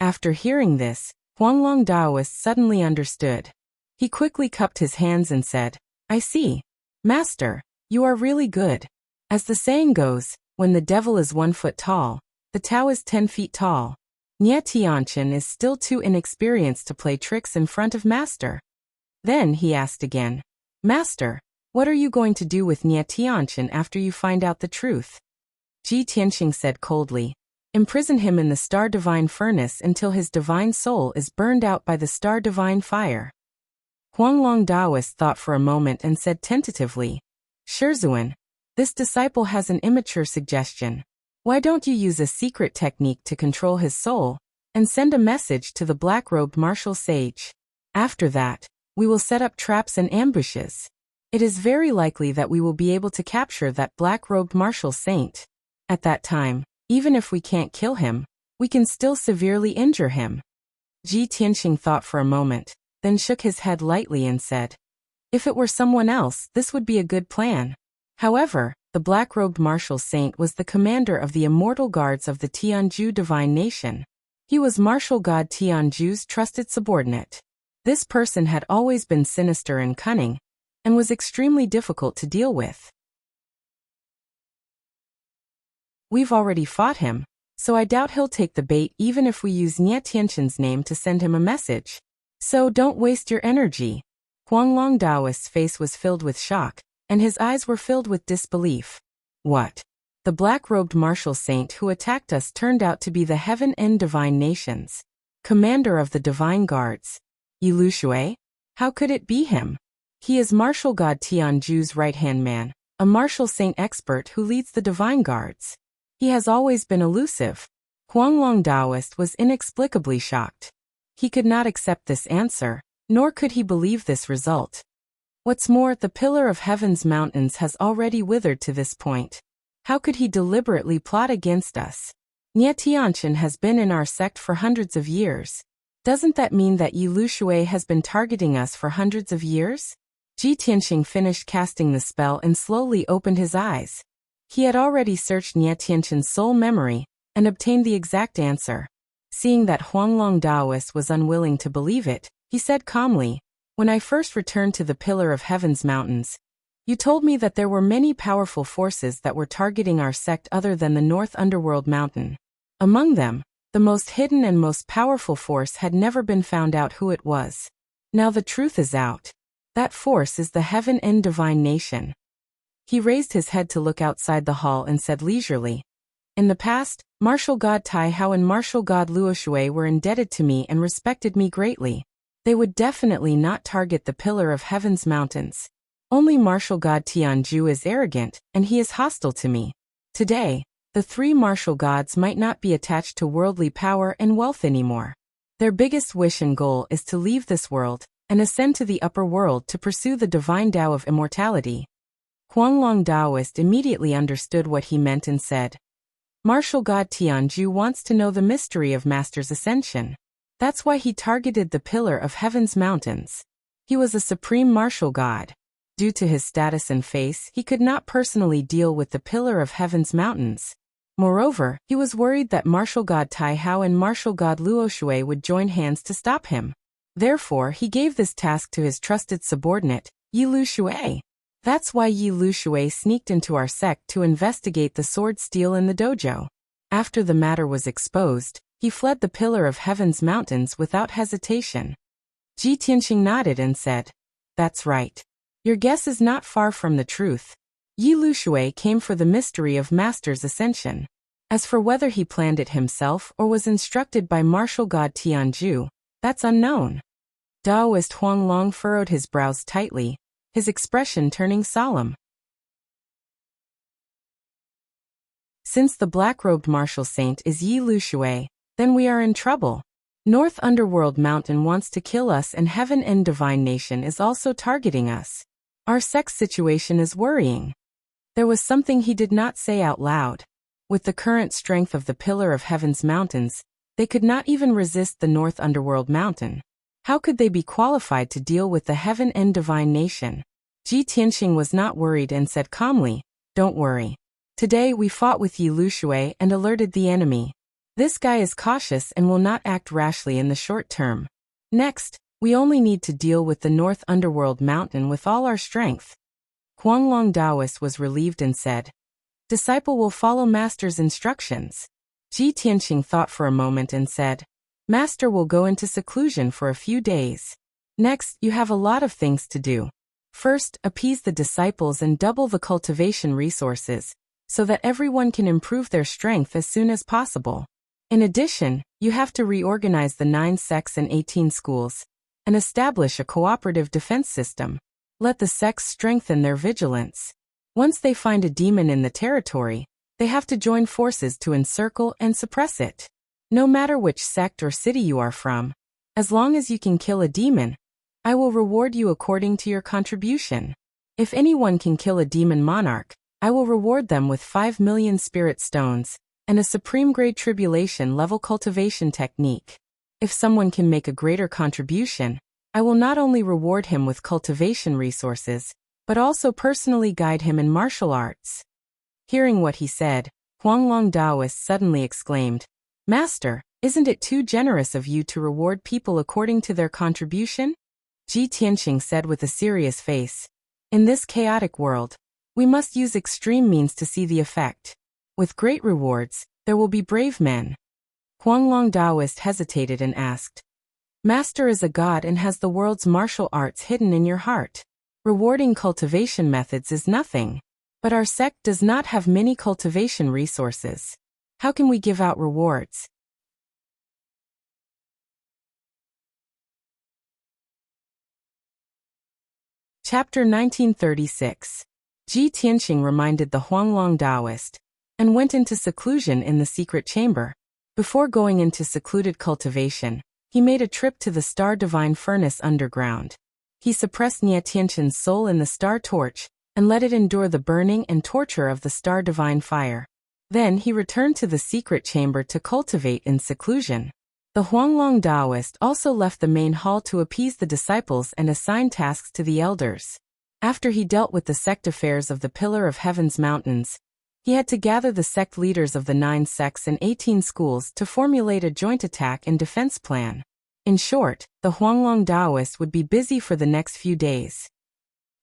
After hearing this, Huanglong Daoist suddenly understood. He quickly cupped his hands and said, "I see. Master, you are really good. As the saying goes, when the devil is 1 foot tall, the Tao is 10 feet tall. Nie Tianqian is still too inexperienced to play tricks in front of Master." Then he asked again, "Master, what are you going to do with Nie Tianqian after you find out the truth?" Ji Tianxing said coldly, "Imprison him in the star divine furnace until his divine soul is burned out by the star divine fire." Huanglong Daoist thought for a moment and said tentatively, "Shizhuan, this disciple has an immature suggestion. Why don't you use a secret technique to control his soul, and send a message to the black-robed martial sage? After that, we will set up traps and ambushes. It is very likely that we will be able to capture that black-robed martial saint. At that time, even if we can't kill him, we can still severely injure him. Ji Tianqing thought for a moment, then shook his head lightly and said, if it were someone else, this would be a good plan. However, the black-robed martial saint was the commander of the immortal guards of the Tianju divine nation. He was martial god Tianju's trusted subordinate. This person had always been sinister and cunning, and was extremely difficult to deal with. We've already fought him, so I doubt he'll take the bait even if we use Nie Tianqin's name to send him a message. So don't waste your energy. Huanglong Daoist's face was filled with shock, and his eyes were filled with disbelief. What? The black-robed martial saint who attacked us turned out to be the Heaven and Divine Nations, commander of the Divine Guards. Yi Lushui? How could it be him? He is martial god Tianju's right-hand man, a martial saint expert who leads the Divine Guards. He has always been elusive. Huanglong Daoist was inexplicably shocked. He could not accept this answer, nor could he believe this result. What's more, the pillar of Heaven's mountains has already withered to this point. How could he deliberately plot against us? Nie Tianqin has been in our sect for hundreds of years. Doesn't that mean that Yi Lushui has been targeting us for hundreds of years? Ji Tianqing finished casting the spell and slowly opened his eyes. He had already searched Nie Tianqin's soul memory and obtained the exact answer. Seeing that Huanglong Daoist was unwilling to believe it, he said calmly, when I first returned to the Pillar of Heaven's mountains, you told me that there were many powerful forces that were targeting our sect other than the North Underworld Mountain. Among them, the most hidden and most powerful force had never been found out who it was. Now the truth is out. That force is the Heaven and Divine Nation. He raised his head to look outside the hall and said leisurely, in the past, martial god Tai Hao and martial god Luoshui were indebted to me and respected me greatly. They would definitely not target the Pillar of Heaven's mountains. Only martial god Tianju is arrogant, and he is hostile to me. Today, the three martial gods might not be attached to worldly power and wealth anymore. Their biggest wish and goal is to leave this world and ascend to the upper world to pursue the divine Tao of immortality. Huanglong Daoist immediately understood what he meant and said, martial god Tianju wants to know the mystery of Master's ascension. That's why he targeted the Pillar of Heaven's mountains. He was a supreme martial god. Due to his status and face, he could not personally deal with the Pillar of Heaven's mountains. Moreover, he was worried that martial god Tai Hao and martial god Luoshui would join hands to stop him. Therefore, he gave this task to his trusted subordinate, Yi Lushui. That's why Yi Lushui sneaked into our sect to investigate the sword steal in the dojo. After the matter was exposed, he fled the Pillar of Heaven's mountains without hesitation. Ji Tianqing nodded and said, that's right. Your guess is not far from the truth. Yi Lushui came for the mystery of Master's ascension. As for whether he planned it himself or was instructed by martial god Tianju, that's unknown. Daoist Huanglong furrowed his brows tightly, his expression turning solemn. Since the black-robed martial saint is Yi Lushui, then we are in trouble. North Underworld Mountain wants to kill us and Heaven and Divine Nation is also targeting us. Our sect's situation is worrying. There was something he did not say out loud. With the current strength of the Pillar of Heaven's mountains, they could not even resist the North Underworld Mountain. How could they be qualified to deal with the Heaven and Divine Nation? Ji Tianqing was not worried and said calmly, don't worry. Today we fought with Yi Lushui and alerted the enemy. This guy is cautious and will not act rashly in the short term. Next, we only need to deal with the North Underworld Mountain with all our strength. Huanglong Daoist was relieved and said, disciple will follow Master's instructions. Ji Tianqing thought for a moment and said, Master will go into seclusion for a few days. Next, you have a lot of things to do. First, appease the disciples and double the cultivation resources, so that everyone can improve their strength as soon as possible. In addition, you have to reorganize the 9 sects and 18 schools, and establish a cooperative defense system. Let the sects strengthen their vigilance. Once they find a demon in the territory, they have to join forces to encircle and suppress it. No matter which sect or city you are from, as long as you can kill a demon, I will reward you according to your contribution. If anyone can kill a demon monarch, I will reward them with 5 million spirit stones, and a supreme-grade tribulation-level cultivation technique. If someone can make a greater contribution, I will not only reward him with cultivation resources, but also personally guide him in martial arts. Hearing what he said, Huanglong Daoist suddenly exclaimed, "Master, isn't it too generous of you to reward people according to their contribution?" Ji Tianqing said with a serious face, "In this chaotic world, we must use extreme means to see the effect. With great rewards, there will be brave men." Huanglong Daoist hesitated and asked, "Master is a god and has the world's martial arts hidden in your heart. Rewarding cultivation methods is nothing. But our sect does not have many cultivation resources. How can we give out rewards?" Chapter 1936. Ji Tianqing reminded the Huanglong Daoist, and went into seclusion in the secret chamber. Before going into secluded cultivation, he made a trip to the Star Divine Furnace underground. He suppressed Nie Tianqin's soul in the star torch, and let it endure the burning and torture of the Star Divine Fire. Then he returned to the secret chamber to cultivate in seclusion. The Huanglong Daoist also left the main hall to appease the disciples and assign tasks to the elders. After he dealt with the sect affairs of the Pillar of Heaven's mountains, he had to gather the sect leaders of the 9 sects and 18 schools to formulate a joint attack and defense plan. In short, the Huanglong Daoist would be busy for the next few days.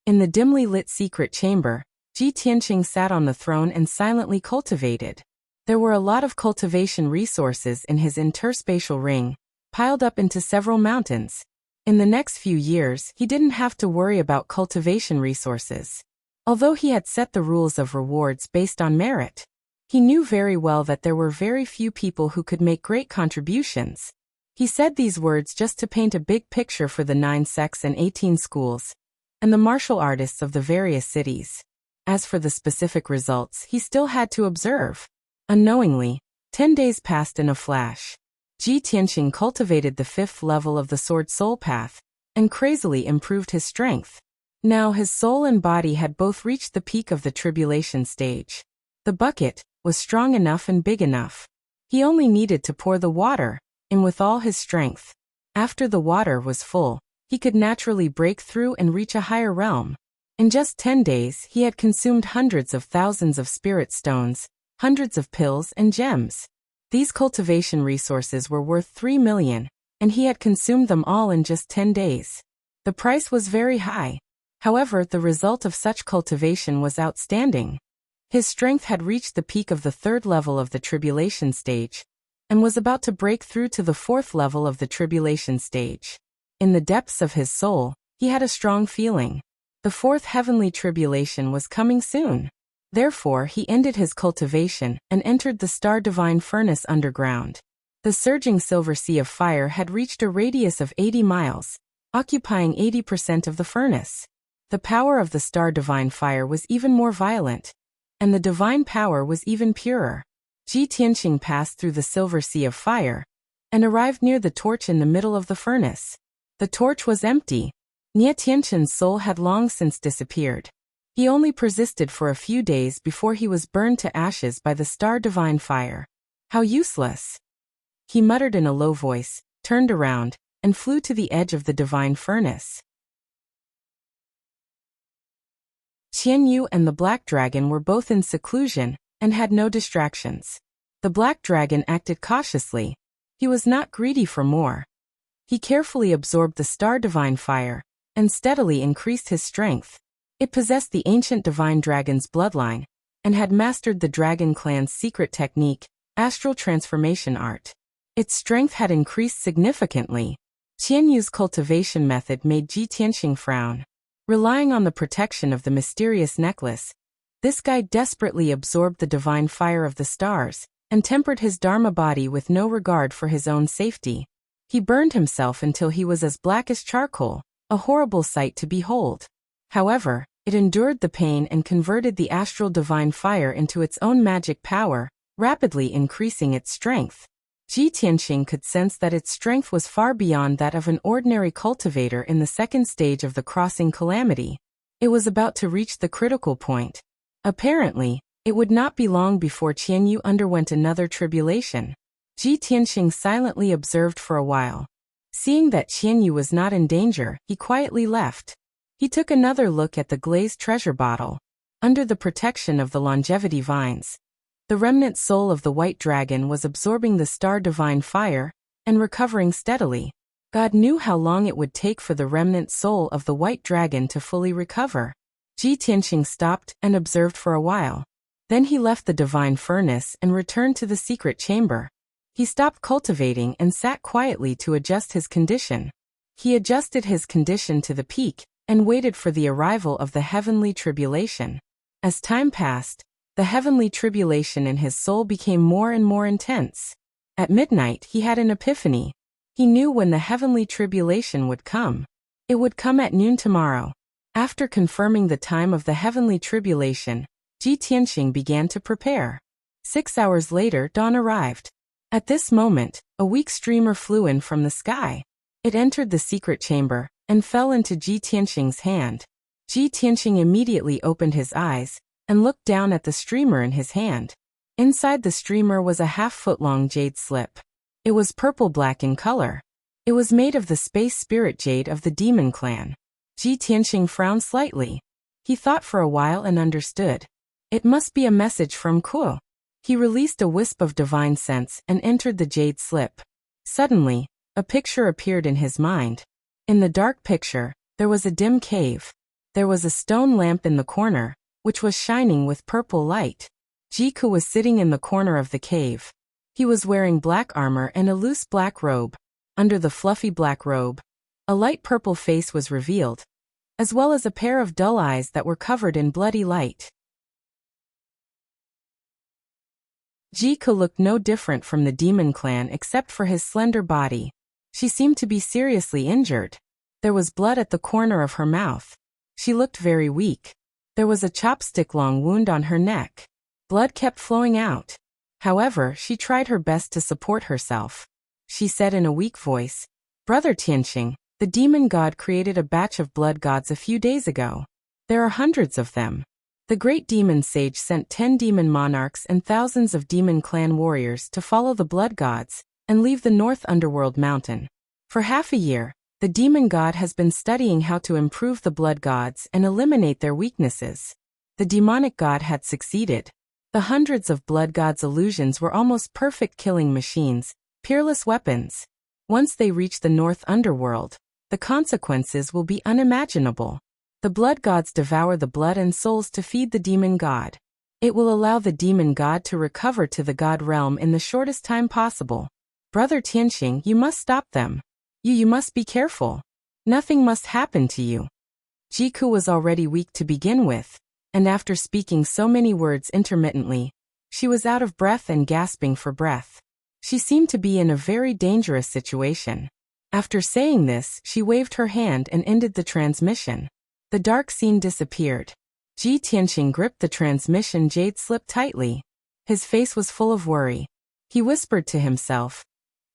In the dimly lit secret chamber, Ji Tianqing sat on the throne and silently cultivated. There were a lot of cultivation resources in his interspatial ring, piled up into several mountains. In the next few years, he didn't have to worry about cultivation resources. Although he had set the rules of rewards based on merit, he knew very well that there were very few people who could make great contributions. He said these words just to paint a big picture for the 9 sects and 18 schools, and the martial artists of the various cities. As for the specific results, he still had to observe. Unknowingly, 10 days passed in a flash. Ji Tianqing cultivated the 5th level of the Sword Soul Path, and crazily improved his strength. Now his soul and body had both reached the peak of the tribulation stage. The bucket was strong enough and big enough. He only needed to pour the water in with all his strength. After the water was full, he could naturally break through and reach a higher realm. In just 10 days, he had consumed hundreds of thousands of spirit stones, hundreds of pills and gems. These cultivation resources were worth 3 million, and he had consumed them all in just 10 days. The price was very high. However, the result of such cultivation was outstanding. His strength had reached the peak of the 3rd level of the tribulation stage, and was about to break through to the 4th level of the tribulation stage. In the depths of his soul, he had a strong feeling. The 4th heavenly tribulation was coming soon. Therefore, he ended his cultivation and entered the Star Divine Furnace underground. The surging silver sea of fire had reached a radius of 80 miles, occupying 80% of the furnace. The power of the Star Divine Fire was even more violent, and the divine power was even purer. Ji Tianqing passed through the silver sea of fire, and arrived near the torch in the middle of the furnace. The torch was empty. Nie Tianqin's soul had long since disappeared. He only persisted for a few days before he was burned to ashes by the Star Divine Fire. How useless! He muttered in a low voice, turned around, and flew to the edge of the divine furnace. Qian Yu and the Black Dragon were both in seclusion, and had no distractions. The Black Dragon acted cautiously. He was not greedy for more. He carefully absorbed the Star Divine Fire, and steadily increased his strength. It possessed the ancient divine dragon's bloodline, and had mastered the dragon clan's secret technique, astral transformation art. Its strength had increased significantly. Qian Yu's cultivation method made Ji Tianqing frown. Relying on the protection of the mysterious necklace, this guy desperately absorbed the divine fire of the stars, and tempered his Dharma body with no regard for his own safety. He burned himself until he was as black as charcoal, a horrible sight to behold. However, it endured the pain and converted the astral divine fire into its own magic power, rapidly increasing its strength. Ji Tianqing could sense that its strength was far beyond that of an ordinary cultivator in the second stage of the crossing calamity. It was about to reach the critical point. Apparently, It would not be long before Qianyu underwent another tribulation. Ji Tianxing silently observed for a while. Seeing that Qianyu was not in danger, he quietly left. He took another look at the glazed treasure bottle. Under the protection of the longevity vines, the remnant soul of the white dragon was absorbing the star divine fire and recovering steadily. God knew how long it would take for the remnant soul of the white dragon to fully recover. Ji Tianxing stopped and observed for a while. Then he left the divine furnace and returned to the secret chamber. He stopped cultivating and sat quietly to adjust his condition. He adjusted his condition to the peak and waited for the arrival of the heavenly tribulation. As time passed, the heavenly tribulation in his soul became more and more intense. At midnight he had an epiphany. He knew when the heavenly tribulation would come. It would come at noon tomorrow. After confirming the time of the heavenly tribulation, Ji Tianxing began to prepare. 6 hours later dawn arrived. At this moment, a weak streamer flew in from the sky. It entered the secret chamber and fell into Ji Tianxing's hand. Ji Tianxing immediately opened his eyes and looked down at the streamer in his hand. Inside the streamer was a half-foot-long jade slip. It was purple-black in color. It was made of the space spirit jade of the demon clan. Ji Tianxing frowned slightly. He thought for a while and understood. It must be a message from Ku. He released a wisp of divine sense and entered the jade slip. Suddenly, a picture appeared in his mind. In the dark picture, there was a dim cave. There was a stone lamp in the corner, which was shining with purple light. Jiku was sitting in the corner of the cave. He was wearing black armor and a loose black robe. Under the fluffy black robe, a light purple face was revealed, as well as a pair of dull eyes that were covered in bloody light. Jiku looked no different from the demon clan except for his slender body. She seemed to be seriously injured. There was blood at the corner of her mouth. She looked very weak. There was a chopstick-long wound on her neck. Blood kept flowing out. However, she tried her best to support herself. She said in a weak voice, "Brother Tianxing, the demon god created a batch of blood gods a few days ago. There are hundreds of them. The great demon sage sent 10 demon monarchs and thousands of demon clan warriors to follow the blood gods and leave the North Underworld mountain. For half a year, the demon god has been studying how to improve the blood gods and eliminate their weaknesses. The demonic god had succeeded. The hundreds of blood gods' illusions were almost perfect killing machines, peerless weapons. Once they reach the North Underworld, the consequences will be unimaginable. The blood gods devour the blood and souls to feed the demon god. It will allow the demon god to recover to the god realm in the shortest time possible. Brother Tianxing, you must stop them. You must be careful. Nothing must happen to you." Jiku was already weak to begin with, and after speaking so many words intermittently, she was out of breath and gasping for breath. She seemed to be in a very dangerous situation. After saying this, she waved her hand and ended the transmission. The dark scene disappeared. Ji Tianxing gripped the transmission jade slip tightly. His face was full of worry. He whispered to himself,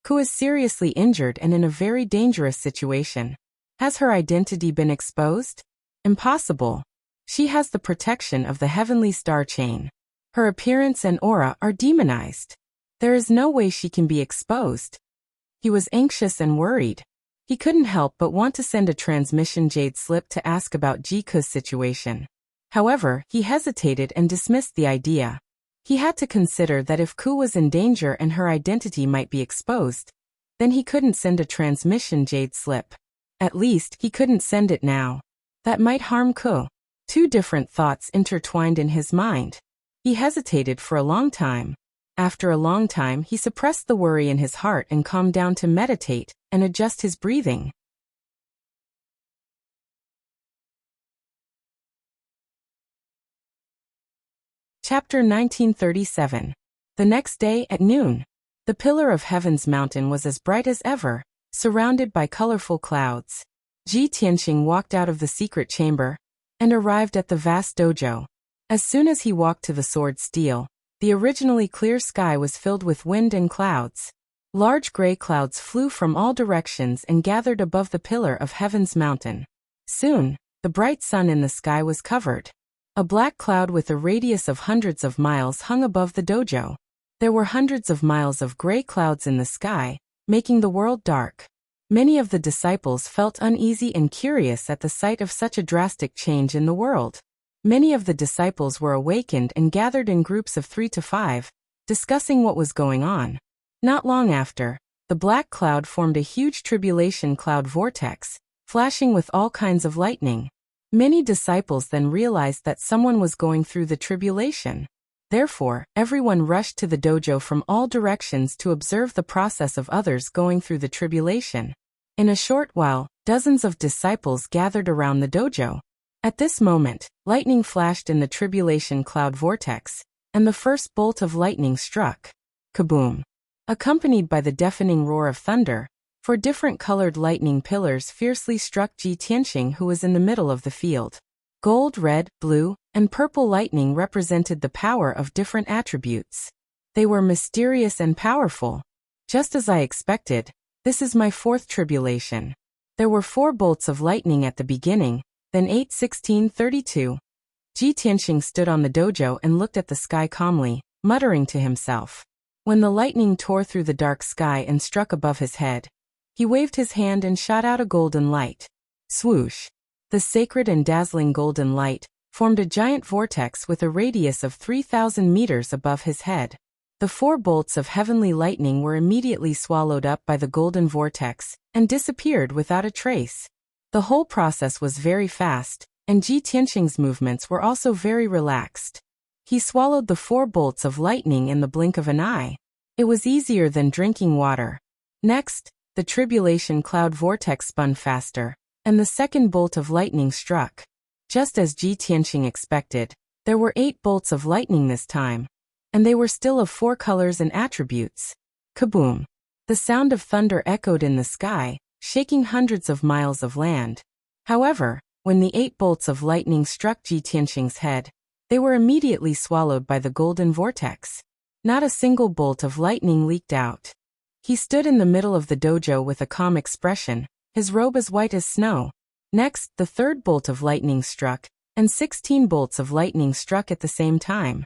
"Ku is seriously injured and in a very dangerous situation. Has her identity been exposed? Impossible. She has the protection of the heavenly star chain. Her appearance and aura are demonized. There is no way she can be exposed." He was anxious and worried. He couldn't help but want to send a transmission jade slip to ask about Jiku's situation. However, he hesitated and dismissed the idea. He had to consider that if Ku was in danger and her identity might be exposed, then he couldn't send a transmission jade slip. At least, he couldn't send it now. That might harm Ku. Two different thoughts intertwined in his mind. He hesitated for a long time. After a long time, he suppressed the worry in his heart and calmed down to meditate and adjust his breathing. Chapter 1937. The next day at noon, the pillar of heaven's mountain was as bright as ever, surrounded by colorful clouds. Ji Tianxing walked out of the secret chamber and arrived at the vast dojo. As soon as he walked to the sword steel, the originally clear sky was filled with wind and clouds. Large gray clouds flew from all directions and gathered above the pillar of heaven's mountain. Soon, the bright sun in the sky was covered. A black cloud with a radius of hundreds of miles hung above the dojo. There were hundreds of miles of gray clouds in the sky, making the world dark. Many of the disciples felt uneasy and curious at the sight of such a drastic change in the world. Many of the disciples were awakened and gathered in groups of 3 to 5, discussing what was going on. Not long after, the black cloud formed a huge tribulation cloud vortex, flashing with all kinds of lightning. Many disciples then realized that someone was going through the tribulation. Therefore, everyone rushed to the dojo from all directions to observe the process of others going through the tribulation. In a short while, dozens of disciples gathered around the dojo. At this moment, lightning flashed in the tribulation cloud vortex, and the first bolt of lightning struck. Kaboom! Accompanied by the deafening roar of thunder, 4 different colored lightning pillars fiercely struck Ji Tianxing, who was in the middle of the field. Gold, red, blue, and purple lightning represented the power of different attributes. They were mysterious and powerful. Just as I expected, this is my 4th tribulation. There were 4 bolts of lightning at the beginning, then 8, 16, 32. Ji Tianxing stood on the dojo and looked at the sky calmly, muttering to himself. When the lightning tore through the dark sky and struck above his head, he waved his hand and shot out a golden light. Swoosh! The sacred and dazzling golden light formed a giant vortex with a radius of 3,000 meters above his head. The 4 bolts of heavenly lightning were immediately swallowed up by the golden vortex and disappeared without a trace. The whole process was very fast, and Ji Tianxing's movements were also very relaxed. He swallowed the 4 bolts of lightning in the blink of an eye. It was easier than drinking water. Next, the tribulation cloud vortex spun faster, and the second bolt of lightning struck. Just as Ji Tianxing expected, there were 8 bolts of lightning this time, and they were still of 4 colors and attributes. Kaboom! The sound of thunder echoed in the sky, shaking hundreds of miles of land. However, when the 8 bolts of lightning struck Ji Tianxing's head, they were immediately swallowed by the golden vortex. Not a single bolt of lightning leaked out. He stood in the middle of the dojo with a calm expression, his robe as white as snow. Next, the 3rd bolt of lightning struck, and 16 bolts of lightning struck at the same time.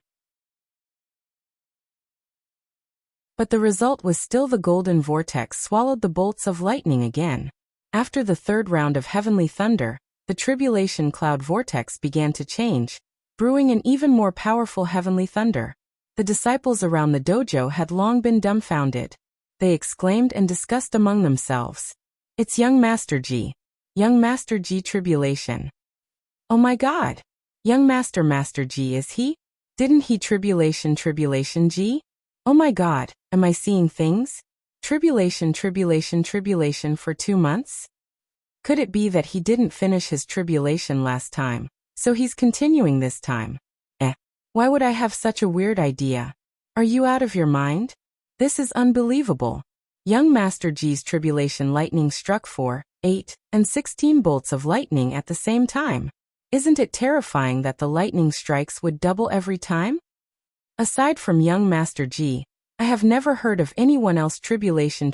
But the result was still the golden vortex swallowed the bolts of lightning again. After the 3rd round of heavenly thunder, the tribulation cloud vortex began to change, brewing an even more powerful heavenly thunder. The disciples around the dojo had long been dumbfounded. They exclaimed and discussed among themselves. It's young Master Ji. Young Master Ji tribulation. Oh my God! Young Master Ji, is he? Didn't he tribulation Ji? Oh my God, am I seeing things? Tribulation for 2 months? Could it be that he didn't finish his tribulation last time, so he's continuing this time? Why would I have such a weird idea? Are you out of your mind? This is unbelievable. Young Master Ji's tribulation lightning struck 4, 8, and 16 bolts of lightning at the same time. Isn't it terrifying that the lightning strikes would double every time? Aside from young Master Ji, I have never heard of anyone else tribulation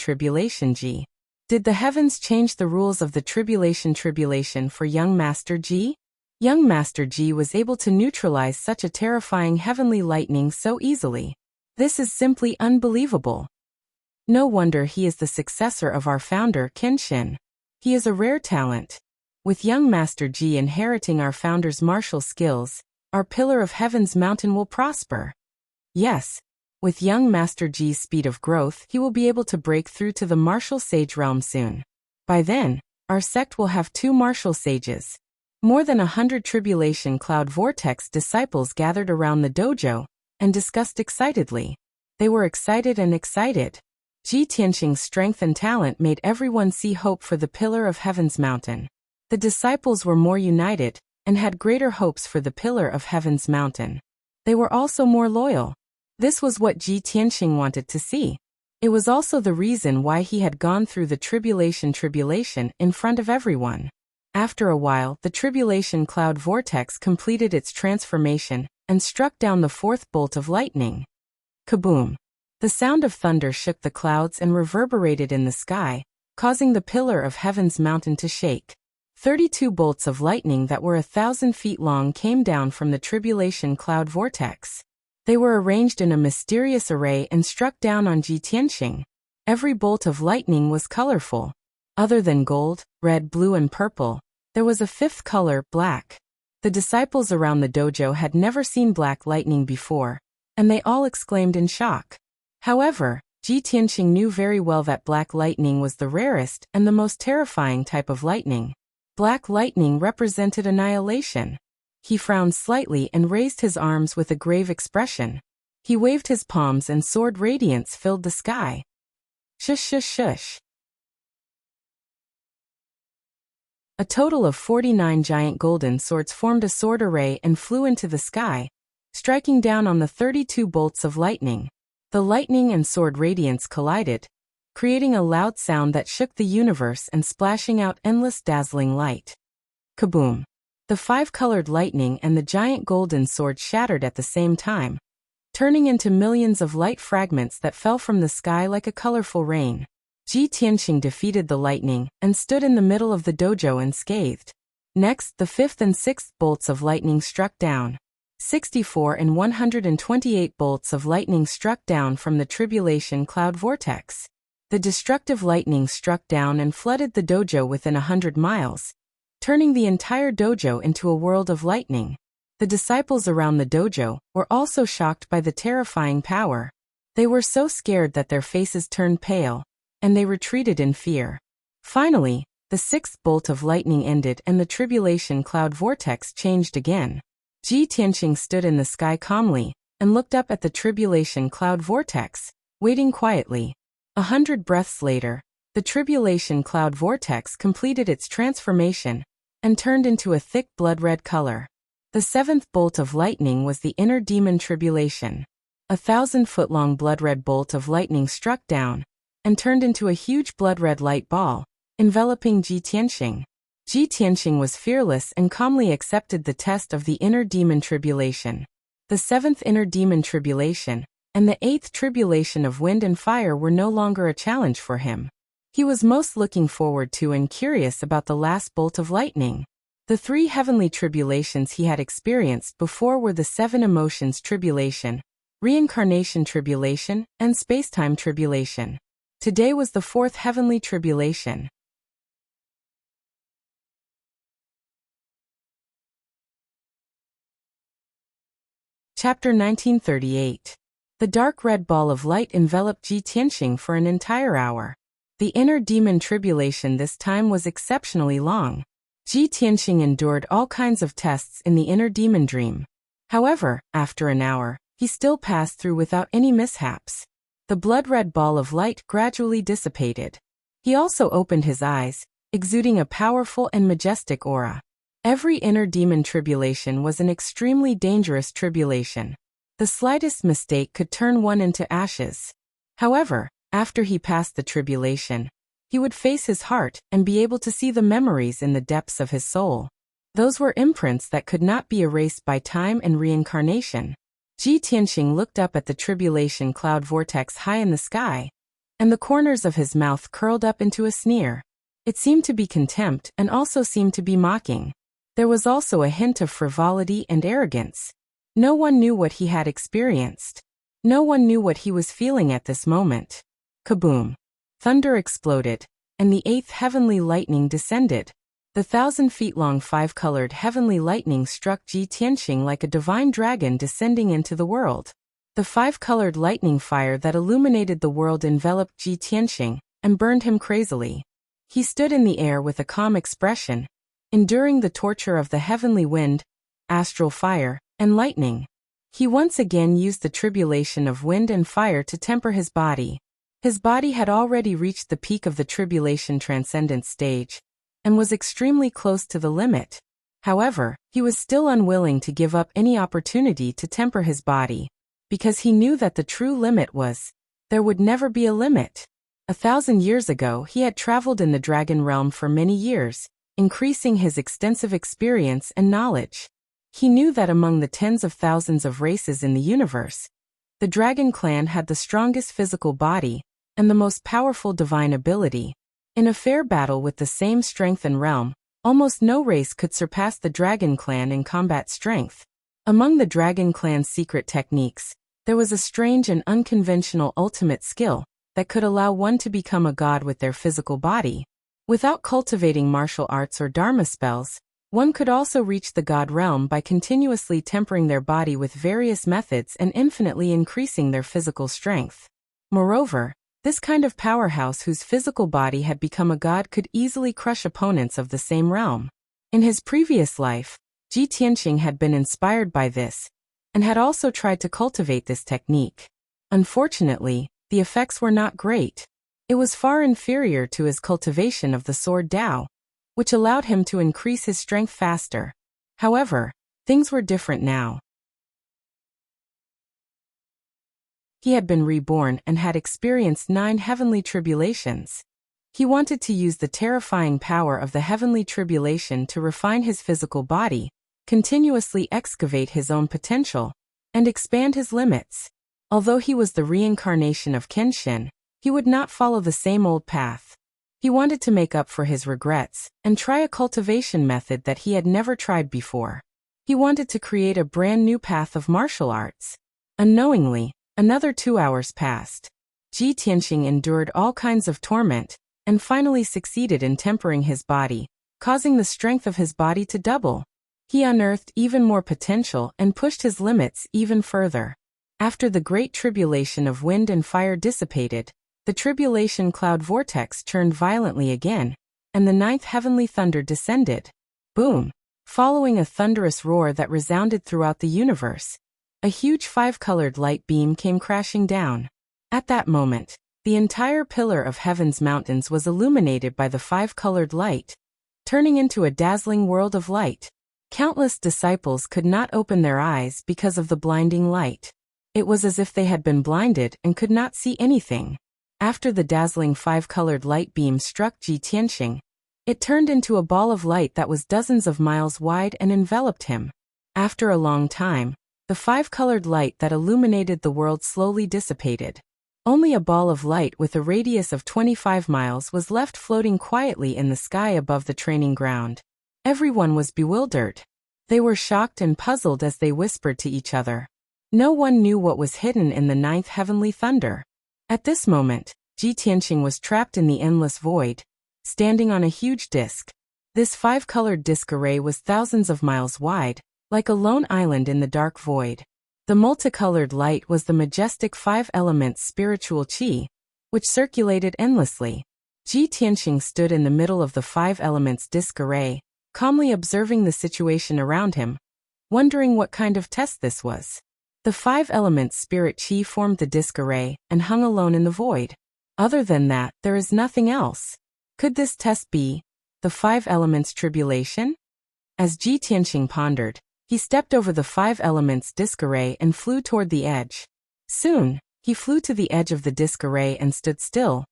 Ji. Did the heavens change the rules of the tribulation for young Master Ji? Young Master Ji was able to neutralize such a terrifying heavenly lightning so easily. This is simply unbelievable. No wonder he is the successor of our founder Kenshin. He is a rare talent. With young Master Ji inheriting our founder's martial skills, our pillar of heaven's mountain will prosper. Yes, with young Master Ji's speed of growth, he will be able to break through to the martial sage realm soon. By then, our sect will have 2 martial sages. More than 100 tribulation cloud vortex disciples gathered around the dojo and discussed excitedly. They were excited and excited. Ji Tianxing's strength and talent made everyone see hope for the pillar of heaven's mountain. The disciples were more united and had greater hopes for the pillar of heaven's mountain. They were also more loyal. This was what Ji Tianxing wanted to see. It was also the reason why he had gone through the tribulation in front of everyone. After a while, the tribulation cloud vortex completed its transformation and struck down the 4th bolt of lightning. Kaboom! The sound of thunder shook the clouds and reverberated in the sky, causing the pillar of heaven's mountain to shake. 32 bolts of lightning that were 1,000 feet long came down from the tribulation cloud vortex. They were arranged in a mysterious array and struck down on Ji Tianxing. Every bolt of lightning was colorful. Other than gold, red, blue, and purple, there was a fifth color, black. The disciples around the dojo had never seen black lightning before, and they all exclaimed in shock. However, Ji Tianxing knew very well that black lightning was the rarest and the most terrifying type of lightning. Black lightning represented annihilation. He frowned slightly and raised his arms with a grave expression. He waved his palms and sword radiance filled the sky. Shush shush shush. A total of 49 giant golden swords formed a sword array and flew into the sky, striking down on the 32 bolts of lightning. The lightning and sword radiance collided, creating a loud sound that shook the universe and splashing out endless dazzling light. Kaboom! The five-colored lightning and the giant golden sword shattered at the same time, turning into millions of light fragments that fell from the sky like a colorful rain. Ji Tianxing defeated the lightning and stood in the middle of the dojo unscathed. Next, the fifth and sixth bolts of lightning struck down. 64 and 128 bolts of lightning struck down from the tribulation cloud vortex. The destructive lightning struck down and flooded the dojo within 100 miles, turning the entire dojo into a world of lightning. The disciples around the dojo were also shocked by the terrifying power. They were so scared that their faces turned pale, and they retreated in fear. Finally, the sixth bolt of lightning ended and the tribulation cloud vortex changed again. Ji Tianxing stood in the sky calmly and looked up at the tribulation cloud vortex, waiting quietly. 100 breaths later, the tribulation cloud vortex completed its transformation and turned into a thick blood-red color. The seventh bolt of lightning was the inner demon tribulation. 1,000-foot-long blood-red bolt of lightning struck down and turned into a huge blood-red light ball, enveloping Ji Tianxing. Ji Tianxing was fearless and calmly accepted the test of the inner demon tribulation. The seventh inner demon tribulation and the eighth tribulation of wind and fire were no longer a challenge for him. He was most looking forward to and curious about the last bolt of lightning. The three heavenly tribulations he had experienced before were the seven emotions tribulation, reincarnation tribulation, and space-time tribulation. Today was the fourth heavenly tribulation. Chapter 1938. The dark red ball of light enveloped Ji Tianxing for an entire hour. The inner demon tribulation this time was exceptionally long. Ji Tianxing endured all kinds of tests in the inner demon dream. However, after an hour, he still passed through without any mishaps. The blood-red ball of light gradually dissipated. He also opened his eyes, exuding a powerful and majestic aura. Every inner demon tribulation was an extremely dangerous tribulation. The slightest mistake could turn one into ashes. However, after he passed the tribulation, he would face his heart and be able to see the memories in the depths of his soul. Those were imprints that could not be erased by time and reincarnation. Ji Tianxing looked up at the tribulation cloud vortex high in the sky, and the corners of his mouth curled up into a sneer. It seemed to be contempt and also seemed to be mocking. There was also a hint of frivolity and arrogance. No one knew what he had experienced. No one knew what he was feeling at this moment. Kaboom! Thunder exploded, and the eighth heavenly lightning descended. The 1,000-feet-long five-colored heavenly lightning struck Ji Tianxing like a divine dragon descending into the world. The five-colored lightning fire that illuminated the world enveloped Ji Tianxing and burned him crazily. He stood in the air with a calm expression, enduring the torture of the heavenly wind, astral fire, and lightning. He once again used the tribulation of wind and fire to temper his body. His body had already reached the peak of the tribulation transcendence stage, and was extremely close to the limit. However, he was still unwilling to give up any opportunity to temper his body, because he knew that the true limit was, there would never be a limit. 1,000 years ago he had traveled in the dragon realm for many years, increasing his extensive experience and knowledge. He knew that among the tens of thousands of races in the universe, the dragon clan had the strongest physical body and the most powerful divine ability. In a fair battle with the same strength and realm, Almost no race could surpass the Dragon Clan in combat strength. Among the Dragon Clan's secret techniques, there was a strange and unconventional ultimate skill that could allow one to become a god with their physical body. Without cultivating martial arts or dharma spells, one could also reach the god realm by continuously tempering their body with various methods and infinitely increasing their physical strength. Moreover, this kind of powerhouse whose physical body had become a god could easily crush opponents of the same realm. In his previous life, Ji Tianqing had been inspired by this, and had also tried to cultivate this technique. Unfortunately, the effects were not great. It was far inferior to his cultivation of the sword Dao, which allowed him to increase his strength faster. However, things were different now. He had been reborn and had experienced 9 heavenly tribulations. He wanted to use the terrifying power of the heavenly tribulation to refine his physical body, continuously excavate his own potential, and expand his limits. Although he was the reincarnation of Kenshin, he would not follow the same old path. He wanted to make up for his regrets and try a cultivation method that he had never tried before. He wanted to create a brand new path of martial arts. Unknowingly, another 2 hours passed. Ji Tianqing endured all kinds of torment and finally succeeded in tempering his body, causing the strength of his body to double. He unearthed even more potential and pushed his limits even further. After the great tribulation of wind and fire dissipated, the tribulation cloud vortex churned violently again, and the 9th heavenly thunder descended. Boom! Following a thunderous roar that resounded throughout the universe, a huge 5-colored light beam came crashing down. At that moment, the entire pillar of heaven's mountains was illuminated by the 5-colored light, turning into a dazzling world of light. Countless disciples could not open their eyes because of the blinding light. It was as if they had been blinded and could not see anything. After the dazzling 5-colored light beam struck Ji Tianqing, it turned into a ball of light that was dozens of miles wide and enveloped him. After a long time, the 5-colored light that illuminated the world slowly dissipated. Only a ball of light with a radius of 25 miles was left floating quietly in the sky above the training ground. Everyone was bewildered. They were shocked and puzzled as they whispered to each other. No one knew what was hidden in the 9th heavenly thunder. At this moment, Ji Tianqing was trapped in the endless void, standing on a huge disk. This 5-colored disk array was thousands of miles wide, like a lone island in the dark void. The multicolored light was the majestic 5 elements spiritual qi, which circulated endlessly. Ji Tianqing stood in the middle of the 5 elements disk array, calmly observing the situation around him, wondering what kind of test this was. The 5 elements spirit qi formed the disk array and hung alone in the void. Other than that, there is nothing else. Could this test be the 5 elements tribulation? As Ji Tianqing pondered, he stepped over the 5 elements disk array and flew toward the edge. Soon, he flew to the edge of the disk array and stood still,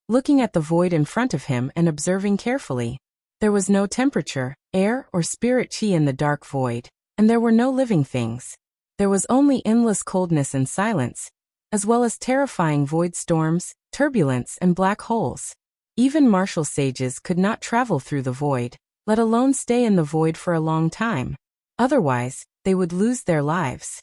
looking at the void in front of him and observing carefully. There was no temperature, air, or spirit qi in the dark void, and there were no living things. There was only endless coldness and silence, as well as terrifying void storms, turbulence, and black holes. Even martial sages could not travel through the void, let alone stay in the void for a long time. Otherwise, they would lose their lives.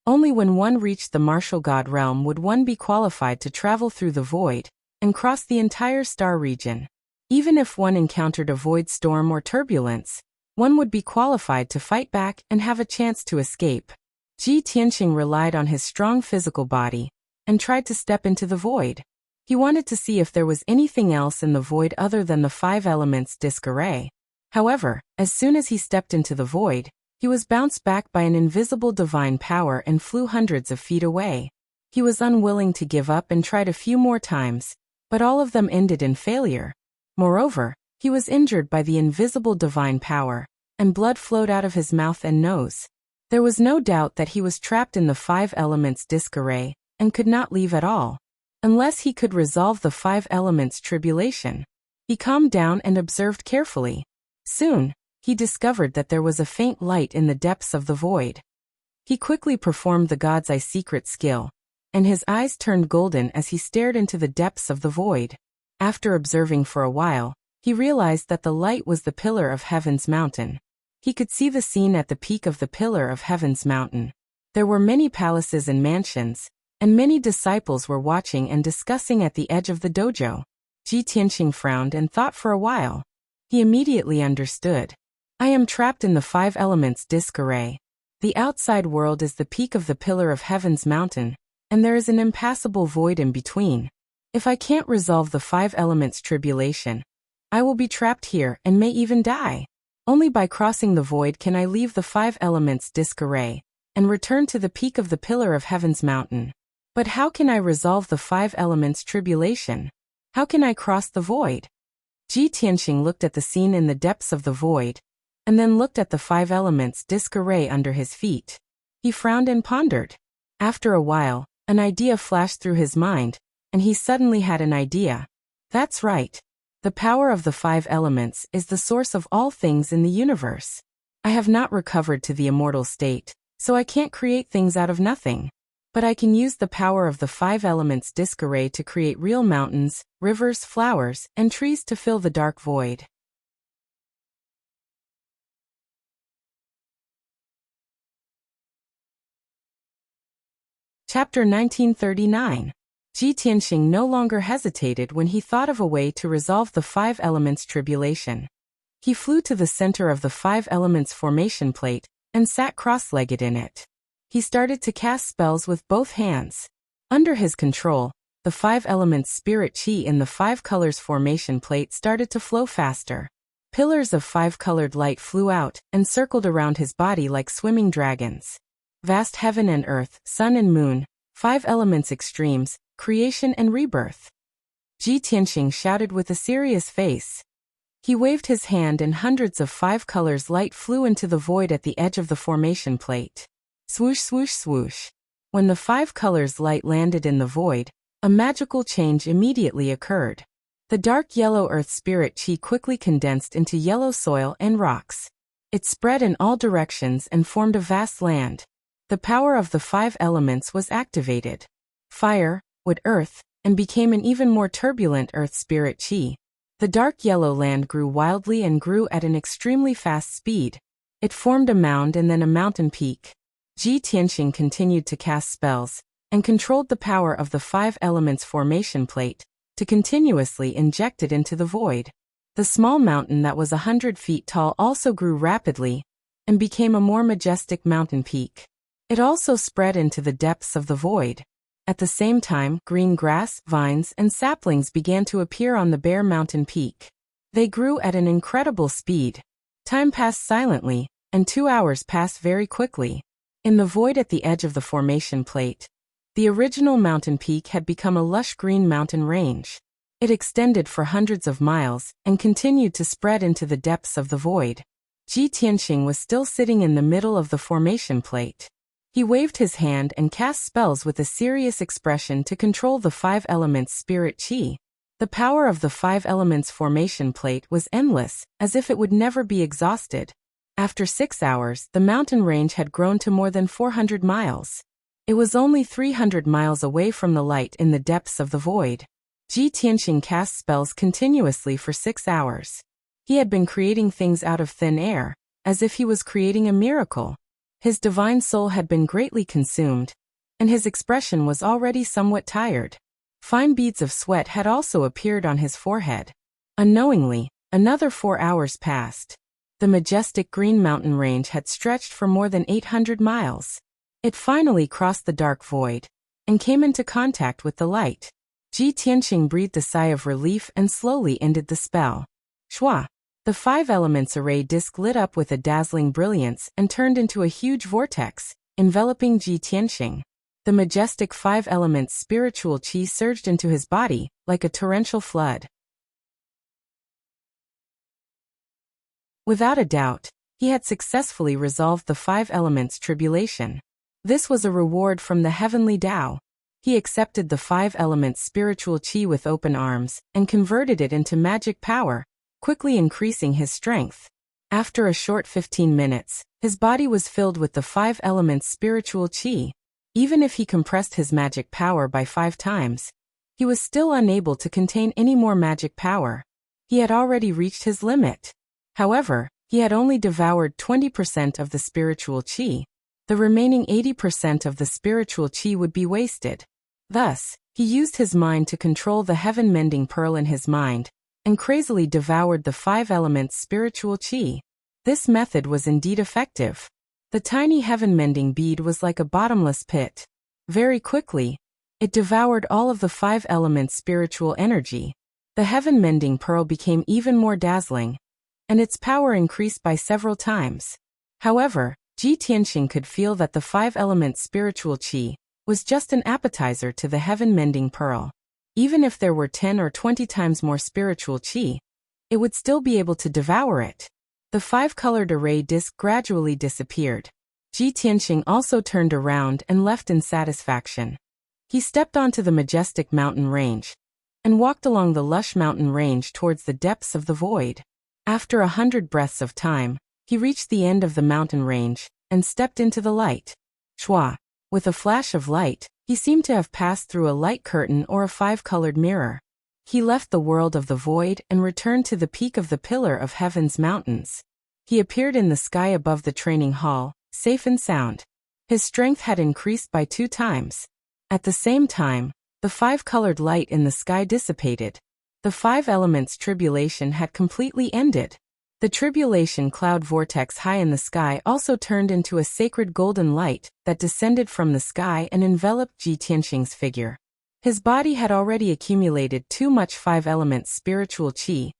Only when one reached the martial god realm would one be qualified to travel through the void and cross the entire star region. Even if one encountered a void storm or turbulence, one would be qualified to fight back and have a chance to escape. Ji Tianqing relied on his strong physical body and tried to step into the void. He wanted to see if there was anything else in the void other than the 5 elements disk array. However, as soon as he stepped into the void, he was bounced back by an invisible divine power and flew hundreds of feet away. He was unwilling to give up and tried a few more times, but all of them ended in failure. Moreover, he was injured by the invisible divine power, and blood flowed out of his mouth and nose. There was no doubt that he was trapped in the 5 elements disk array, and could not leave at all, unless he could resolve the 5 elements tribulation. He calmed down and observed carefully. Soon, he discovered that there was a faint light in the depths of the void. He quickly performed the God's Eye secret skill, and his eyes turned golden as he stared into the depths of the void. After observing for a while, he realized that the light was the pillar of heaven's mountain. He could see the scene at the peak of the pillar of heaven's mountain. There were many palaces and mansions, and many disciples were watching and discussing at the edge of the dojo. Ji Tianqing frowned and thought for a while. He immediately understood. I am trapped in the 5 elements disarray. The outside world is the peak of the pillar of heaven's mountain, and there is an impassable void in between. If I can't resolve the 5 elements tribulation, I will be trapped here and may even die. Only by crossing the void can I leave the 5 elements disarray and return to the peak of the pillar of heaven's mountain. But how can I resolve the 5 elements tribulation? How can I cross the void? Ji Tianqing looked at the scene in the depths of the void, and then looked at the 5 elements disarray under his feet. He frowned and pondered. After a while, an idea flashed through his mind, and he suddenly had an idea. That's right. The power of the 5 elements is the source of all things in the universe. I have not recovered to the immortal state, so I can't create things out of nothing. But I can use the power of the 5 elements disarray to create real mountains, rivers, flowers, and trees to fill the dark void. Chapter 1939. Ji Tianqing no longer hesitated when he thought of a way to resolve the 5 elements tribulation. He flew to the center of the 5 elements formation plate and sat cross-legged in it. He started to cast spells with both hands. Under his control, the 5 elements spirit chi in the 5 colors formation plate started to flow faster. Pillars of 5-colored light flew out and circled around his body like swimming dragons. Vast heaven and earth, sun and moon, 5 elements extremes, creation and rebirth. Ji Tianqing shouted with a serious face. He waved his hand and hundreds of 5 colors light flew into the void at the edge of the formation plate. Swoosh, swoosh, swoosh. When the 5 colors light landed in the void, a magical change immediately occurred. The dark yellow earth spirit chi quickly condensed into yellow soil and rocks. It spread in all directions and formed a vast land. The power of the 5 elements was activated. Fire, wood, earth, and became an even more turbulent earth spirit chi. The dark yellow land grew wildly and grew at an extremely fast speed. It formed a mound and then a mountain peak. Ji Tianqing continued to cast spells, and controlled the power of the 5 elements formation plate, to continuously inject it into the void. The small mountain that was 100 feet tall also grew rapidly, and became a more majestic mountain peak. It also spread into the depths of the void. At the same time, green grass, vines, and saplings began to appear on the bare mountain peak. They grew at an incredible speed. Time passed silently, and 2 hours passed very quickly. In the void at the edge of the formation plate, the original mountain peak had become a lush green mountain range. It extended for hundreds of miles, and continued to spread into the depths of the void. Ji Tianqing was still sitting in the middle of the formation plate. He waved his hand and cast spells with a serious expression to control the 5 elements spirit chi. The power of the 5 elements formation plate was endless, as if it would never be exhausted. After 6 hours, the mountain range had grown to more than 400 miles. It was only 300 miles away from the light in the depths of the void. Ji Tianqing cast spells continuously for 6 hours. He had been creating things out of thin air, as if he was creating a miracle. His divine soul had been greatly consumed, and his expression was already somewhat tired. Fine beads of sweat had also appeared on his forehead. Unknowingly, another 4 hours passed. The majestic green mountain range had stretched for more than 800 miles. It finally crossed the dark void, and came into contact with the light. Ji Tianqing breathed a sigh of relief and slowly ended the spell. Shwa! The 5 elements array disc lit up with a dazzling brilliance and turned into a huge vortex, enveloping Ji Tianqing. The majestic 5 elements spiritual chi surged into his body, like a torrential flood. Without a doubt, he had successfully resolved the 5 elements tribulation. This was a reward from the heavenly Tao. He accepted the 5 elements spiritual chi with open arms, and converted it into magic power, quickly increasing his strength. After a short 15 minutes, his body was filled with the 5 elements spiritual chi. Even if he compressed his magic power by 5 times, he was still unable to contain any more magic power. He had already reached his limit. However, he had only devoured 20% of the spiritual qi. The remaining 80% of the spiritual qi would be wasted. Thus, he used his mind to control the heaven-mending pearl in his mind, and crazily devoured the 5 elements spiritual qi. This method was indeed effective. The tiny heaven-mending bead was like a bottomless pit. Very quickly, it devoured all of the 5 elements spiritual energy. The heaven-mending pearl became even more dazzling, and its power increased by several times. However, Ji Tianxing could feel that the 5 elements spiritual qi was just an appetizer to the heaven-mending pearl. Even if there were 10 or 20 times more spiritual qi, it would still be able to devour it. The 5-colored array disc gradually disappeared. Ji Tianxing also turned around and left in satisfaction. He stepped onto the majestic mountain range and walked along the lush mountain range towards the depths of the void. After 100 breaths of time, he reached the end of the mountain range and stepped into the light. Shwa! With a flash of light, he seemed to have passed through a light curtain or a 5-colored mirror. He left the world of the void and returned to the peak of the pillar of heaven's mountains. He appeared in the sky above the training hall, safe and sound. His strength had increased by 2 times. At the same time, the 5-colored light in the sky dissipated. The 5 elements tribulation had completely ended. The tribulation cloud vortex high in the sky also turned into a sacred golden light that descended from the sky and enveloped Ji Tianxing's figure. His body had already accumulated too much 5 elements spiritual qi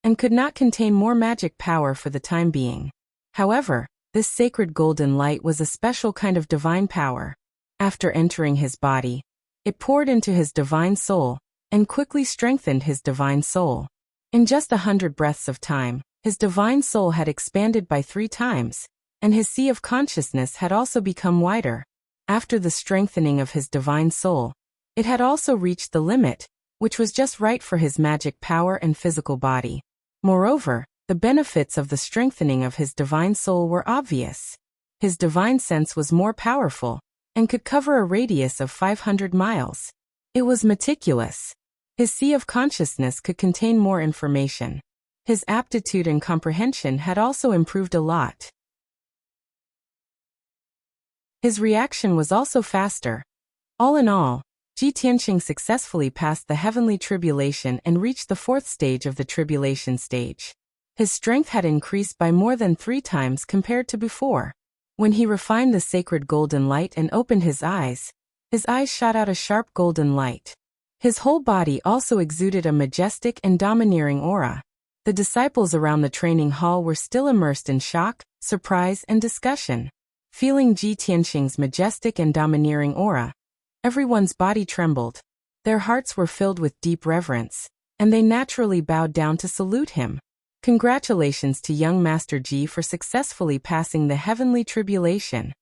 and could not contain more magic power for the time being. However, this sacred golden light was a special kind of divine power. After entering his body, it poured into his divine soul and quickly strengthened his divine soul. In just 100 breaths of time, his divine soul had expanded by 3 times, and his sea of consciousness had also become wider. After the strengthening of his divine soul, it had also reached the limit, which was just right for his magic power and physical body. Moreover, the benefits of the strengthening of his divine soul were obvious. His divine sense was more powerful, and could cover a radius of 500 miles. It was meticulous. His sea of consciousness could contain more information. His aptitude and comprehension had also improved a lot. His reaction was also faster. All in all, Ji Tianxing successfully passed the heavenly tribulation and reached the 4th stage of the tribulation stage. His strength had increased by more than 3 times compared to before. When he refined the sacred golden light and opened his eyes shot out a sharp golden light. His whole body also exuded a majestic and domineering aura. The disciples around the training hall were still immersed in shock, surprise, and discussion. Feeling Ji Tianxing's majestic and domineering aura, everyone's body trembled. Their hearts were filled with deep reverence, and they naturally bowed down to salute him. Congratulations to young Master Ji for successfully passing the heavenly tribulation.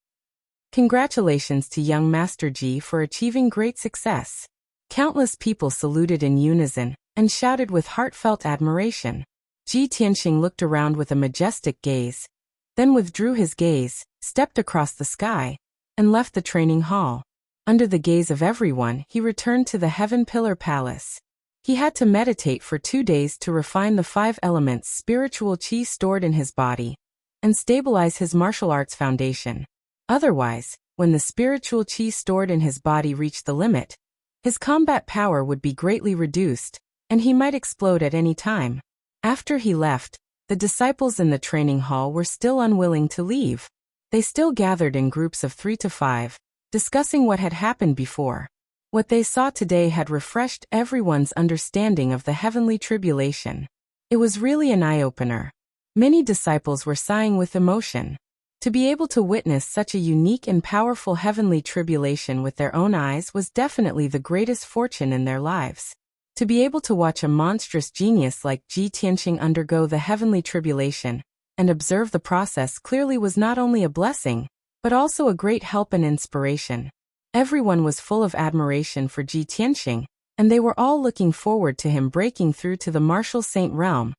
Congratulations to young Master Ji for achieving great success. Countless people saluted in unison and shouted with heartfelt admiration. Ji Tianxing looked around with a majestic gaze, then withdrew his gaze, stepped across the sky, and left the training hall. Under the gaze of everyone, he returned to the Heaven Pillar Palace. He had to meditate for 2 days to refine the 5 elements spiritual qi stored in his body and stabilize his martial arts foundation. Otherwise, when the spiritual qi stored in his body reached the limit, his combat power would be greatly reduced, and he might explode at any time. After he left, the disciples in the training hall were still unwilling to leave. They still gathered in groups of 3 to 5, discussing what had happened before. What they saw today had refreshed everyone's understanding of the heavenly tribulation. It was really an eye-opener. Many disciples were sighing with emotion. To be able to witness such a unique and powerful heavenly tribulation with their own eyes was definitely the greatest fortune in their lives. To be able to watch a monstrous genius like Ji Tianxing undergo the heavenly tribulation and observe the process clearly was not only a blessing, but also a great help and inspiration. Everyone was full of admiration for Ji Tianxing, and they were all looking forward to him breaking through to the martial saint realm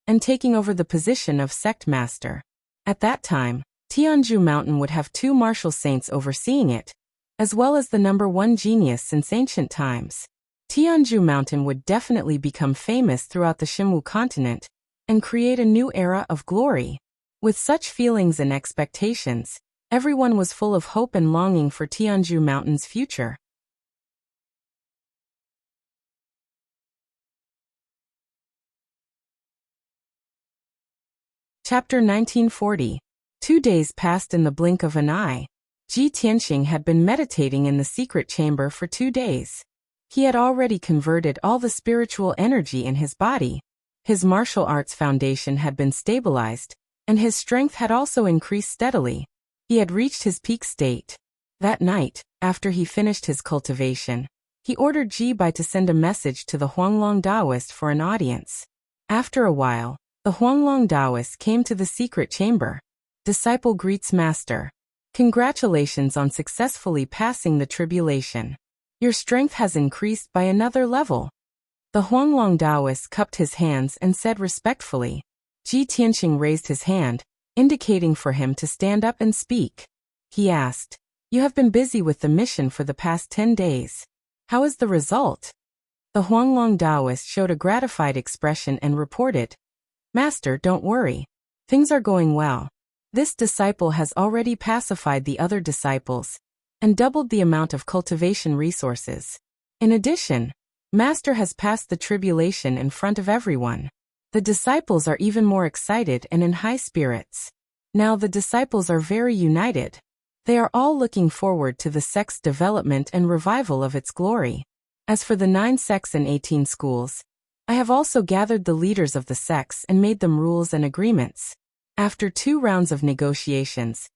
and taking over the position of sect master. At that time, Tianzhu Mountain would have 2 martial saints overseeing it, as well as the #1 genius since ancient times. Tianzhu Mountain would definitely become famous throughout the Xinwu continent and create a new era of glory. With such feelings and expectations, everyone was full of hope and longing for Tianzhu Mountain's future. Chapter 1940. 2 days passed in the blink of an eye. Ji Tianxing had been meditating in the secret chamber for 2 days. He had already converted all the spiritual energy in his body. His martial arts foundation had been stabilized, and his strength had also increased steadily. He had reached his peak state. That night, after he finished his cultivation, he ordered Ji Bai to send a message to the Huanglong Taoist for an audience. After a while, the Huanglong Taoist came to the secret chamber. Disciple greets master. Congratulations on successfully passing the tribulation. Your strength has increased by another level. The Huanglong Taoist cupped his hands and said respectfully. Ji Tianxing raised his hand, indicating for him to stand up and speak. He asked, "You have been busy with the mission for the past 10 days. How is the result?" The Huanglong Taoist showed a gratified expression and reported, "Master, don't worry. Things are going well. This disciple has already pacified the other disciples and doubled the amount of cultivation resources. In addition, Master has passed the tribulation in front of everyone. The disciples are even more excited and in high spirits. Now the disciples are very united. They are all looking forward to the sect's development and revival of its glory. As for the 9 sects and 18 schools, I have also gathered the leaders of the sects and made them rules and agreements. After 2 rounds of negotiations,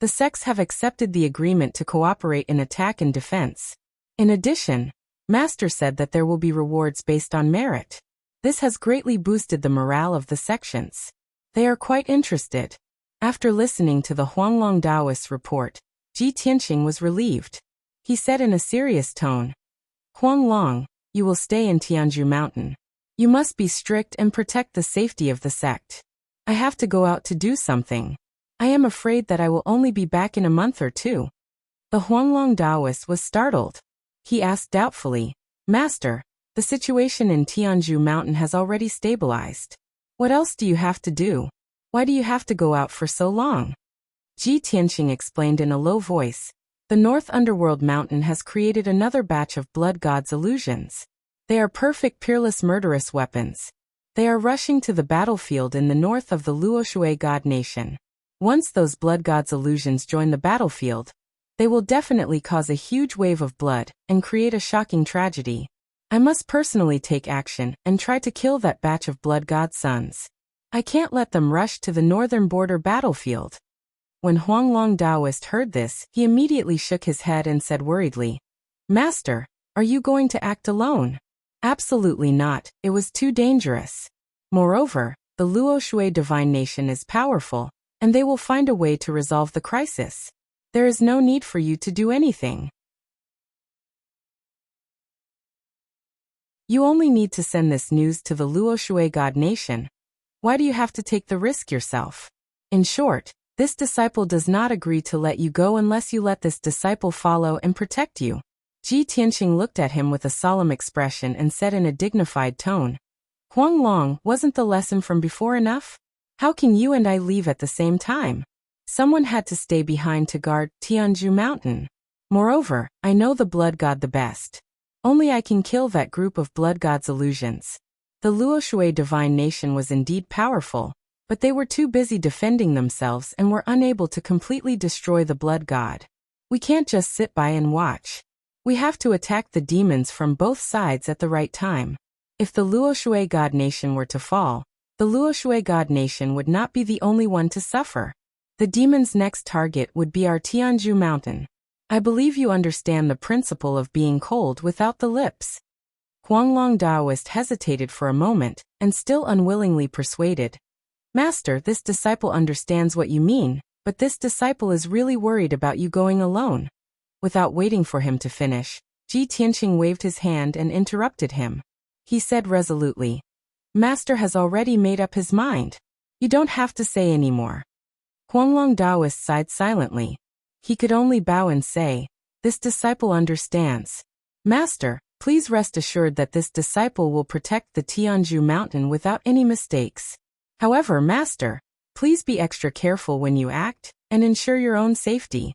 the sects have accepted the agreement to cooperate in attack and defense. In addition, Master said that there will be rewards based on merit. This has greatly boosted the morale of the sections. They are quite interested." After listening to the Huanglong Taoist's report, Ji Tianxing was relieved. He said in a serious tone, "Huanglong, you will stay in Tianzhu Mountain. You must be strict and protect the safety of the sect. I have to go out to do something. I am afraid that I will only be back in a month or 2. The Huanglong Taoist was startled. He asked doubtfully, "Master, the situation in Tianzhu Mountain has already stabilized. What else do you have to do? Why do you have to go out for so long?" Ji Tianxing explained in a low voice, "The North Underworld Mountain has created another batch of blood gods' illusions. They are perfect peerless murderous weapons. They are rushing to the battlefield in the north of the Luoshui god nation. Once those blood gods' illusions join the battlefield, they will definitely cause a huge wave of blood and create a shocking tragedy. I must personally take action and try to kill that batch of blood god sons. I can't let them rush to the northern border battlefield." When Huanglong Taoist heard this, he immediately shook his head and said worriedly, "Master, are you going to act alone?" "Absolutely not, it was too dangerous. Moreover, the Luoshui divine nation is powerful, and they will find a way to resolve the crisis. There is no need for you to do anything. You only need to send this news to the Luoshui god nation. Why do you have to take the risk yourself? In short, this disciple does not agree to let you go unless you let this disciple follow and protect you." Ji Tianxing looked at him with a solemn expression and said in a dignified tone, "Huanglong, wasn't the lesson from before enough? How can you and I leave at the same time? Someone had to stay behind to guard Tianzhu Mountain. Moreover, I know the blood god the best. Only I can kill that group of blood gods' illusions." The Luoshui divine nation was indeed powerful, but they were too busy defending themselves and were unable to completely destroy the blood god. We can't just sit by and watch. We have to attack the demons from both sides at the right time. If the Luoshui god nation were to fall, the Luoshui god nation would not be the only one to suffer. The demons' next target would be our Tianzhu Mountain. I believe you understand the principle of being cold without the lips." Huanglong Taoist hesitated for a moment, and still unwillingly persuaded, "Master, this disciple understands what you mean, but this disciple is really worried about you going alone." Without waiting for him to finish, Ji Tianxing waved his hand and interrupted him. He said resolutely, "Master has already made up his mind. You don't have to say any more." Huanglong Taoist sighed silently. He could only bow and say, "This disciple understands. Master, Please rest assured that this disciple will protect the Tianju mountain without any mistakes. However, Master, please be extra careful when you act, and ensure your own safety.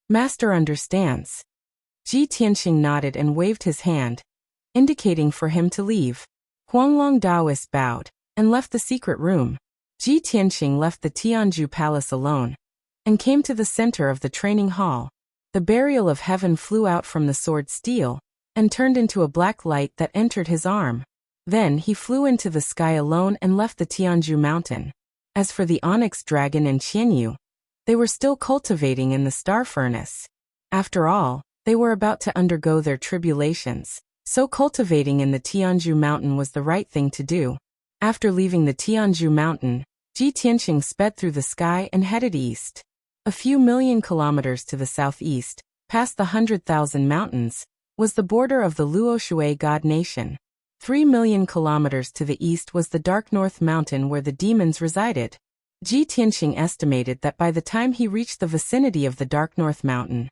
Master understands. Ji Tianxing nodded and waved his hand, indicating for him to leave. Huanglong Daoist bowed, and left the secret room. Ji Tianxing left the Tianju palace alone, and came to the center of the training hall. The burial of heaven flew out from the sword steel, and turned into a black light that entered his arm. Then he flew into the sky alone and left the Tianju mountain. As for the onyx dragon and Qianyu, they were still cultivating in the star furnace. After all, they were about to undergo their tribulations, so cultivating in the Tianju mountain was the right thing to do. After leaving the Tianju mountain, Ji Tianxing sped through the sky and headed east. A few million kilometers to the southeast, past the 100,000 mountains, was the border of the Luoshui god nation. 3 million kilometers to the east was the Dark North Mountain where the demons resided. Ji Tianxing estimated that by the time he reached the vicinity of the Dark North Mountain,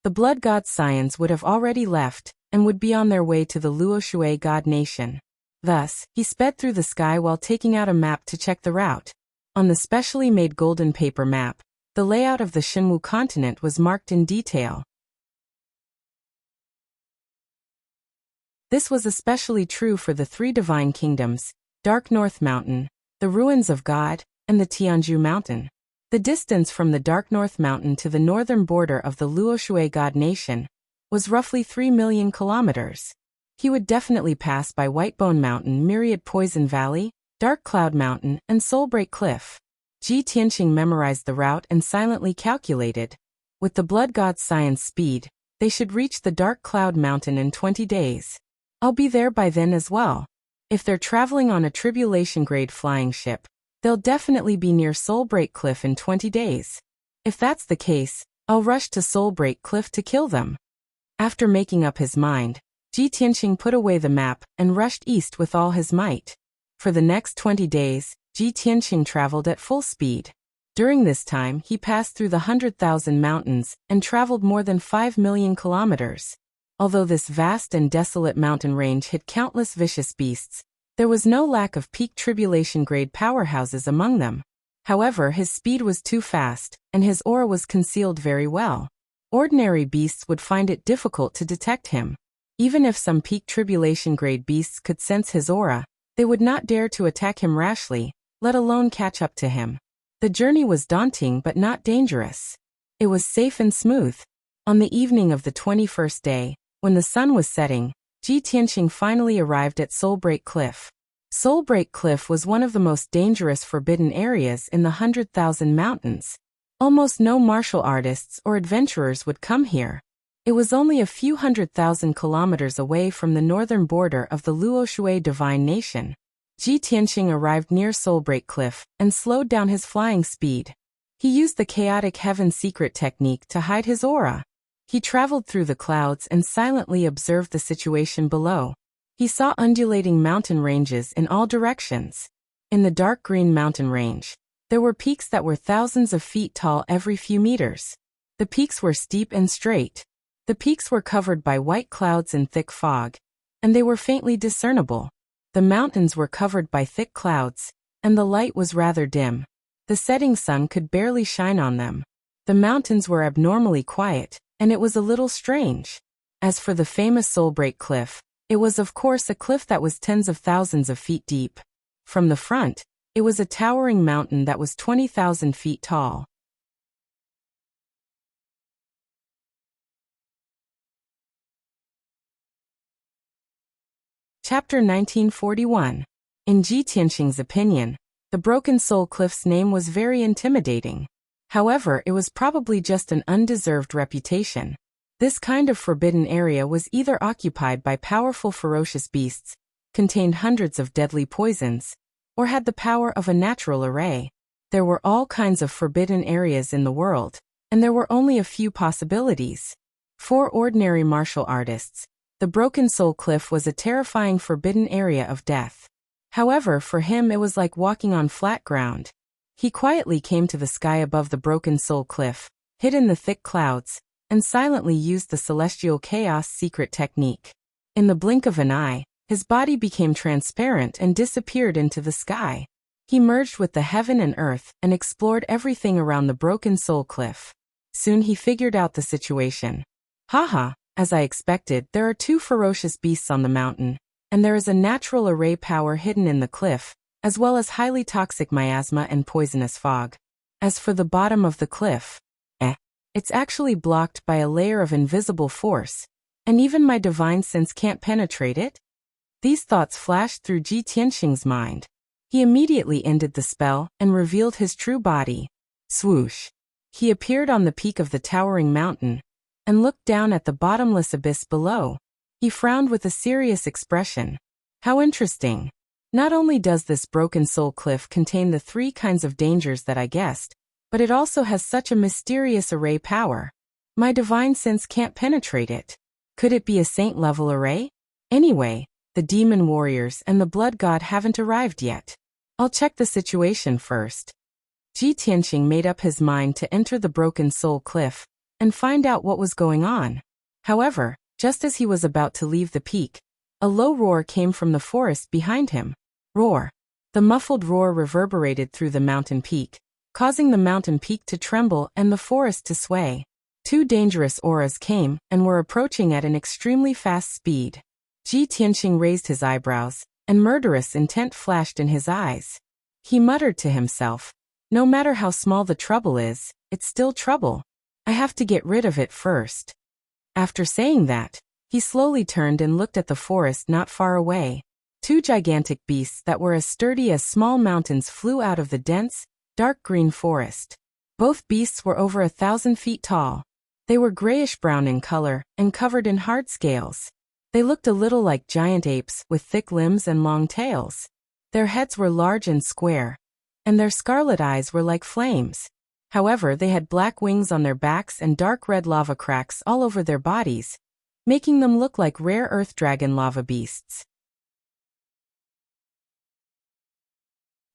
the blood god Scions would have already left, and would be on their way to the Luoshui god nation. Thus, he sped through the sky while taking out a map to check the route. On the specially made golden paper map, the layout of the Xinwu continent was marked in detail. This was especially true for the three divine kingdoms, Dark North Mountain, the Ruins of God, and the Tianju Mountain. The distance from the Dark North Mountain to the northern border of the Luoshui god nation was roughly 3 million kilometers. He would definitely pass by Whitebone Mountain, Myriad Poison Valley, Dark Cloud Mountain, and Soulbreak Cliff. Ji Tianxing memorized the route and silently calculated. With the blood god's science speed, they should reach the Dark Cloud Mountain in 20 days. I'll be there by then as well. If they're traveling on a tribulation-grade flying ship, they'll definitely be near Soulbreak Cliff in 20 days. If that's the case, I'll rush to Soulbreak Cliff to kill them. After making up his mind, Ji Tianxing put away the map and rushed east with all his might. For the next 20 days, Ji Tianxing traveled at full speed. During this time, he passed through the 100,000 mountains and traveled more than 5 million kilometers. Although this vast and desolate mountain range hid countless vicious beasts, there was no lack of peak tribulation-grade powerhouses among them. However, his speed was too fast, and his aura was concealed very well. Ordinary beasts would find it difficult to detect him. Even if some peak tribulation-grade beasts could sense his aura, they would not dare to attack him rashly, let alone catch up to him. The journey was daunting but not dangerous. It was safe and smooth. On the evening of the 21st day, when the sun was setting, Ji Tianxing finally arrived at Soulbreak Cliff. Soulbreak Cliff was one of the most dangerous forbidden areas in the 100,000 mountains. Almost no martial artists or adventurers would come here. It was only a few 100,000 kilometers away from the northern border of the Luoshui divine nation. Ji Tianxing arrived near Soulbreak Cliff and slowed down his flying speed. He used the chaotic heaven secret technique to hide his aura. He traveled through the clouds and silently observed the situation below. He saw undulating mountain ranges in all directions. In the dark green mountain range, there were peaks that were thousands of feet tall every few meters. The peaks were steep and straight. The peaks were covered by white clouds and thick fog, and they were faintly discernible. The mountains were covered by thick clouds, and the light was rather dim. The setting sun could barely shine on them. The mountains were abnormally quiet, and it was a little strange. As for the famous Soulbreak Cliff, it was of course a cliff that was tens of thousands of feet deep. From the front, it was a towering mountain that was 20,000 feet tall. Chapter 1941. In Ji Tianxing's opinion, the Broken Soul Cliff's name was very intimidating. However, it was probably just an undeserved reputation. This kind of forbidden area was either occupied by powerful ferocious beasts, contained hundreds of deadly poisons, or had the power of a natural array. There were all kinds of forbidden areas in the world, and there were only a few possibilities. For ordinary martial artists, the Broken Soul Cliff was a terrifying forbidden area of death. However, for him it was like walking on flat ground. He quietly came to the sky above the Broken Soul Cliff, hid in the thick clouds, and silently used the Celestial Chaos secret technique. In the blink of an eye, his body became transparent and disappeared into the sky. He merged with the heaven and earth and explored everything around the broken soul cliff. Soon he figured out the situation. Haha, as I expected, there are two ferocious beasts on the mountain, and there is a natural array power hidden in the cliff, as well as highly toxic miasma and poisonous fog. As for the bottom of the cliff, it's actually blocked by a layer of invisible force, and even my divine sense can't penetrate it? These thoughts flashed through Ji Tianxing's mind. He immediately ended the spell and revealed his true body. Swoosh! He appeared on the peak of the towering mountain and looked down at the bottomless abyss below. He frowned with a serious expression. How interesting! Not only does this broken soul cliff contain the three kinds of dangers that I guessed, but it also has such a mysterious array power. My divine sense can't penetrate it. Could it be a saint-level array? Anyway, the demon warriors and the blood god haven't arrived yet. I'll check the situation first. Ji Tianxing made up his mind to enter the broken soul cliff and find out what was going on. However, just as he was about to leave the peak, a low roar came from the forest behind him. Roar! The muffled roar reverberated through the mountain peak, causing the mountain peak to tremble and the forest to sway. Two dangerous auras came and were approaching at an extremely fast speed. Ji Tianxing raised his eyebrows, and murderous intent flashed in his eyes. He muttered to himself, "No matter how small the trouble is, it's still trouble. I have to get rid of it first." After saying that, he slowly turned and looked at the forest not far away. Two gigantic beasts that were as sturdy as small mountains flew out of the dense, dark green forest. Both beasts were over 1,000 feet tall. They were grayish-brown in color and covered in hard scales. They looked a little like giant apes with thick limbs and long tails. Their heads were large and square, and their scarlet eyes were like flames. However, they had black wings on their backs and dark red lava cracks all over their bodies, making them look like rare earth dragon lava beasts.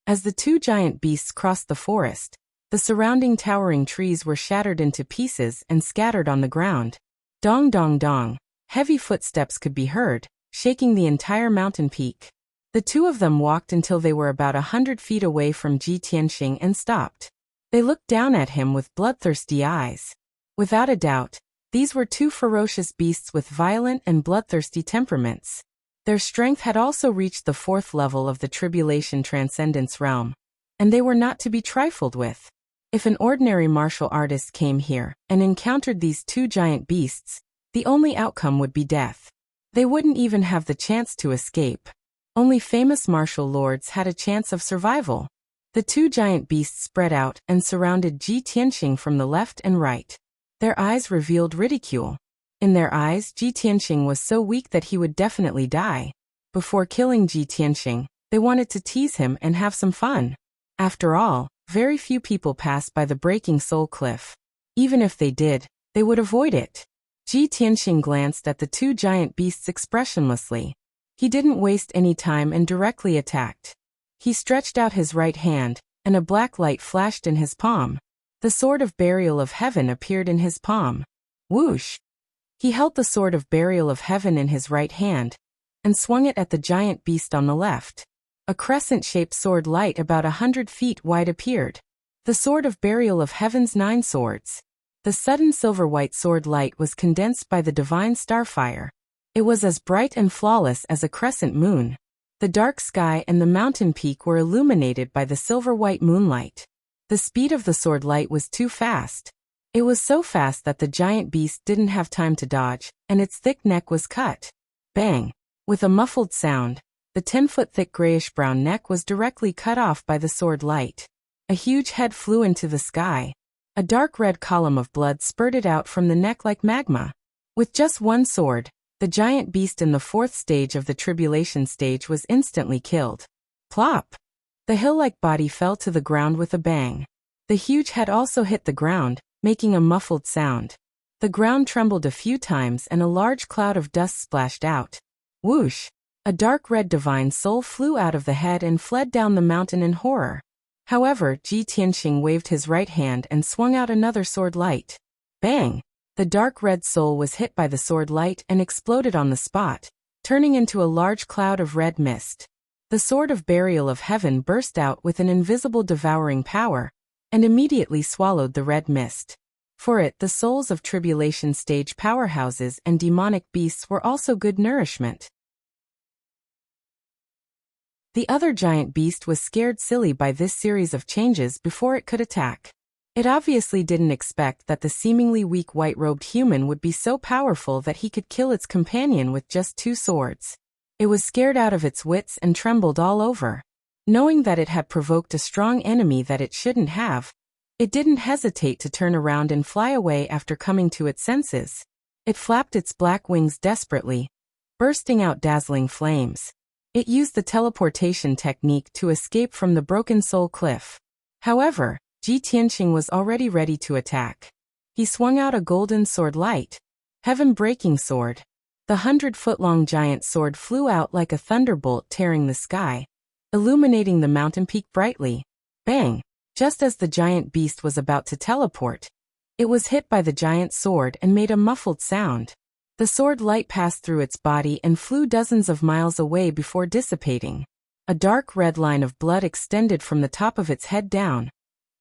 As the two giant beasts crossed the forest, the surrounding towering trees were shattered into pieces and scattered on the ground. Dong dong dong, heavy footsteps could be heard, shaking the entire mountain peak. The two of them walked until they were about 100 feet away from Ji Tianxing and stopped. They looked down at him with bloodthirsty eyes. Without a doubt, these were two ferocious beasts with violent and bloodthirsty temperaments. Their strength had also reached the 4th level of the Tribulation Transcendence realm, and they were not to be trifled with. If an ordinary martial artist came here and encountered these two giant beasts, the only outcome would be death. They wouldn't even have the chance to escape. Only famous martial lords had a chance of survival. The two giant beasts spread out and surrounded Ji Tianxing from the left and right. Their eyes revealed ridicule. In their eyes, Ji Tianxing was so weak that he would definitely die. Before killing Ji Tianxing, they wanted to tease him and have some fun. After all, very few people pass by the breaking soul cliff. Even if they did, they would avoid it. Ji Tianxing glanced at the two giant beasts expressionlessly. He didn't waste any time and directly attacked. He stretched out his right hand, and a black light flashed in his palm. The sword of burial of heaven appeared in his palm. Whoosh! He held the sword of burial of heaven in his right hand, and swung it at the giant beast on the left. A crescent-shaped sword light about 100 feet wide appeared. The sword of burial of heaven's 9 swords. The sudden silver-white sword light was condensed by the divine starfire. It was as bright and flawless as a crescent moon. The dark sky and the mountain peak were illuminated by the silver-white moonlight. The speed of the sword light was too fast. It was so fast that the giant beast didn't have time to dodge, and its thick neck was cut. Bang! With a muffled sound, the 10-foot-thick grayish-brown neck was directly cut off by the sword light. A huge head flew into the sky. A dark red column of blood spurted out from the neck like magma. With just one sword, the giant beast in the 4th stage of the tribulation stage was instantly killed. Plop! The hill-like body fell to the ground with a bang. The huge head also hit the ground, making a muffled sound. The ground trembled a few times and a large cloud of dust splashed out. Whoosh! A dark red divine soul flew out of the head and fled down the mountain in horror. However, Ji Tianxing waved his right hand and swung out another sword light. Bang! The dark red soul was hit by the sword light and exploded on the spot, turning into a large cloud of red mist. The sword of burial of heaven burst out with an invisible devouring power, and immediately swallowed the red mist. For it, the souls of tribulation stage powerhouses and demonic beasts were also good nourishment. The other giant beast was scared silly by this series of changes before it could attack. It obviously didn't expect that the seemingly weak white-robed human would be so powerful that he could kill its companion with just 2 swords. It was scared out of its wits and trembled all over. Knowing that it had provoked a strong enemy that it shouldn't have, it didn't hesitate to turn around and fly away after coming to its senses. It flapped its black wings desperately, bursting out dazzling flames. It used the teleportation technique to escape from the Broken Soul Cliff. However, Ji Tianqing was already ready to attack. He swung out a golden sword light, heaven-breaking sword. The 100-foot-long giant sword flew out like a thunderbolt tearing the sky, illuminating the mountain peak brightly. Bang! Just as the giant beast was about to teleport, it was hit by the giant sword and made a muffled sound. The sword light passed through its body and flew dozens of miles away before dissipating. A dark red line of blood extended from the top of its head down,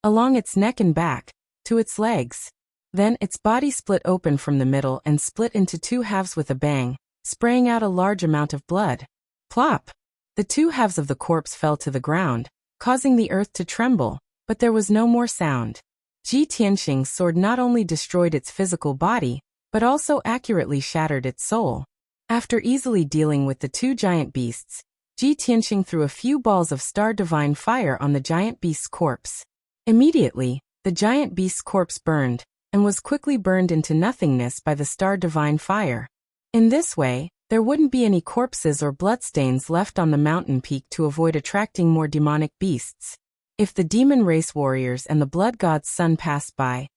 along its neck and back, to its legs. Then its body split open from the middle and split into 2 halves with a bang, spraying out a large amount of blood. Plop! The 2 halves of the corpse fell to the ground, causing the earth to tremble, but there was no more sound. Ji Tianqing's sword not only destroyed its physical body, but also accurately shattered its soul. After easily dealing with the 2 giant beasts, Ji Tianqing threw a few balls of star divine fire on the giant beast's corpse. Immediately, the giant beast's corpse burned, and was quickly burned into nothingness by the star divine fire. In this way, there wouldn't be any corpses or bloodstains left on the mountain peak to avoid attracting more demonic beasts. If the demon race warriors and the blood god's son passed by,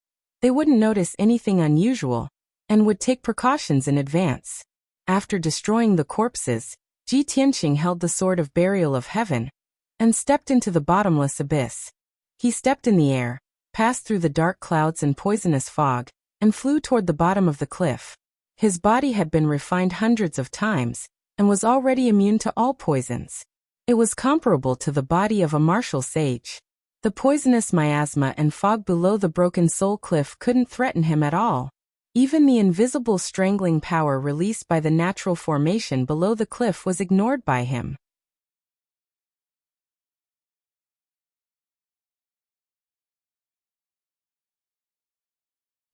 they wouldn't notice anything unusual, and would take precautions in advance. After destroying the corpses, Ji Tianqing held the sword of burial of heaven, and stepped into the bottomless abyss. He stepped in the air, passed through the dark clouds and poisonous fog, and flew toward the bottom of the cliff. His body had been refined hundreds of times, and was already immune to all poisons. It was comparable to the body of a martial sage. The poisonous miasma and fog below the Broken Soul Cliff couldn't threaten him at all. Even the invisible strangling power released by the natural formation below the cliff was ignored by him.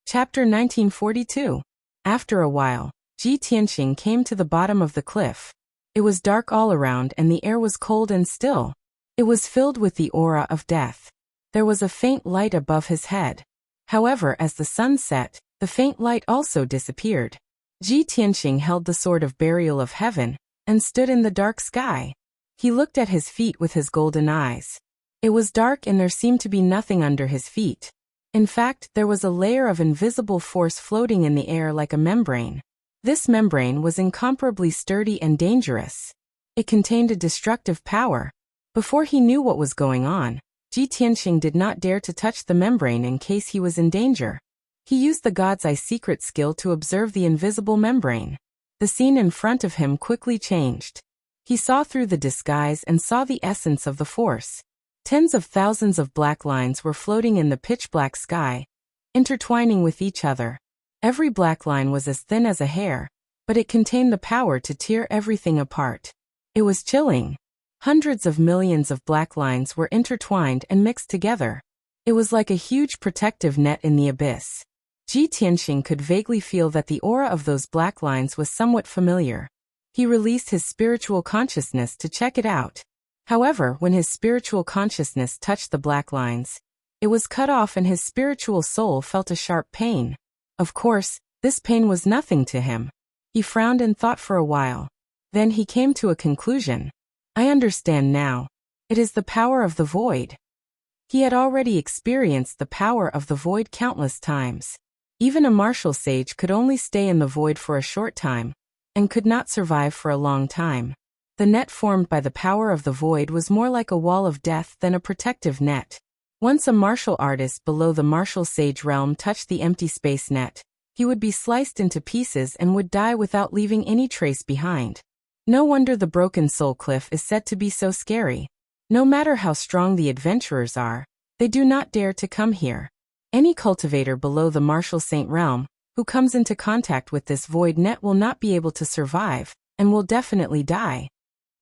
Chapter 1942. After a while, Ji Tianqing came to the bottom of the cliff. It was dark all around and the air was cold and still. It was filled with the aura of death. There was a faint light above his head. However, as the sun set, the faint light also disappeared. Ji Tianqing held the sword of burial of heaven, and stood in the dark sky. He looked at his feet with his golden eyes. It was dark and there seemed to be nothing under his feet. In fact, there was a layer of invisible force floating in the air like a membrane. This membrane was incomparably sturdy and dangerous. It contained a destructive power. Before he knew what was going on, Ji Tianqing did not dare to touch the membrane in case he was in danger. He used the God's Eye secret skill to observe the invisible membrane. The scene in front of him quickly changed. He saw through the disguise and saw the essence of the force. Tens of thousands of black lines were floating in the pitch-black sky, intertwining with each other. Every black line was as thin as a hair, but it contained the power to tear everything apart. It was chilling. Hundreds of millions of black lines were intertwined and mixed together. It was like a huge protective net in the abyss. Ji Tianqing could vaguely feel that the aura of those black lines was somewhat familiar. He released his spiritual consciousness to check it out. However, when his spiritual consciousness touched the black lines, it was cut off and his spiritual soul felt a sharp pain. Of course, this pain was nothing to him. He frowned and thought for a while. Then he came to a conclusion. I understand now. It is the power of the void. He had already experienced the power of the void countless times. Even a martial sage could only stay in the void for a short time, and could not survive for a long time. The net formed by the power of the void was more like a wall of death than a protective net. Once a martial artist below the martial sage realm touched the empty space net, he would be sliced into pieces and would die without leaving any trace behind. No wonder the Broken Soul Cliff is said to be so scary. No matter how strong the adventurers are, they do not dare to come here. Any cultivator below the Martial Saint realm who comes into contact with this void net will not be able to survive, and will definitely die.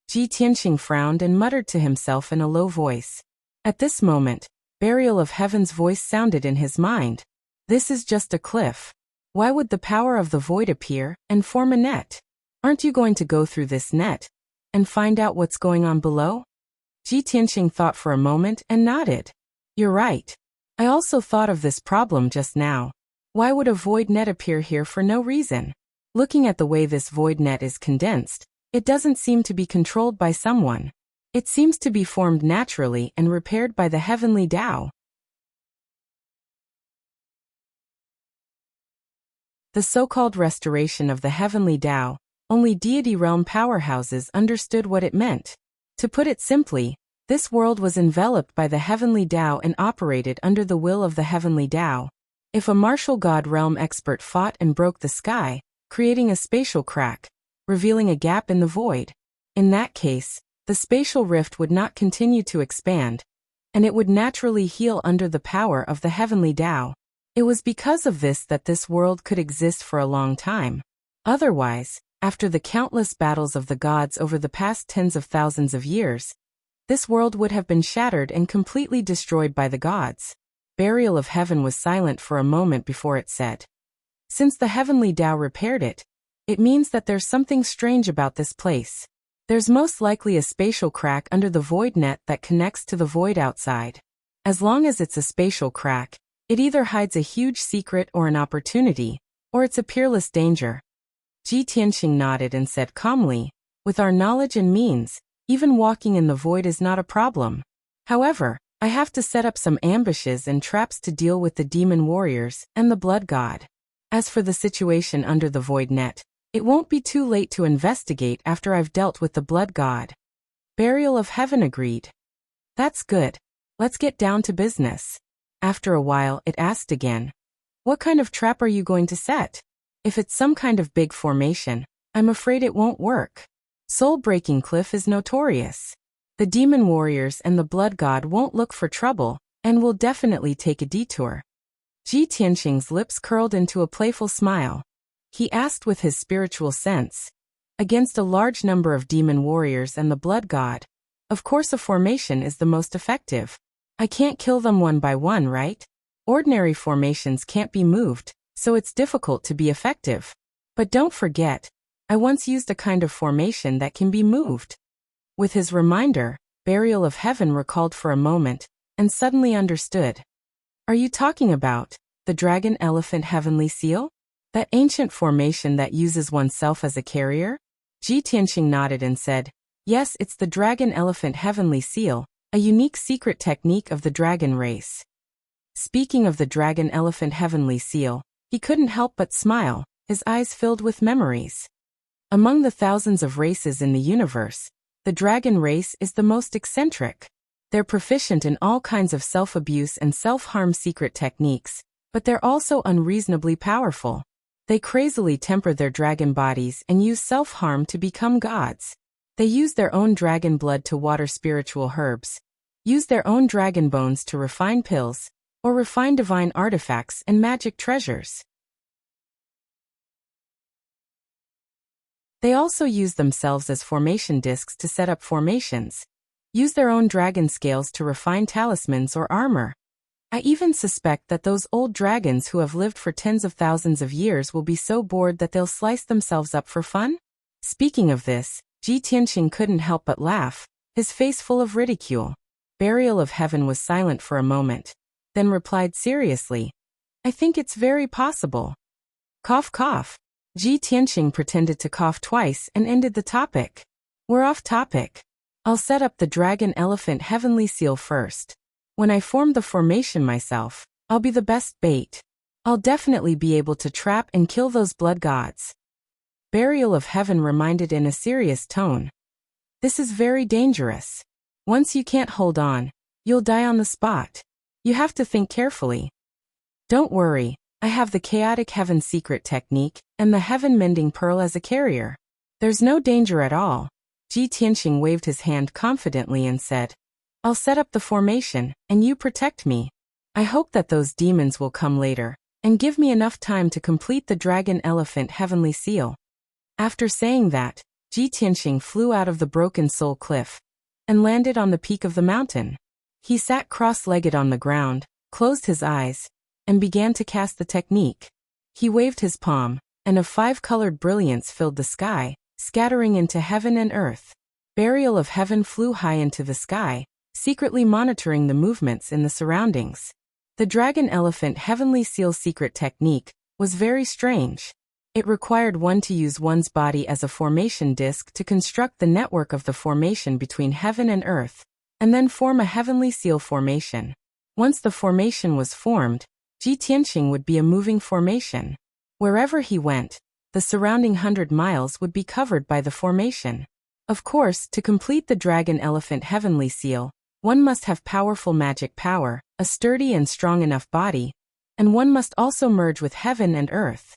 Ji Tianqing frowned and muttered to himself in a low voice. At this moment, Burial of Heaven's voice sounded in his mind. This is just a cliff. Why would the power of the void appear and form a net? Aren't you going to go through this net and find out what's going on below? Ji Tianqing thought for a moment and nodded. You're right. I also thought of this problem just now. Why would a void net appear here for no reason? Looking at the way this void net is condensed, it doesn't seem to be controlled by someone. It seems to be formed naturally and repaired by the heavenly Tao. The so-called restoration of the heavenly Tao, only deity realm powerhouses understood what it meant. To put it simply, this world was enveloped by the heavenly Tao and operated under the will of the heavenly Tao. If a martial god realm expert fought and broke the sky, creating a spatial crack, revealing a gap in the void, in that case, the spatial rift would not continue to expand, and it would naturally heal under the power of the heavenly Tao. It was because of this that this world could exist for a long time. Otherwise, after the countless battles of the gods over the past tens of thousands of years, this world would have been shattered and completely destroyed by the gods. Burial of Heaven was silent for a moment before it said, since the heavenly Tao repaired it, it means that there's something strange about this place. There's most likely a spatial crack under the void net that connects to the void outside. As long as it's a spatial crack, it either hides a huge secret or an opportunity, or it's a peerless danger. Ji Tianqing nodded and said calmly, with our knowledge and means, even walking in the void is not a problem. However, I have to set up some ambushes and traps to deal with the demon warriors and the blood god. As for the situation under the void net, it won't be too late to investigate after I've dealt with the blood god. Burial of Heaven agreed. That's good. Let's get down to business. After a while, it asked again. What kind of trap are you going to set? If it's some kind of big formation, I'm afraid it won't work. Soul-breaking cliff is notorious. The demon warriors and the blood god won't look for trouble, and will definitely take a detour. Ji Tianqing's lips curled into a playful smile. He asked with his spiritual sense. Against a large number of demon warriors and the blood god, of course a formation is the most effective. I can't kill them one by one, right? Ordinary formations can't be moved, so it's difficult to be effective. But don't forget, I once used a kind of formation that can be moved. With his reminder, Burial of Heaven recalled for a moment, and suddenly understood. Are you talking about the Dragon Elephant Heavenly Seal? That ancient formation that uses oneself as a carrier? Ji Tianqing nodded and said, yes, it's the Dragon Elephant Heavenly Seal, a unique secret technique of the dragon race. Speaking of the Dragon Elephant Heavenly Seal, he couldn't help but smile, his eyes filled with memories. Among the thousands of races in the universe, the dragon race is the most eccentric. They're proficient in all kinds of self-abuse and self-harm secret techniques, but they're also unreasonably powerful. They crazily temper their dragon bodies and use self-harm to become gods. They use their own dragon blood to water spiritual herbs, use their own dragon bones to refine pills, or refine divine artifacts and magic treasures. They also use themselves as formation discs to set up formations, use their own dragon scales to refine talismans or armor. I even suspect that those old dragons who have lived for tens of thousands of years will be so bored that they'll slice themselves up for fun? Speaking of this, Ji Tianqing couldn't help but laugh, his face full of ridicule. Burial of Heaven was silent for a moment, then replied seriously, I think it's very possible. Cough cough. Ji Tianqing pretended to cough twice and ended the topic. We're off topic. I'll set up the Dragon Elephant Heavenly Seal first. When I form the formation myself, I'll be the best bait. I'll definitely be able to trap and kill those blood gods. Burial of Heaven reminded in a serious tone. This is very dangerous. Once you can't hold on, you'll die on the spot. You have to think carefully. Don't worry, I have the Chaotic Heaven secret technique and the Heaven Mending Pearl as a carrier. There's no danger at all. Ji Tianxing waved his hand confidently and said, I'll set up the formation, and you protect me. I hope that those demons will come later, and give me enough time to complete the Dragon Elephant Heavenly Seal. After saying that, Ji Tianxing flew out of the Broken Soul Cliff, and landed on the peak of the mountain. He sat cross-legged on the ground, closed his eyes, and began to cast the technique. He waved his palm, and a 5-colored brilliance filled the sky, scattering into heaven and earth. Burial of Heaven flew high into the sky, secretly monitoring the movements in the surroundings. The Dragon Elephant Heavenly Seal secret technique was very strange. It required one to use one's body as a formation disk to construct the network of the formation between heaven and earth, and then form a heavenly seal formation. Once the formation was formed, Ji Tianxing would be a moving formation. Wherever he went, the surrounding 100 miles would be covered by the formation. Of course, to complete the Dragon Elephant Heavenly Seal, one must have powerful magic power, a sturdy and strong enough body, and one must also merge with heaven and earth.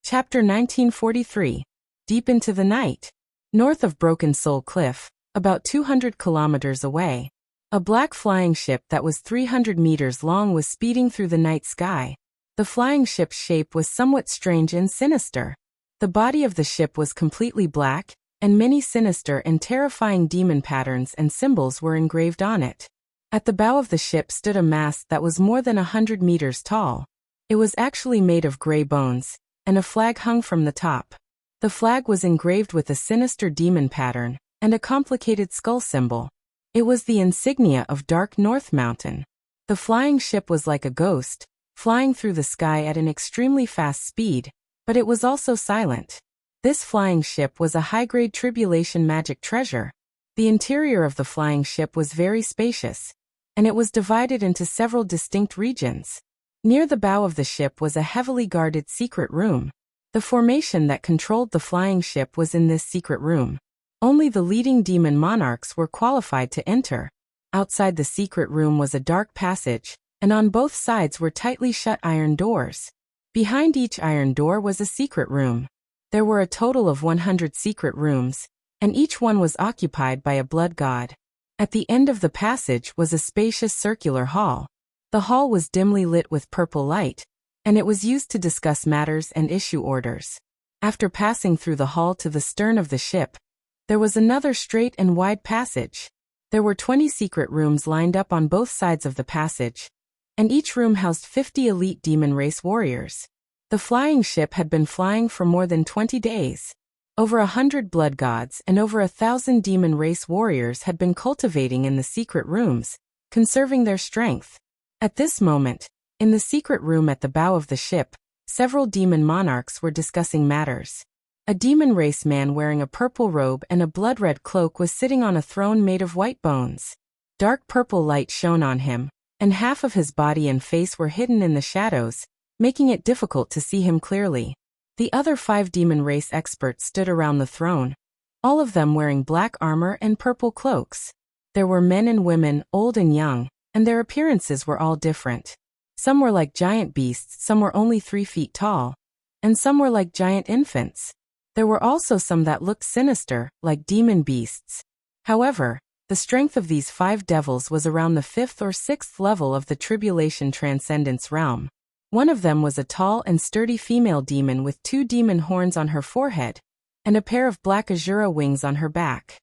Chapter 1943. Deep into the night. North of Broken Soul Cliff, about 200 kilometers away, a black flying ship that was 300 meters long was speeding through the night sky. The flying ship's shape was somewhat strange and sinister. The body of the ship was completely black, and many sinister and terrifying demon patterns and symbols were engraved on it. At the bow of the ship stood a mast that was more than 100 meters tall. It was actually made of gray bones, and a flag hung from the top. The flag was engraved with a sinister demon pattern and a complicated skull symbol. It was the insignia of Dark North Mountain. The flying ship was like a ghost, flying through the sky at an extremely fast speed, but it was also silent. This flying ship was a high-grade tribulation magic treasure. The interior of the flying ship was very spacious, and it was divided into several distinct regions. Near the bow of the ship was a heavily guarded secret room. The formation that controlled the flying ship was in this secret room. Only the leading demon monarchs were qualified to enter. Outside the secret room was a dark passage, and on both sides were tightly shut iron doors. Behind each iron door was a secret room. There were a total of 100 secret rooms, and each one was occupied by a blood god. At the end of the passage was a spacious circular hall. The hall was dimly lit with purple light, and it was used to discuss matters and issue orders. After passing through the hall to the stern of the ship, there was another straight and wide passage. There were 20 secret rooms lined up on both sides of the passage, and each room housed 50 elite demon race warriors. The flying ship had been flying for more than 20 days. Over 100 blood gods and over 1,000 demon race warriors had been cultivating in the secret rooms, conserving their strength. At this moment, in the secret room at the bow of the ship, several demon monarchs were discussing matters. A demon race man wearing a purple robe and a blood-red cloak was sitting on a throne made of white bones. Dark purple light shone on him, and half of his body and face were hidden in the shadows, making it difficult to see him clearly. The other 5 demon race experts stood around the throne, all of them wearing black armor and purple cloaks. There were men and women, old and young, and their appearances were all different. Some were like giant beasts, some were only 3 feet tall, and some were like giant infants. There were also some that looked sinister, like demon beasts. However, the strength of these 5 devils was around the 5th or 6th level of the Tribulation Transcendence realm. One of them was a tall and sturdy female demon with 2 demon horns on her forehead, and a pair of black azura wings on her back.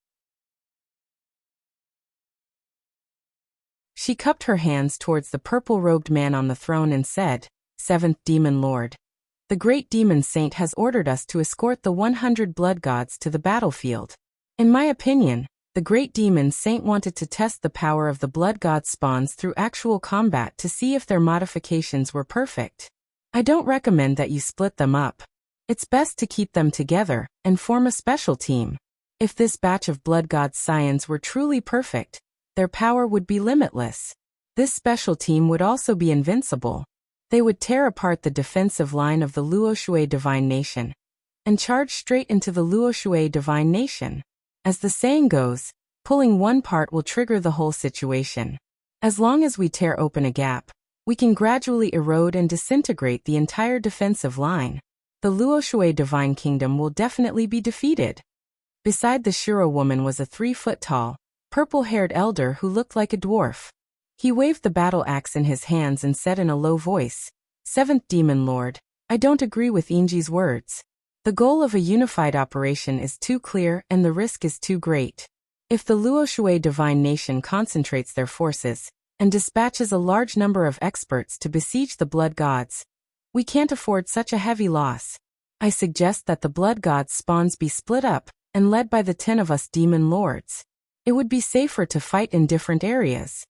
She cupped her hands towards the purple-robed man on the throne and said, "Seventh Demon Lord, the great demon saint has ordered us to escort the 100 blood gods to the battlefield. In my opinion, the great demon saint wanted to test the power of the blood god spawns through actual combat to see if their modifications were perfect. I don't recommend that you split them up. It's best to keep them together and form a special team. If this batch of blood god scions were truly perfect, their power would be limitless. This special team would also be invincible. They would tear apart the defensive line of the Luoshui Divine Nation and charge straight into the Luoshui Divine Nation. As the saying goes, pulling one part will trigger the whole situation. As long as we tear open a gap, we can gradually erode and disintegrate the entire defensive line. The Luoshui Divine Kingdom will definitely be defeated. Beside the Shura woman was a 3-foot-tall, purple-haired elder who looked like a dwarf. He waved the battle axe in his hands and said in a low voice, "Seventh Demon Lord, I don't agree with Inji's words. The goal of a unified operation is too clear and the risk is too great. If the Luoshui Divine Nation concentrates their forces and dispatches a large number of experts to besiege the Blood Gods, we can't afford such a heavy loss. I suggest that the Blood Gods' spawns be split up and led by the 10 of us Demon Lords. It would be safer to fight in different areas."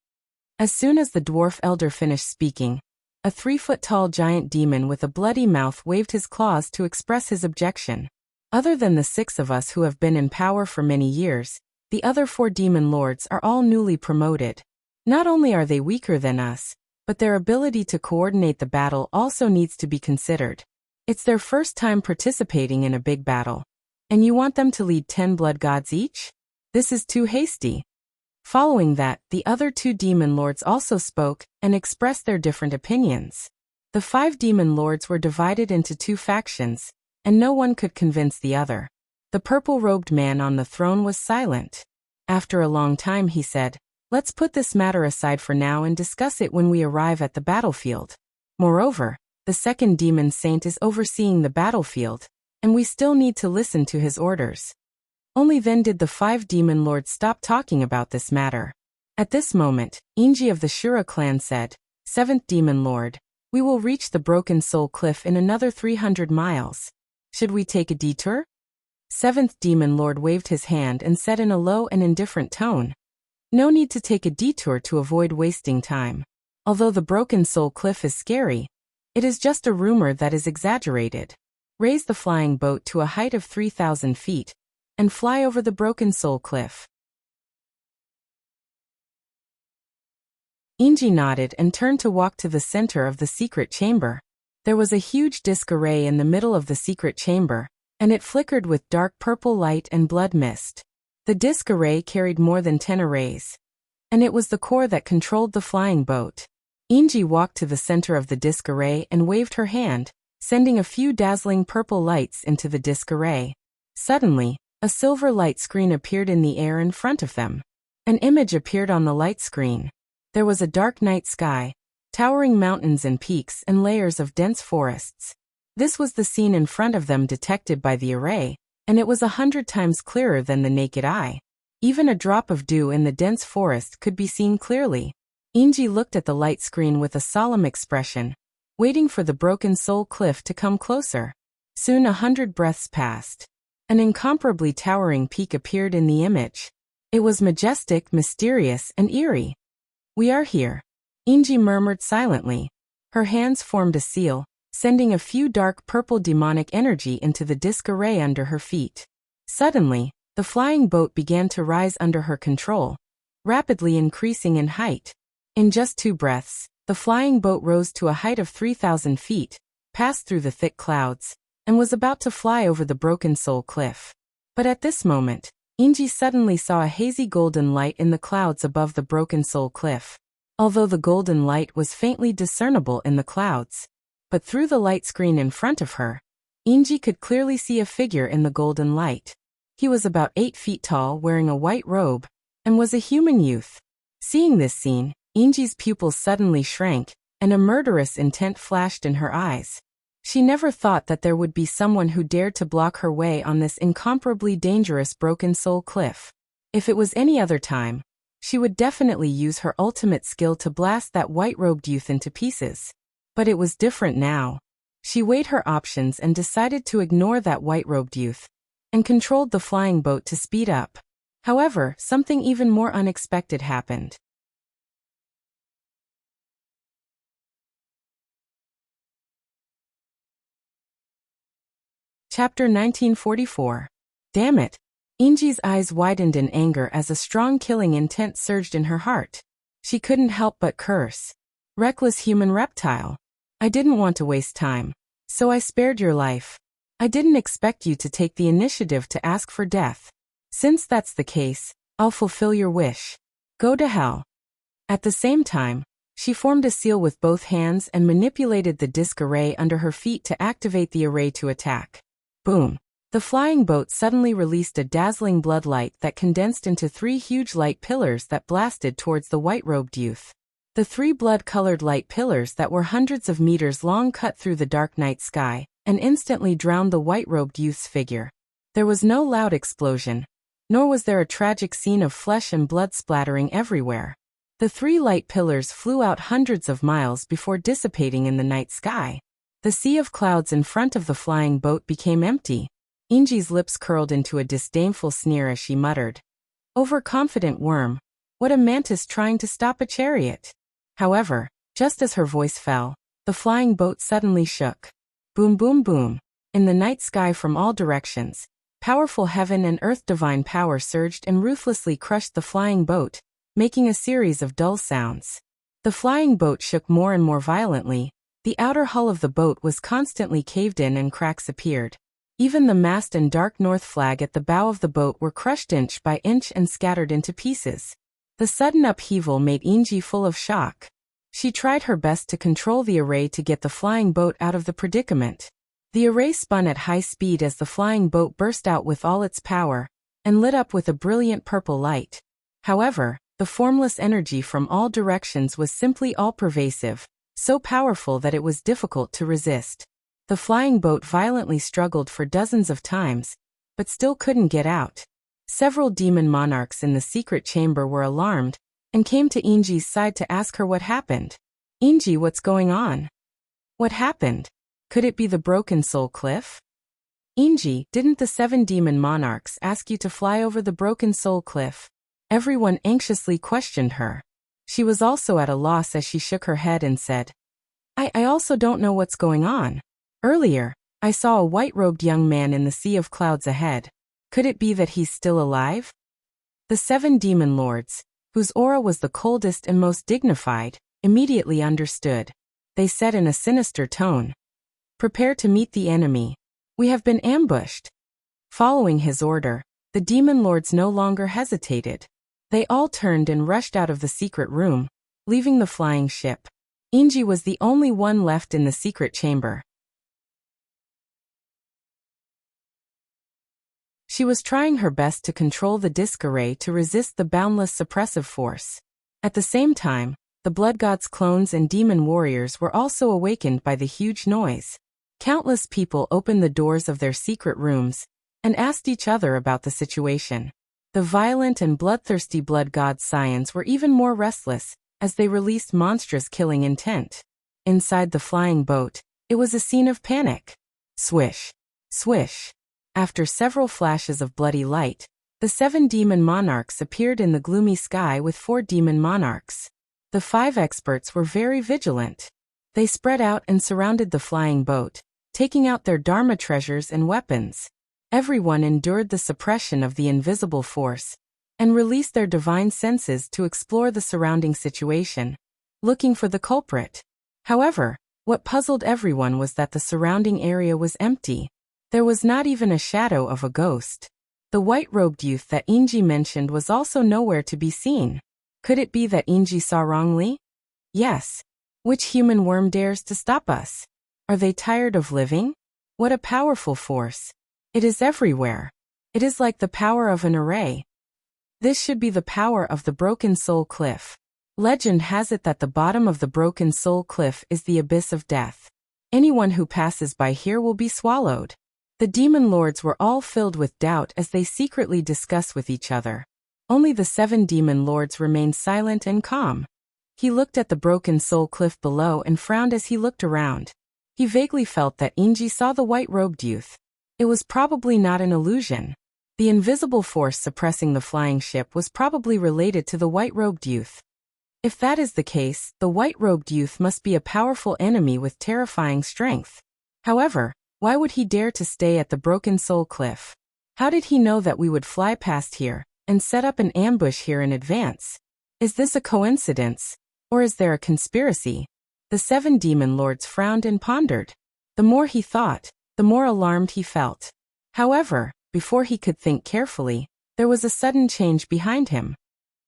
As soon as the dwarf elder finished speaking, a 3-foot-tall giant demon with a bloody mouth waved his claws to express his objection. Other than the 6 of us who have been in power for many years, the other 4 Demon Lords are all newly promoted. Not only are they weaker than us, but their ability to coordinate the battle also needs to be considered. It's their first time participating in a big battle, and you want them to lead 10 Blood Gods each? This is too hasty. Following that, the other 2 Demon Lords also spoke and expressed their different opinions. The 5 Demon Lords were divided into 2 factions, and no one could convince the other. The purple-robed man on the throne was silent. After a long time he said, "Let's put this matter aside for now and discuss it when we arrive at the battlefield. Moreover, the second Demon Saint is overseeing the battlefield, and we still need to listen to his orders." Only then did the 5 Demon Lords stop talking about this matter. At this moment, Inji of the Shura clan said, "Seventh Demon Lord, we will reach the Broken Soul Cliff in another 300 miles. Should we take a detour?" Seventh Demon Lord waved his hand and said in a low and indifferent tone, "No need to take a detour to avoid wasting time. Although the Broken Soul Cliff is scary, it is just a rumor that is exaggerated. Raise the flying boat to a height of 3,000 feet, and fly over the Broken Soul Cliff." Inji nodded and turned to walk to the center of the secret chamber. There was a huge disc array in the middle of the secret chamber, and it flickered with dark purple light and blood mist. The disc array carried more than 10 arrays, and it was the core that controlled the flying boat. Inji walked to the center of the disc array and waved her hand, sending a few dazzling purple lights into the disc array. Suddenly, a silver light screen appeared in the air in front of them. An image appeared on the light screen. There was a dark night sky, towering mountains and peaks and layers of dense forests. This was the scene in front of them detected by the array, and it was 100 times clearer than the naked eye. Even a drop of dew in the dense forest could be seen clearly. Inji looked at the light screen with a solemn expression, waiting for the Broken Soul Cliff to come closer. Soon 100 breaths passed. An incomparably towering peak appeared in the image. It was majestic, mysterious, and eerie. "We are here," Inji murmured silently. Her hands formed a seal, sending a few dark purple demonic energy into the disc array under her feet. Suddenly, the flying boat began to rise under her control, rapidly increasing in height. In just 2 breaths, the flying boat rose to a height of 3,000 feet, passed through the thick clouds, and was about to fly over the Broken Soul Cliff. But at this moment, Inji suddenly saw a hazy golden light in the clouds above the Broken Soul Cliff. Although the golden light was faintly discernible in the clouds, but through the light screen in front of her, Inji could clearly see a figure in the golden light. He was about 8 feet tall, wearing a white robe, and was a human youth. Seeing this scene, Inji's pupils suddenly shrank, and a murderous intent flashed in her eyes. She never thought that there would be someone who dared to block her way on this incomparably dangerous Broken Soul Cliff. If it was any other time, she would definitely use her ultimate skill to blast that white-robed youth into pieces. But it was different now. She weighed her options and decided to ignore that white-robed youth, and controlled the flying boat to speed up. However, something even more unexpected happened. Chapter 1944. Damn it! Inji's eyes widened in anger as a strong killing intent surged in her heart. She couldn't help but curse. "Reckless human reptile. I didn't want to waste time, so I spared your life. I didn't expect you to take the initiative to ask for death. Since that's the case, I'll fulfill your wish. Go to hell." At the same time, she formed a seal with both hands and manipulated the disc array under her feet to activate the array to attack. Boom! The flying boat suddenly released a dazzling blood light that condensed into 3 huge light pillars that blasted towards the white-robed youth. The 3 blood-colored light pillars that were hundreds of meters long cut through the dark night sky and instantly drowned the white-robed youth's figure. There was no loud explosion, nor was there a tragic scene of flesh and blood splattering everywhere. The 3 light pillars flew out hundreds of miles before dissipating in the night sky. The sea of clouds in front of the flying boat became empty. Inji's lips curled into a disdainful sneer as she muttered, "Overconfident worm. What a mantis trying to stop a chariot." However, just as her voice fell, the flying boat suddenly shook. Boom, boom, boom. In the night sky from all directions, powerful heaven and earth divine power surged and ruthlessly crushed the flying boat, making a series of dull sounds. The flying boat shook more and more violently. The outer hull of the boat was constantly caved in and cracks appeared. Even the mast and dark north flag at the bow of the boat were crushed inch by inch and scattered into pieces. The sudden upheaval made Inji full of shock. She tried her best to control the array to get the flying boat out of the predicament. The array spun at high speed as the flying boat burst out with all its power and lit up with a brilliant purple light. However, the formless energy from all directions was simply all-pervasive, so powerful that it was difficult to resist. The flying boat violently struggled for dozens of times, but still couldn't get out. Several demon monarchs in the secret chamber were alarmed and came to Inji's side to ask her what happened. "Inji, what's going on? What happened? Could it be the Broken Soul Cliff?" "Inji, didn't the 7 demon monarchs ask you to fly over the Broken Soul Cliff?" Everyone anxiously questioned her. She was also at a loss as she shook her head and said, I also don't know what's going on. Earlier, I saw a white-robed young man in the sea of clouds ahead. Could it be that he's still alive?" The 7 demon lords, whose aura was the coldest and most dignified, immediately understood. They said in a sinister tone, "Prepare to meet the enemy. We have been ambushed." Following his order, the demon lords no longer hesitated. They all turned and rushed out of the secret room, leaving the flying ship. Inji was the only one left in the secret chamber. She was trying her best to control the disc array to resist the boundless suppressive force. At the same time, the blood god's clones and demon warriors were also awakened by the huge noise. Countless people opened the doors of their secret rooms and asked each other about the situation. The violent and bloodthirsty blood god scions were even more restless as they released monstrous killing intent. Inside the flying boat, it was a scene of panic. Swish, swish. After several flashes of bloody light, the 7 demon monarchs appeared in the gloomy sky with 4 demon monarchs. The 5 experts were very vigilant. They spread out and surrounded the flying boat, taking out their dharma treasures and weapons. Everyone endured the suppression of the invisible force and released their divine senses to explore the surrounding situation, looking for the culprit. However, what puzzled everyone was that the surrounding area was empty. There was not even a shadow of a ghost. The white-robed youth that Inji mentioned was also nowhere to be seen. Could it be that Inji saw wrongly? Yes. Which human worm dares to stop us? Are they tired of living? What a powerful force. It is everywhere. It is like the power of an array. This should be the power of the Broken Soul Cliff. Legend has it that the bottom of the Broken Soul Cliff is the abyss of death. Anyone who passes by here will be swallowed. The demon lords were all filled with doubt as they secretly discussed with each other. Only the 7 demon lords remained silent and calm. He looked at the Broken Soul Cliff below and frowned as he looked around. He vaguely felt that Inji saw the white-robed youth. It was probably not an illusion. The invisible force suppressing the flying ship was probably related to the white-robed youth. If that is the case, the white-robed youth must be a powerful enemy with terrifying strength. However, why would he dare to stay at the Broken Soul Cliff? How did he know that we would fly past here and set up an ambush here in advance? Is this a coincidence? Or is there a conspiracy? The 7 demon lords frowned and pondered. The more he thought, the more alarmed he felt. However, before he could think carefully, there was a sudden change behind him.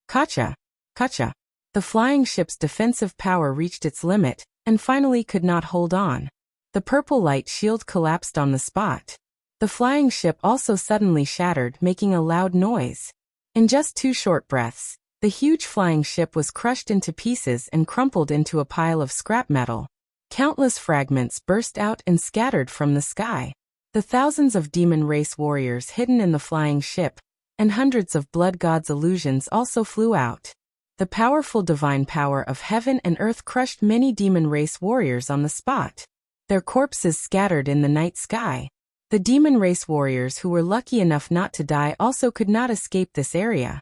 Kacha! Kacha! The flying ship's defensive power reached its limit, and finally could not hold on. The purple light shield collapsed on the spot. The flying ship also suddenly shattered, making a loud noise. In just 2 short breaths, the huge flying ship was crushed into pieces and crumpled into a pile of scrap metal. Countless fragments burst out and scattered from the sky. The thousands of demon race warriors hidden in the flying ship, and hundreds of blood gods' illusions also flew out. The powerful divine power of heaven and earth crushed many demon race warriors on the spot. Their corpses scattered in the night sky. The demon race warriors who were lucky enough not to die also could not escape this area.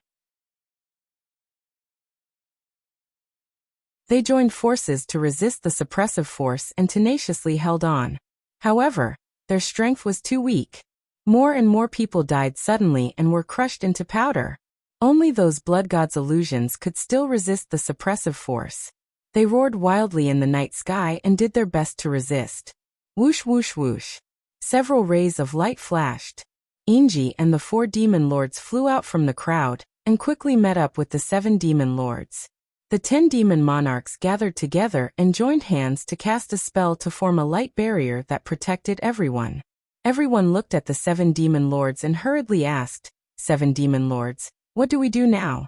They joined forces to resist the suppressive force and tenaciously held on. However, their strength was too weak. More and more people died suddenly and were crushed into powder. Only those blood gods' illusions could still resist the suppressive force. They roared wildly in the night sky and did their best to resist. Whoosh whoosh whoosh. Several rays of light flashed. Inji and the 4 demon lords flew out from the crowd, and quickly met up with the 7 demon lords. The 10 demon monarchs gathered together and joined hands to cast a spell to form a light barrier that protected everyone. Everyone looked at the 7 demon lords and hurriedly asked, 7 demon lords, what do we do now?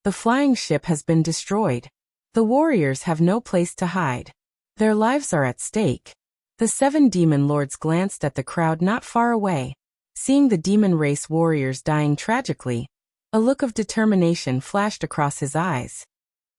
The flying ship has been destroyed. The warriors have no place to hide. Their lives are at stake. The 7 demon lords glanced at the crowd not far away. Seeing the demon race warriors dying tragically, a look of determination flashed across his eyes.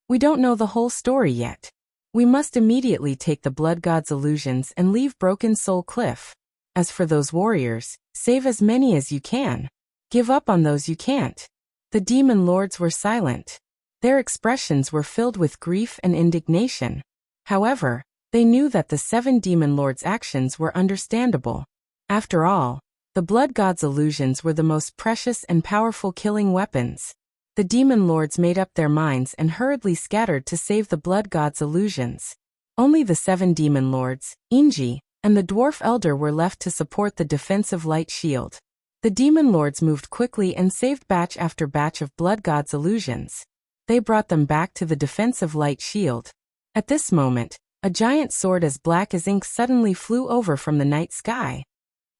We don't know the whole story yet. We must immediately take the blood god's illusions and leave Broken Soul Cliff. As for those warriors, save as many as you can. Give up on those you can't. The demon lords were silent. Their expressions were filled with grief and indignation. However, they knew that the 7 demon lords' actions were understandable. After all, the blood god's illusions were the most precious and powerful killing weapons. The demon lords made up their minds and hurriedly scattered to save the blood god's illusions. Only the 7 demon lords, Inji, and the dwarf elder were left to support the defensive light shield. The demon lords moved quickly and saved batch after batch of blood god's illusions. They brought them back to the defensive light shield. At this moment, a giant sword as black as ink suddenly flew over from the night sky.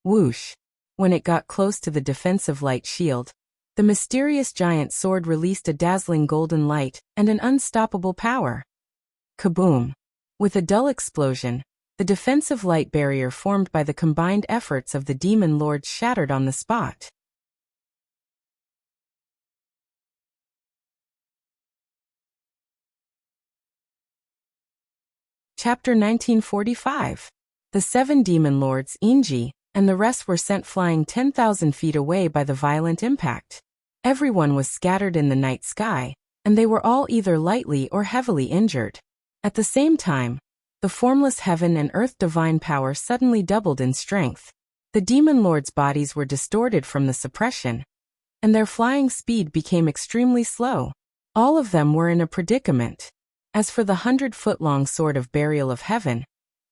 Whoosh! When it got close to the defensive light shield, the mysterious giant sword released a dazzling golden light and an unstoppable power. Kaboom! With a dull explosion, the defensive light barrier formed by the combined efforts of the demon lords shattered on the spot. Chapter 1945. The 7 demon lords, Inji, and the rest were sent flying 10,000 feet away by the violent impact. Everyone was scattered in the night sky, and they were all either lightly or heavily injured. At the same time, the formless heaven and earth divine power suddenly doubled in strength. The demon lords' bodies were distorted from the suppression, and their flying speed became extremely slow. All of them were in a predicament. As for the 100-foot-long sword of burial of heaven,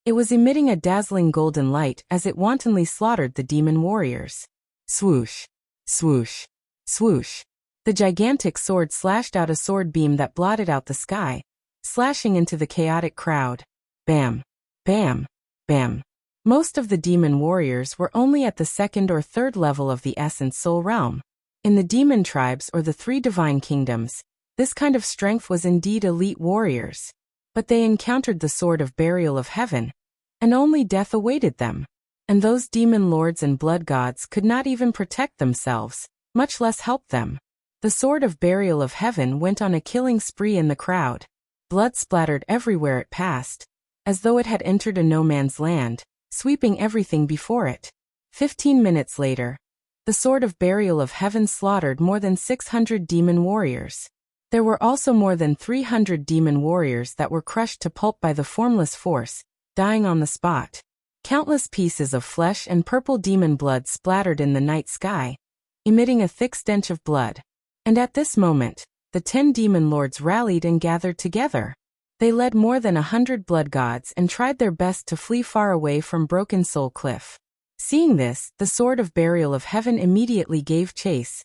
it was emitting a dazzling golden light as it wantonly slaughtered the demon warriors. Swoosh! Swoosh! Swoosh! The gigantic sword slashed out a sword beam that blotted out the sky, slashing into the chaotic crowd. Bam! Bam! Bam! Most of the demon warriors were only at the 2nd or 3rd level of the Essence Soul Realm. In the demon tribes or the 3 divine kingdoms, this kind of strength was indeed elite warriors. But they encountered the sword of burial of heaven, and only death awaited them. And those demon lords and blood gods could not even protect themselves, much less help them. The sword of burial of heaven went on a killing spree in the crowd. Blood splattered everywhere it passed, as though it had entered a no-man's land, sweeping everything before it. 15 minutes later, the sword of burial of heaven slaughtered more than 600 demon warriors. There were also more than 300 demon warriors that were crushed to pulp by the formless force, dying on the spot. Countless pieces of flesh and purple demon blood splattered in the night sky, emitting a thick stench of blood. And at this moment, the 10 demon lords rallied and gathered together. They led more than 100 blood gods and tried their best to flee far away from Broken Soul Cliff. Seeing this, the sword of burial of heaven immediately gave chase,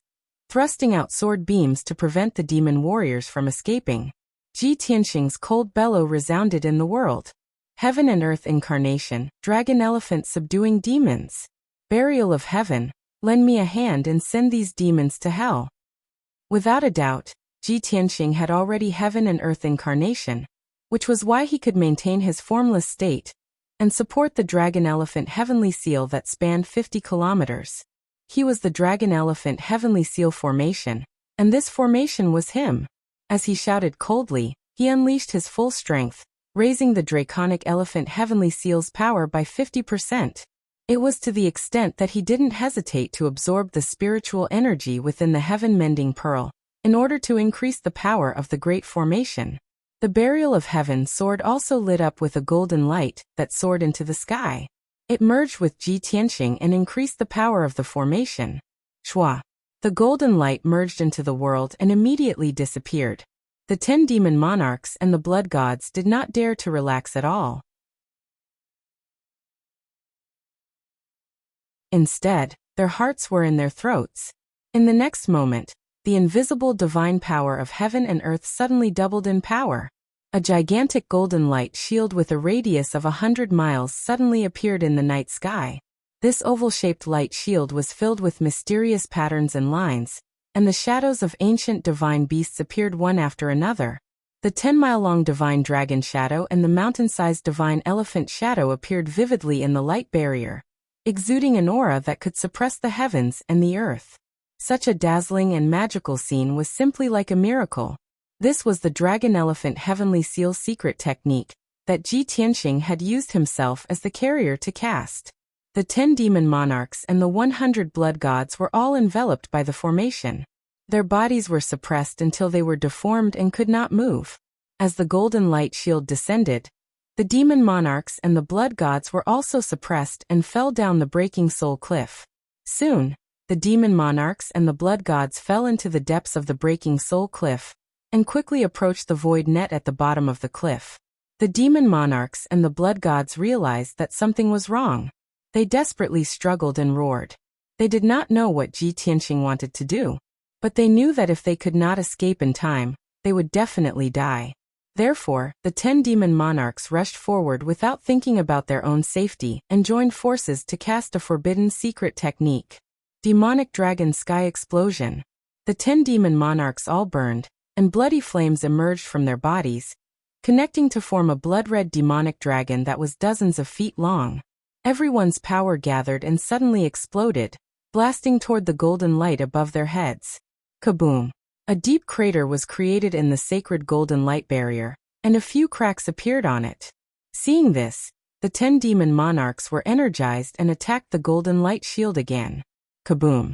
thrusting out sword beams to prevent the demon warriors from escaping. Ji Tianxing's cold bellow resounded in the world. Heaven and earth incarnation, dragon elephant subduing demons. Burial of heaven, lend me a hand and send these demons to hell. Without a doubt, Ji Tianxing had already heaven and earth incarnation, which was why he could maintain his formless state and support the dragon elephant heavenly seal that spanned 50 kilometers. He was the dragon elephant heavenly seal formation, and this formation was him. As he shouted coldly, he unleashed his full strength, raising the draconic elephant heavenly seal's power by 50%. It was to the extent that he didn't hesitate to absorb the spiritual energy within the heaven-mending pearl, in order to increase the power of the great formation. The burial of heaven sword also lit up with a golden light that soared into the sky. It merged with Ji Tianxing and increased the power of the formation. Shua. The golden light merged into the world and immediately disappeared. The 10 demon monarchs and the blood gods did not dare to relax at all. Instead, their hearts were in their throats. In the next moment, the invisible divine power of heaven and earth suddenly doubled in power. A gigantic golden light shield with a radius of 100 miles suddenly appeared in the night sky. This oval-shaped light shield was filled with mysterious patterns and lines, and the shadows of ancient divine beasts appeared one after another. The 10-mile-long divine dragon shadow and the mountain-sized divine elephant shadow appeared vividly in the light barrier, exuding an aura that could suppress the heavens and the earth. Such a dazzling and magical scene was simply like a miracle. This was the dragon elephant heavenly seal secret technique that Ji Tianxing had used himself as the carrier to cast. The 10 demon monarchs and the 100 blood gods were all enveloped by the formation. Their bodies were suppressed until they were deformed and could not move. As the golden light shield descended, the demon monarchs and the blood gods were also suppressed and fell down the breaking soul cliff. Soon, the demon monarchs and the blood gods fell into the depths of the breaking soul cliff and quickly approached the void net at the bottom of the cliff. The demon monarchs and the blood gods realized that something was wrong. They desperately struggled and roared. They did not know what Ji Tianxing wanted to do, but they knew that if they could not escape in time, they would definitely die. Therefore, the 10 demon monarchs rushed forward without thinking about their own safety and joined forces to cast a forbidden secret technique. Demonic dragon sky explosion. The 10 demon monarchs all burned, and bloody flames emerged from their bodies, connecting to form a blood-red demonic dragon that was dozens of feet long. Everyone's power gathered and suddenly exploded, blasting toward the golden light above their heads. Kaboom! A deep crater was created in the sacred golden light barrier, and a few cracks appeared on it. Seeing this, the 10 demon monarchs were energized and attacked the golden light shield again. Kaboom!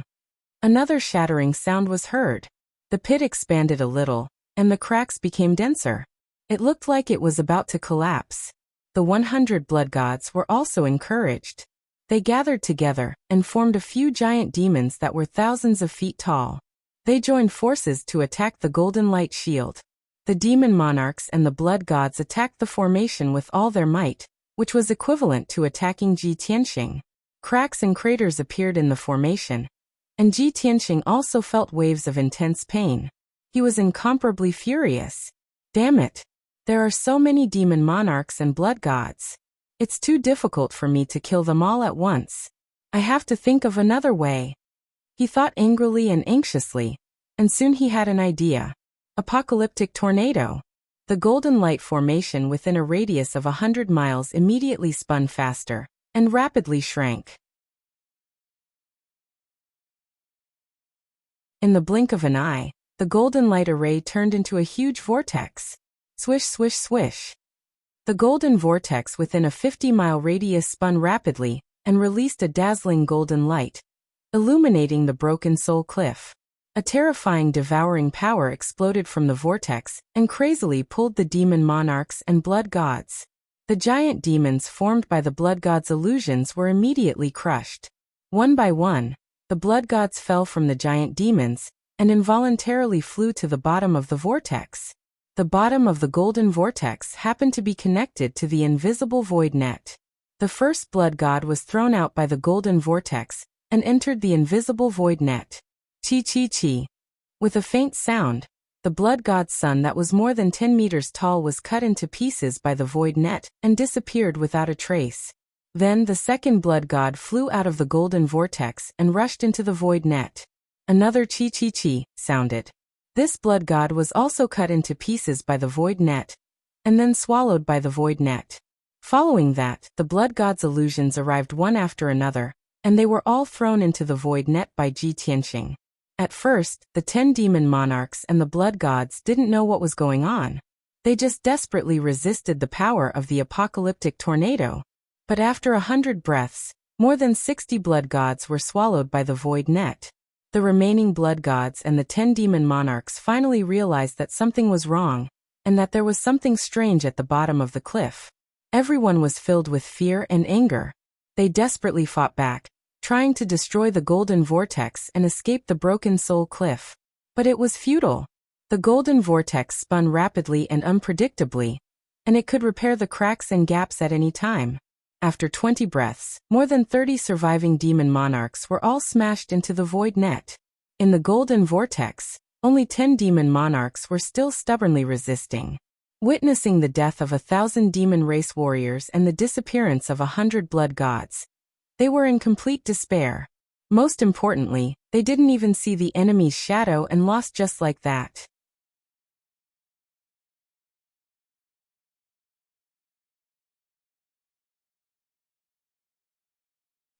Another shattering sound was heard. The pit expanded a little, and the cracks became denser. It looked like it was about to collapse. The 100 blood gods were also encouraged. They gathered together and formed a few giant demons that were thousands of feet tall. They joined forces to attack the golden light shield. The demon monarchs and the blood gods attacked the formation with all their might, which was equivalent to attacking Ji Tianxing. Cracks and craters appeared in the formation, and Ji Tianxing also felt waves of intense pain. He was incomparably furious. Damn it! There are so many demon monarchs and blood gods. It's too difficult for me to kill them all at once. I have to think of another way. He thought angrily and anxiously, and soon he had an idea. Apocalyptic tornado. The golden light formation within a radius of 100 miles immediately spun faster and rapidly shrank. In the blink of an eye, the golden light array turned into a huge vortex. Swish, swish, swish. The golden vortex within a 50-mile radius spun rapidly and released a dazzling golden light, illuminating the broken soul cliff. A terrifying devouring power exploded from the vortex and crazily pulled the demon monarchs and blood gods. The giant demons formed by the blood gods' illusions were immediately crushed. One by one, the blood gods fell from the giant demons and involuntarily flew to the bottom of the vortex. The bottom of the golden vortex happened to be connected to the invisible void net. The first blood god was thrown out by the golden vortex and entered the invisible void net. Chi chi chi. With a faint sound, the The blood god's son that was more than 10 meters tall was cut into pieces by the void net and disappeared without a trace. Then the second blood god flew out of the golden vortex and rushed into the void net. Another chi-chi-chi sounded. This blood god was also cut into pieces by the void net, and then swallowed by the void net. Following that, the blood god's illusions arrived one after another, and they were all thrown into the void net by Ji Tianqing. At first, the 10 demon monarchs and the blood gods didn't know what was going on. They just desperately resisted the power of the apocalyptic tornado. But after 100 breaths, more than 60 blood gods were swallowed by the void net. The remaining blood gods and the 10 demon monarchs finally realized that something was wrong, and that there was something strange at the bottom of the cliff. Everyone was filled with fear and anger. They desperately fought back, trying to destroy the golden vortex and escape the broken soul cliff. But it was futile. The golden vortex spun rapidly and unpredictably, and it could repair the cracks and gaps at any time. After 20 breaths, more than 30 surviving demon monarchs were all smashed into the void net. In the golden vortex, only 10 demon monarchs were still stubbornly resisting. Witnessing the death of 1,000 demon race warriors and the disappearance of 100 blood gods, they were in complete despair. Most importantly, they didn't even see the enemy's shadow and lost just like that.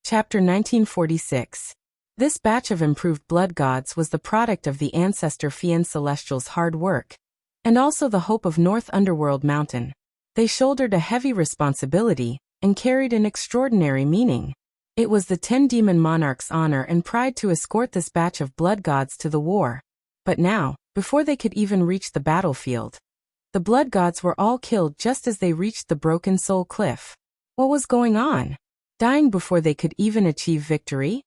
Chapter 1946. This batch of improved blood gods was the product of the ancestor Fian Celestial's hard work, and also the hope of North Underworld Mountain. They shouldered a heavy responsibility and carried an extraordinary meaning. It was the 10 demon monarchs' honor and pride to escort this batch of blood gods to the war. But now, before they could even reach the battlefield, the blood gods were all killed just as they reached the Broken Soul Cliff. What was going on? Dying before they could even achieve victory?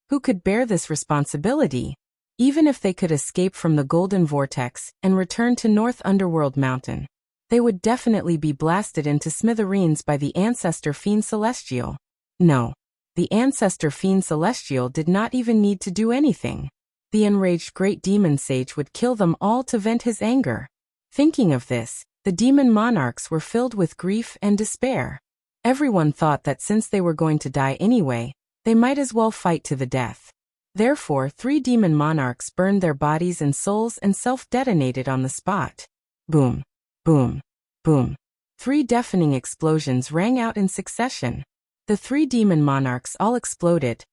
Who could bear this responsibility? Even if they could escape from the Golden Vortex and return to North Underworld Mountain, they would definitely be blasted into smithereens by the Ancestor Fiend Celestial. No. The Ancestor Fiend Celestial did not even need to do anything. The enraged Great Demon Sage would kill them all to vent his anger. Thinking of this, the demon monarchs were filled with grief and despair. Everyone thought that since they were going to die anyway, they might as well fight to the death. Therefore, 3 demon monarchs burned their bodies and souls and self-detonated on the spot. Boom, boom, boom. 3 deafening explosions rang out in succession. The 3 demon monarchs all exploded,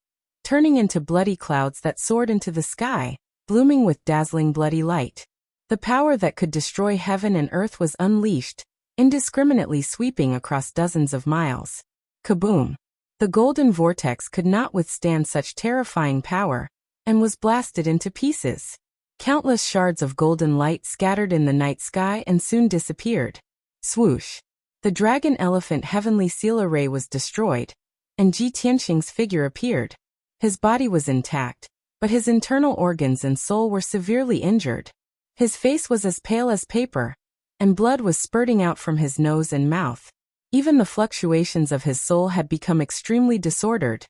turning into bloody clouds that soared into the sky, blooming with dazzling bloody light. The power that could destroy heaven and earth was unleashed, indiscriminately sweeping across dozens of miles. Kaboom! The golden vortex could not withstand such terrifying power, and was blasted into pieces. Countless shards of golden light scattered in the night sky and soon disappeared. Swoosh! The dragon elephant heavenly seal array was destroyed, and Ji Tianqing's figure appeared. His body was intact, but his internal organs and soul were severely injured. His face was as pale as paper, and blood was spurting out from his nose and mouth. Even the fluctuations of his soul had become extremely disordered,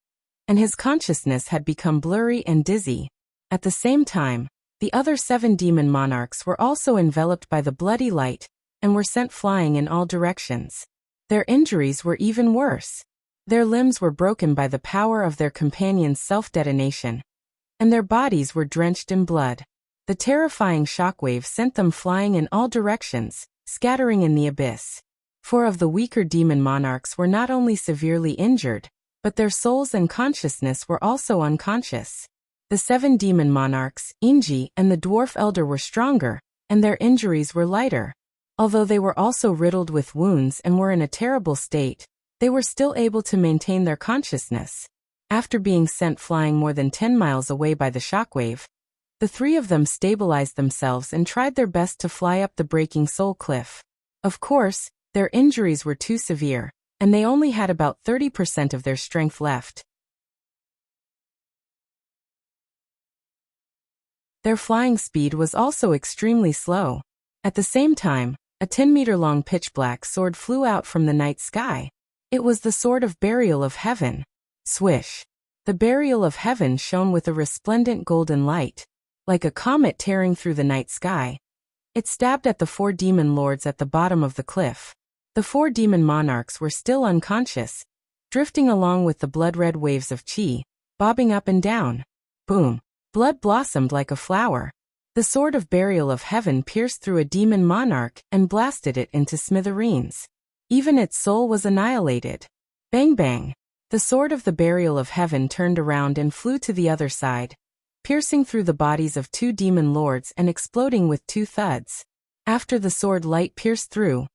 and his consciousness had become blurry and dizzy. At the same time, the other 7 demon monarchs were also enveloped by the bloody light, and were sent flying in all directions. Their injuries were even worse. Their limbs were broken by the power of their companions' self-detonation, and their bodies were drenched in blood. The terrifying shockwave sent them flying in all directions, scattering in the abyss. 4 of the weaker demon monarchs were not only severely injured, but their souls and consciousness were also unconscious. The 7 demon monarchs, Inji and the dwarf elder were stronger, and their injuries were lighter. Although they were also riddled with wounds and were in a terrible state, they were still able to maintain their consciousness. After being sent flying more than 10 miles away by the shockwave, the 3 of them stabilized themselves and tried their best to fly up the breaking soul cliff. Of course, their injuries were too severe, and they only had about 30% of their strength left. Their flying speed was also extremely slow. At the same time, a 10-meter-long pitch-black sword flew out from the night sky. It was the Sword of Burial of Heaven. Swish! The Burial of Heaven shone with a resplendent golden light. Like a comet tearing through the night sky, It stabbed at the 4 demon lords at the bottom of the cliff. The 4 demon monarchs were still unconscious, drifting along with the blood-red waves of chi, bobbing up and down. Boom! Blood blossomed like a flower. The sword of burial of heaven pierced through a demon monarch and blasted it into smithereens. Even its soul was annihilated. Bang bang! The sword of the burial of heaven turned around and flew to the other side, piercing through the bodies of 2 demon lords and exploding with 2 thuds. After the sword light pierced through,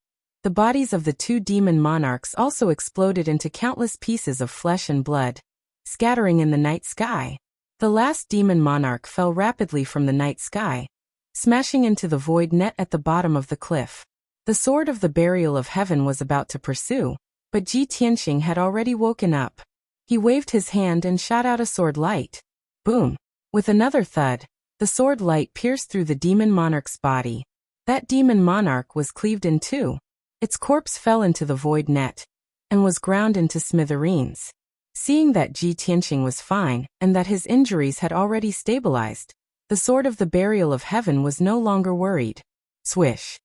the bodies of the 2 demon monarchs also exploded into countless pieces of flesh and blood, scattering in the night sky. The last demon monarch fell rapidly from the night sky, smashing into the void net at the bottom of the cliff. The sword of the burial of heaven was about to pursue, but Ji Tianxing had already woken up. He waved his hand and shot out a sword light. Boom! With another thud, the sword light pierced through the demon monarch's body. That demon monarch was cleaved in 2. Its corpse fell into the void net and was ground into smithereens. Seeing that Ji Tianxing was fine and that his injuries had already stabilized, the sword of the burial of heaven was no longer worried. Swish!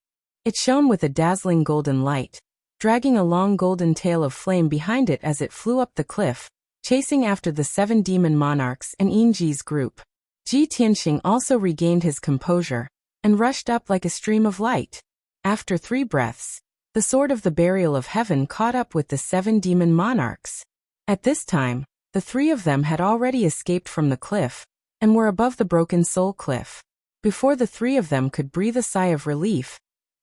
It shone with a dazzling golden light, dragging a long golden tail of flame behind it as it flew up the cliff, chasing after the 7 demon monarchs and Yinji's group. Ji Tianxing also regained his composure and rushed up like a stream of light. After 3 breaths, the sword of the burial of heaven caught up with the 7 demon monarchs. At this time, the 3 of them had already escaped from the cliff and were above the broken soul cliff. Before the 3 of them could breathe a sigh of relief,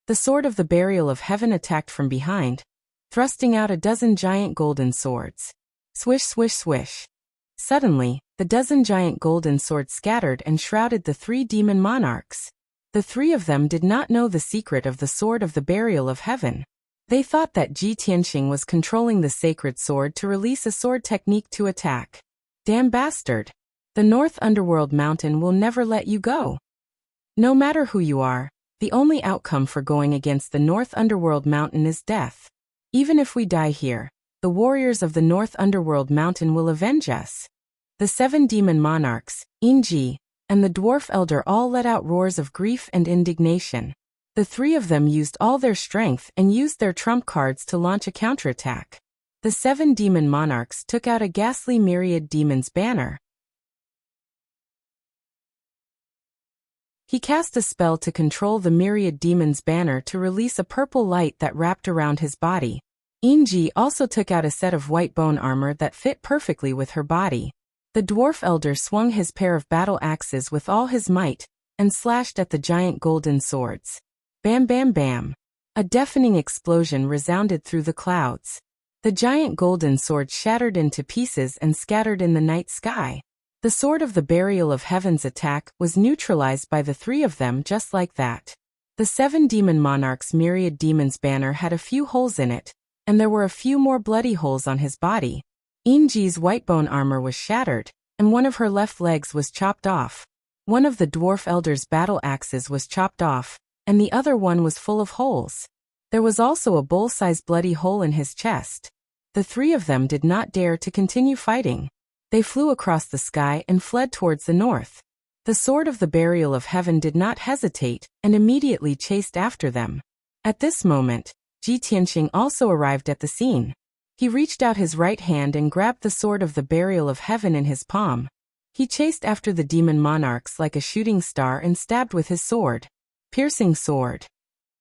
the sword of the burial of heaven attacked from behind, thrusting out a dozen giant golden swords. Swish, swish, swish. Suddenly, the dozen giant golden swords scattered and shrouded the 3 demon monarchs. The 3 of them did not know the secret of the sword of the burial of heaven. They thought that Ji Tianxing was controlling the sacred sword to release a sword technique to attack. Damn bastard! The North Underworld Mountain will never let you go. No matter who you are, the only outcome for going against the North Underworld Mountain is death. Even if we die here, the warriors of the North Underworld Mountain will avenge us. The 7 demon monarchs, Yinji, and the dwarf elder all let out roars of grief and indignation. The 3 of them used all their strength and used their trump cards to launch a counterattack. The 7 demon monarchs took out a ghastly myriad demon's banner. He cast a spell to control the myriad demon's banner to release a purple light that wrapped around his body. Yinji also took out a set of white bone armor that fit perfectly with her body. The dwarf elder swung his pair of battle axes with all his might and slashed at the giant golden swords. Bam bam bam. A deafening explosion resounded through the clouds. The giant golden sword shattered into pieces and scattered in the night sky. The sword of the burial of heaven's attack was neutralized by the 3 of them just like that. The 7 demon monarchs' myriad demon's banner had a few holes in it, and there were a few more bloody holes on his body. Yinji's white bone armor was shattered, and one of her left legs was chopped off. One of the dwarf elder's battle axes was chopped off, and the other one was full of holes. There was also a bowl-sized bloody hole in his chest. The 3 of them did not dare to continue fighting. They flew across the sky and fled towards the north. The sword of the burial of heaven did not hesitate and immediately chased after them. At this moment, Ji Tianxing also arrived at the scene. He reached out his right hand and grabbed the sword of the burial of heaven in his palm. He chased after the demon monarchs like a shooting star and stabbed with his sword. Piercing sword.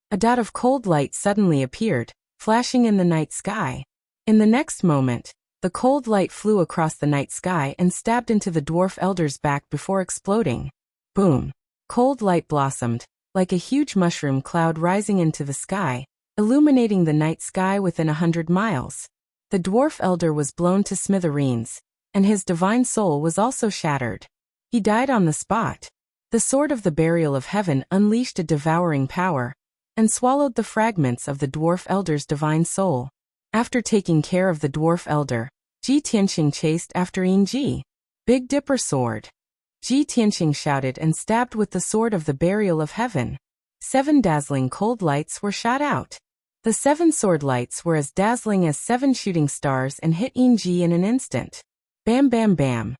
A dot of cold light suddenly appeared, flashing in the night sky. In the next moment, the cold light flew across the night sky and stabbed into the dwarf elder's back before exploding. Boom! Cold light blossomed, like a huge mushroom cloud rising into the sky, illuminating the night sky within 100 miles. The dwarf elder was blown to smithereens, and his divine soul was also shattered. He died on the spot. The sword of the burial of heaven unleashed a devouring power, and swallowed the fragments of the dwarf elder's divine soul. After taking care of the dwarf elder, Ji Tianxing chased after Yinji. Big Dipper sword. Ji Tianxing shouted and stabbed with the sword of the burial of heaven. 7 dazzling cold lights were shot out. The 7 sword lights were as dazzling as 7 shooting stars and hit Yinji in an instant. Bam bam bam.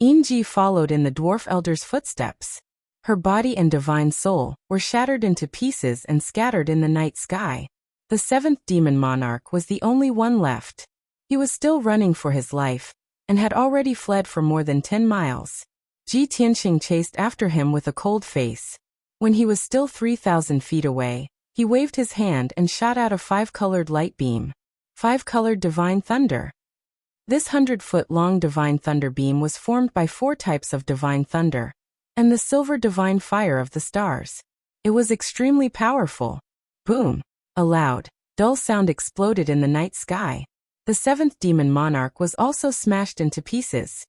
Yinji followed in the dwarf elder's footsteps. Her body and divine soul were shattered into pieces and scattered in the night sky. The seventh demon monarch was the only one left. He was still running for his life, and had already fled for more than 10 miles. Ji Tianxing chased after him with a cold face. When he was still 3,000 feet away, he waved his hand and shot out a 5-colored light beam. 5-colored divine thunder. This 100-foot-long divine thunder beam was formed by 4 types of divine thunder, and the silver divine fire of the stars. It was extremely powerful. Boom! A loud, dull sound exploded in the night sky. The seventh demon monarch was also smashed into pieces.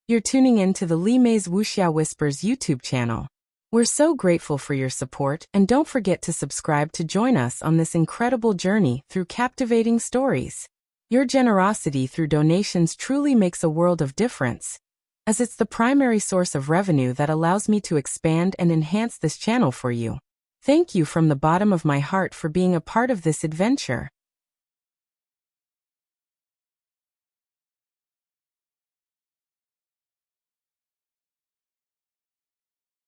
You're tuning in to the Li Mei's Wuxia Whispers YouTube channel. We're so grateful for your support, and don't forget to subscribe to join us on this incredible journey through captivating stories. Your generosity through donations truly makes a world of difference, as it's the primary source of revenue that allows me to expand and enhance this channel for you. Thank you from the bottom of my heart for being a part of this adventure.